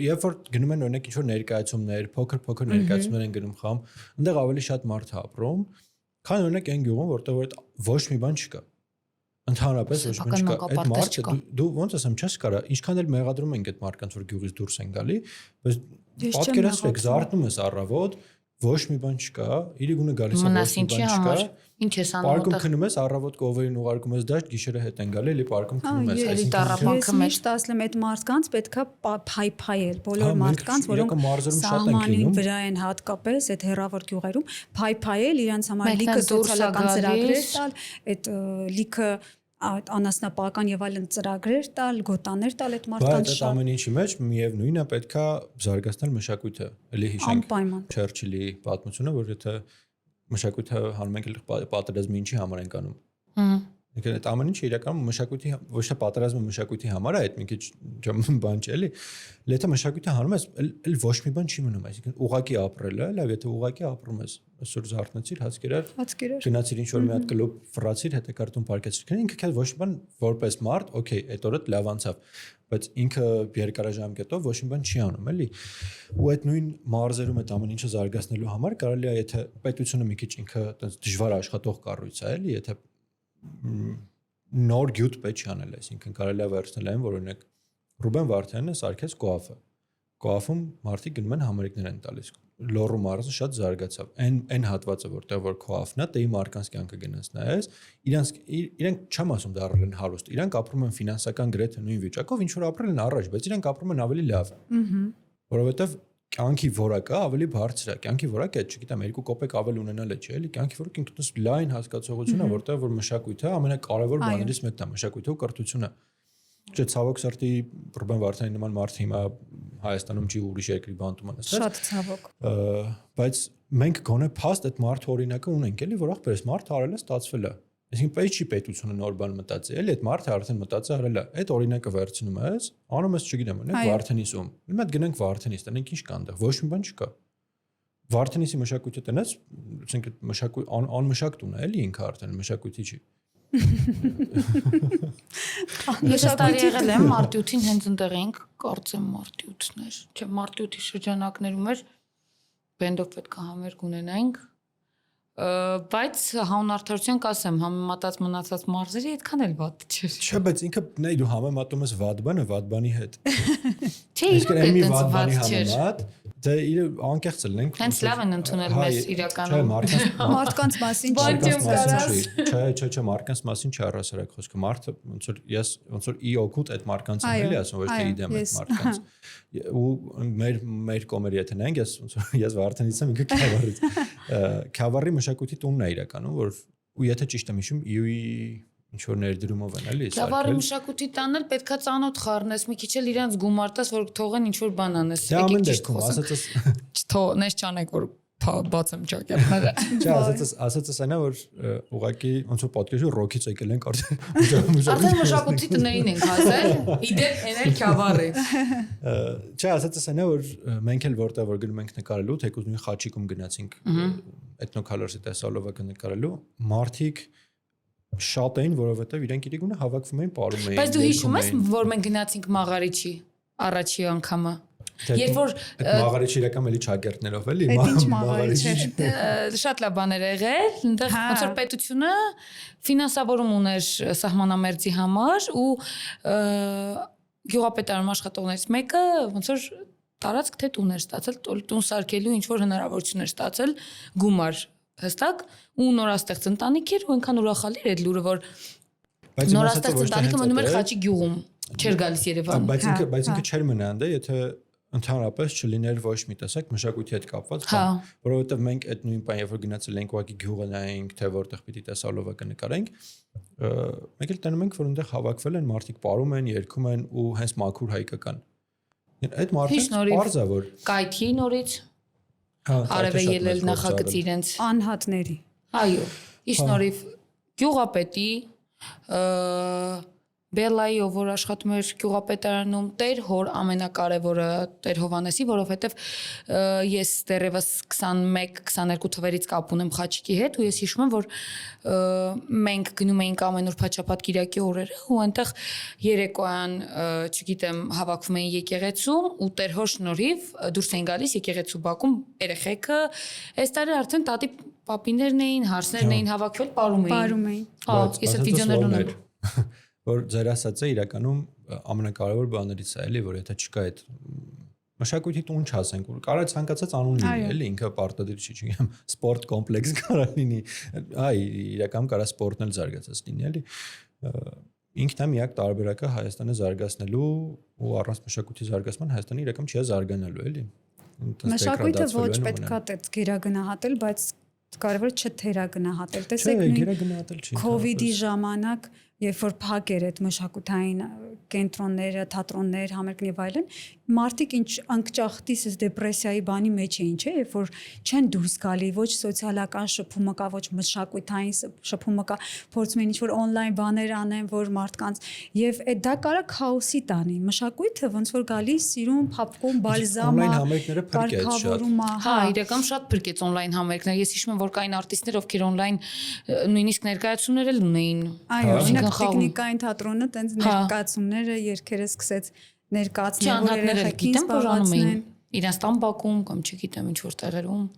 երբ որ գնում են օրինակ ինչ որ ներկայացումներ, փոքր ներկայացումներ են գնում խամ, այնտեղ ավելի շատ մարդ է ապրում, քան օրինակ այն գյուղում, որտեղ որ ոչ մի բան չկա։ Ընդհանրապես ոչ մի չկա։ Այդ մարդը դու ոնց ասեմ, չես կարա, ինչքան էլ մեղադրում ենք այդ մարդկանց, որ գյուղից դուրս են գալի, բայց պատկերացրեք, զարթնում ես առավոտ, ոչ մի բան չկա, իրիկունը գալիս է ոչ մի բան չկա։ Ինչ ես անում։ Պարկում քնում ես, առավոտ կովերին ուղարկում ես դաշտ, գիշերը հետ են գալի, էլի պարկում քնում ես, այսինքն ես միշտ ասում եմ, այդ մարդկանց պետքա փայփայել, բոլոր մարդկանց, որոնք սահմանին վրա են հատկապես այդ հեռավոր գյուղերում, փայփայել իրանց համար լիքը սոցիալական ծրագրեր տալ, այդ լիքը անասնապահական եւ այլն ծրագրեր տալ, գոտաներ տալ այդ մարդկանց շատ։ Բայց ամեն ինչի մեջ միևնույնն է, պետքա զարգացնել մշակույթը։ Էլի հիշենք Չերչիլի պատմությունը, որ եթե մշակույթը հանում ենք պատերազմի ինչի համար ենք անում։ Եկել այդ ամեն ինչը իրականում մշակույթի ոչ թե պատերազմը մշակույթի համար է, այդ մի քիչ բան չէ, էլի։ Եթե մշակույթը հանում ես, էլ ոչ մի բան չի մնում, այսինքն ուղակի ապրելը, լավ, եթե ուղակի ապրում ես, այսօր զարթնեցիր, հաց կերար, գնացիր ինչ-որ մի հատ կլոբ ֆրացիր, հետո կարտոն պարկեցիր, ինքը քեզ ոչ մի բան որպես մարդ, օքեյ, այդ օրը լավ անցավ, բայց ինքը երկարաժամկետով ոչ մի բան չի անում, էլի։ Ու այդ նույն մարզերում այդ ամեն ինչը զարգացնելու համար կարելի է, եթե պետությունը մի քիչ ինքը այտենց դժվար աշխատող կառույց է, էլի, եթե նոր գյուտ պետք չի անել, այսինքն կարելի է վերցնել այն, որ օրինակ Ռուբեն Վարդանյանը սարքեց կոաֆը։ Կոաֆում մարդիկ գնում են համերգներ են տալիս։ Լոռու մարզը շատ զարգացավ։ Այն հատվածը, որտեղ որ կոաֆն է, դե մարդկանց կյանքը գնաց նայես, իրանք չեմ ասում դա առել են հարուստ, իրանք ապրում են ֆինանսական գրեթե նույն վիճակով, ինչ որ ապրել են առաջ, բայց իրանք ապրում են ավելի լավ։ Որովհետև կյանքի որակը ավելի բարձր է։ Կյանքի որակը, չգիտեմ, 2 կոպեկ ավել ունենալը չէ, էլի, կյանքի որակը ինքնուս լայն հասկացողություն է, որտեղ որ մշակույթը ամենակարևոր բաներից մեկն է, մշակույթը ու կրթությունը։ Չէ, ցավոք սրտի Ռուբեն Վարդանյանի նման մարդ հիմա Հայաստանում չի ուրիշ երկրի բանտում անես։ Շատ ցավոք։ Բայց մենք գոնե փաստ այդ մարդու օրինակը ունենք, էլի, որ ախպերս մարդ արել է, ստացվել է։ Այսինքն պետք չի պետությունը նոր բան մտածի, էլի, այդ մարդը արդեն մտածի արել է։ Այդ օրինակը վերցնում ես, անում ես, չգիտեմ, ունենք Վարդենիսում։ Մի հատ գնանք Վարդենիս, տենենք ինչ կա այնտեղ, ոչ մի բան չկա։ Վարդենիսի մշակույթը տնես, ասենք մշակույթ անմշակ տուն է, էլի ինքը արդեն մշակույթի չի։ Ես տարի եղել եմ մարտյութին հենց ընտեղ ենք կարծեմ մարտյութներ, չէ մարտյութի շրջանակներում էր բենդով պետք է համերգ ունենայինք, բայց հանուն արդարության կասեմ համեմատած մնացած մարզերի այդքան էլ վատ չէր։ Չէ, բայց ինքը նայ դու համեմատում ես վատբանը վատբանի հետ։ Չէ, իրոք է վատ չէր։ Դե իր անկեղծ լինենք։ Հենց լավ են ընդունել մեզ իրականում։ Մարդկանց մասին Չէ, մարդկանց մասին չի առասարակ խոսքը։ Մարդը ոնց որ ի օգուտ այդ մարդկանց են էլի ասում, ոչ թե իդեմ այդ մարդկանց։ Ու մեր կոմերի եթե նայենք, ես Վարդենից եմ, ինքը Քյավառից։ Քյավառի մշակույթի տունն է իրականում, որ ու եթե ճիշտ եմ հիշում, ԻՈ-ի ինչ որ ներդրումով են էլի։ Քյավառի մշակույթի տանել պետքա ծանոթ խառնես, մի քիչ էլ իրանց գումար տաս, որ թողեն ինչ որ բան անես։ Եկեք ճիշտ խոսենք։ Չթողնես չանեք, որ բացեմ ճակերտները։ Չէ, ասածս այնա որ ուղղակի ոնց որ պատկերში ռոքից եկել ենք արդեն մշակույթի տներին ենք հասել, իդեպ էնել Քյավառի։ Չէ, ասածս այնա որ մենք էլ որտեղ որ գնում ենք նկարելու, թեկուզ նույն Խաչիկում գնացինք Էթնոքալորսի տեսալովը նկարելու, մարդիկ շատ էին, որովհետև իրենք իրիկունը հավաքվում էին, ապարում էին։ Բայց դու հիշում ես, որ մենք գնացինք Մաղարիչի առաջի անգամը։ Երբ որ Մաղարիչի իրական էլի ճակերտներով էլի, Մաղարիչի շատ լավ բաներ եղել, այնտեղ ոնց որ պետությունը ֆինանսավորում ուներ սահմանամերձի համար ու գյուղապետարանում աշխատողներից մեկը ոնց որ տարածք թե տուն էր ստացել, տուն սարքելու ինչ որ հնարավորություն էր ստացել գումար հստակ ու նորաստեղծ ընտանիք էր ու այնքան ուրախալի էր այդ լուրը, որ նորաստեղծ ընտանիքը մնում էր Խաչի գյուղում, չէր գալիս Երևան։ Բայց ինքը չէր մնան դե, եթե ընդհանրապես չլիներ ոչ մի տեսակ մշակույթի հետ կապված բան, որովհետև մենք այդ նույն բան, երբ որ գնացել ենք ուղղակի գյուղը նայենք, թե որտեղ պիտի տեսալովը կնկարենք, մեկ էլ տենում ենք, որ այնտեղ հավաքվել են մարդիկ, ապարում են, երգում են ու հենց մաքուր հայկական։ Այդ մարդը բարձա որ կայքի նորից արև է ելել նախագծի իրենց անհատների։ Այո, ի շնորհիվ գյուղապետի Բելայի, ով որ աշխատում էր գյուղապետարանում, Տեր հոր ամենակարևորը Տեր Հովանեսի, որովհետև ես դեռևս 21-22 թվերից կապ ունեմ Խաչիկի հետ ու ես հիշում եմ, որ մենք գնում էինք ամեն օր փաչապատ Կիրակի օրերը ու այնտեղ երեկոյան, չգիտեմ, հավաքվում էին եկեղեցում ու Տեր հոր շնորհիվ դուրս էին գալիս եկեղեցու բակում երեխեքը, այս տարի արդեն տատի պապիներն էին, հարսներն էին հավաքվել, պարում էին։ Ես այդ վիդեոներն ունեմ։ Որ ձեր ասածը իրականում ամենակարևոր բաներից է, էլի, որ եթե չկա այդ մշակույթի տուն չասենք, որ կարա ցանկացած անուն լինի, էլի, ինքը պարտադիր չի, չգիտեմ, սպորտ կոմպլեքս կարա լինի, այ իրականում կարա սպորտն էլ զարգացած լինի, էլի։ Ինքն է միակ տարբերակը Հայաստանը զարգացնելու ու առանց մշակույթի զարգացման Հայաստանը իրականում չի զարգանալու, էլի։ Մշակույթը ոչ պետքա տես գերագնահատել, բայց կարևորը չթերագնահատել։ Տեսեք, գերագնահատել չի։ COVID-ի ժամանակ երբ որ փակ էր այդ մշակութային կենտրոնները, թատրոններ, համերգներ եւ այլն, մարդիկ ինչ անկճախտիս դեպրեսիայի բանի մեջ էին, չէ՞, երբ որ չեն դուրս գալի, ոչ սոցիալական շփումը կա, ոչ մշակութային շփումը կա, փորձում են ինչ-որ on-line բաներ անեն, որ մարդկանց եւ այդ դա կարա քաոսի տանի։ Մշակույթը ոնց որ գալիս, սիրուն, փափկում, բալզամա, on-line համերգները փրկեց շատ։ Հա, իրական շատ փրկեց on-line համերգները։ Ես հիշում եմ, որ կային արտիստներ, ովքեր on-line նույնիսկ ներկայացումներ էլ ունեին։ Այո, օրինակ տեխնիկային թատրոնը տենց ներկայացումները երկերը սկսեց ներկայացնել, որ երեխեքին զբաղեցնեն իրենց տամբակում կամ չգիտեմ ինչ որ տեղերում։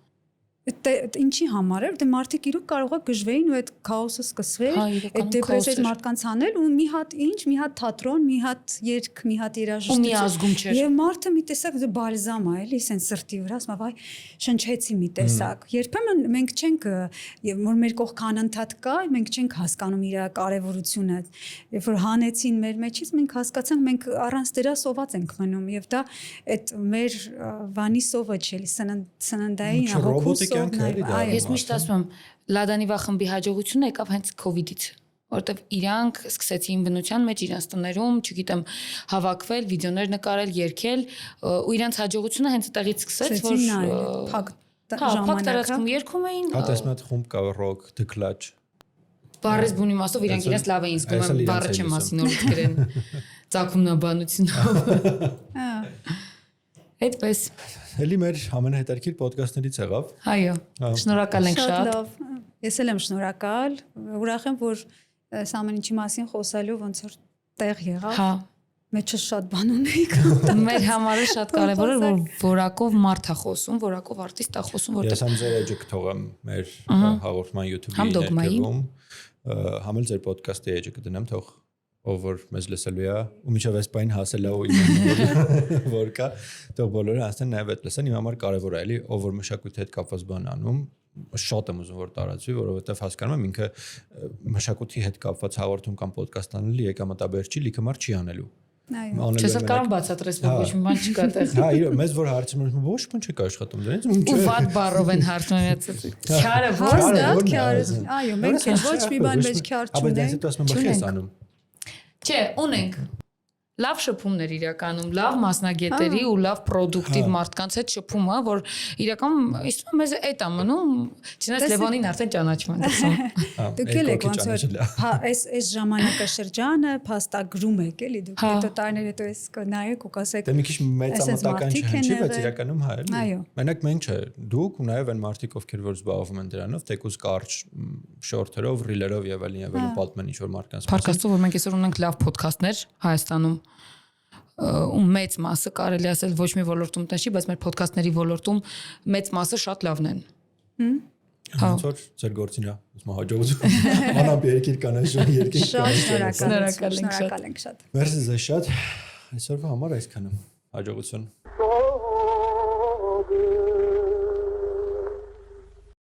Ինչի համար էր, դե մարդիկ իրոք կարողա գժվեին ու այդ քաոսը սկսվեր, այդ դեպրեսիվ մարդկանց անել ու մի հատ ինչ, մի հատ թատրոն, մի հատ երգ, մի հատ երաժշտություն։ Եվ մարդը մի տեսակ բալզամ է, էլի, սեն սրտի վրա, ասում վայ, շնչեցի մի տեսակ։ Երբեմն մենք չենք, որ մեր կողք անընդհատ կա, մենք չենք հասկանում իր կարևորությունը։ Երբ որ հանեցին մեր մեջից, մենք հասկացանք, մենք առանց դրա սոված ենք մնում եւ դա այդ մեր վանի սովը չէ, սննդային հոգու Ես միշտ ասում եմ, Լադանիվա խմբի հաջողությունը եկավ հենց COVID-ից, որտեվ իրանք սկսեցին բնության մեջ իրանց տներում, չգիտեմ, հավաքվել, վիդեոներ նկարել, երգել, ու իրանց հաջողությունը հենց այդտեղից սկսեց, որ փակ տարածքում երգում էին։ Հատես մի հատ խումբ կա ռոք, The Clutch։ Բառից բունի մասով իրանք իրենց լավ էին զգում, բառը չեմ ասի նորից գրեն ծագումնաբանությունով։ Այդպես։ Էլի մեր ամենահետաքրքիր ոդկասթներից եղավ։ Այո, շնորհակալ ենք շատ։ Ես էլ եմ շնորհակալ, ուրախ եմ, որ այս ամեն ինչի մասին խոսալու ոնց որ տեղ եղավ։ Հա։ Մեջը շատ բան ունեիք։ Մեր համար է շատ կարևոր է, որ որակով մարդ է խոսում, որակով արտիստ է խոսում, որտեղ ես համ ձեր էջը կթողեմ մեր հաղորդման YouTube-ի ներքևում, համ էլ ձեր ոդկասթի էջը կդնեմ, թող ով որ մեզ լսելու է ու միջով այս բան հասել է ու իմանալ որ կա, թող բոլորը ասեն նաև այդ լսեն, իմ համար կարևոր է, էլի, ով որ մշակույթի հետ կապված բան անում, շատ եմ ուզում որ տարածվի, որովհետև հասկանում եմ ինքը մշակույթի հետ կապված հաղորդում կամ ոդկաստ անելի եկամտաբեր չի, լիքը մարդ չի անելու։ Այո։ Չես կարող բացատրես, որ ոչ մի բան չկա տեղ։ Հա, մեզ որ հարցնում են, ոչ բան չկա աշխատում դրանից։ Ու վատ բառով են հարցնում։ Քյարը ո՞ր դա քյարը։ Այո, մենք ոչ մի բան մեջ քյար չունենք։ Բայց դա դասում եմ բխես անում։ Չէ, ունենք լավ շփումներ իրականում, լավ մասնագետերի ու լավ պրոդուկտիվ մարդկանց հետ շփումը, որ իրականում իսկ մեզ այդ ամնում, չնայած Լևոնին արդեն ճանաչում են դասում։ Դուք եք ոնց որ այս ժամանակաշրջանը փաստագրում եք, էլի դուք հետո տարիներ հետո էս կնայեք ու կասեք։ Դա մի քիչ մեծամտական չի, բայց իրականում հա էլի։ Այո։ Մենակ մենք չէ, դուք ու նաև այն մարդիկ, ովքեր որ զբաղվում են դրանով, թեկուզ կարճ շորթերով, ռիլերով եւ այլն պատմեն ինչ որ մարդկանց։ Փառք Աստծո, որ մենք այսօր ունենք լավ ոդքասթներ Հայաստանում։ ու մեծ մասը կարելի ասել ոչ մի ոլորտում տես չի, բայց մեր ոդքասթների ոլորտում մեծ մասը շատ լավն են։ Ոնց որ ձեր գործին է, ուսմա հաջողություն։ Անապ երկիր կանաշում երկիր։ Շատ շնորհակալ ենք շատ։ Մերսի ձեզ շատ։ Այսօրվա համար այսքանը։ Հաջողություն։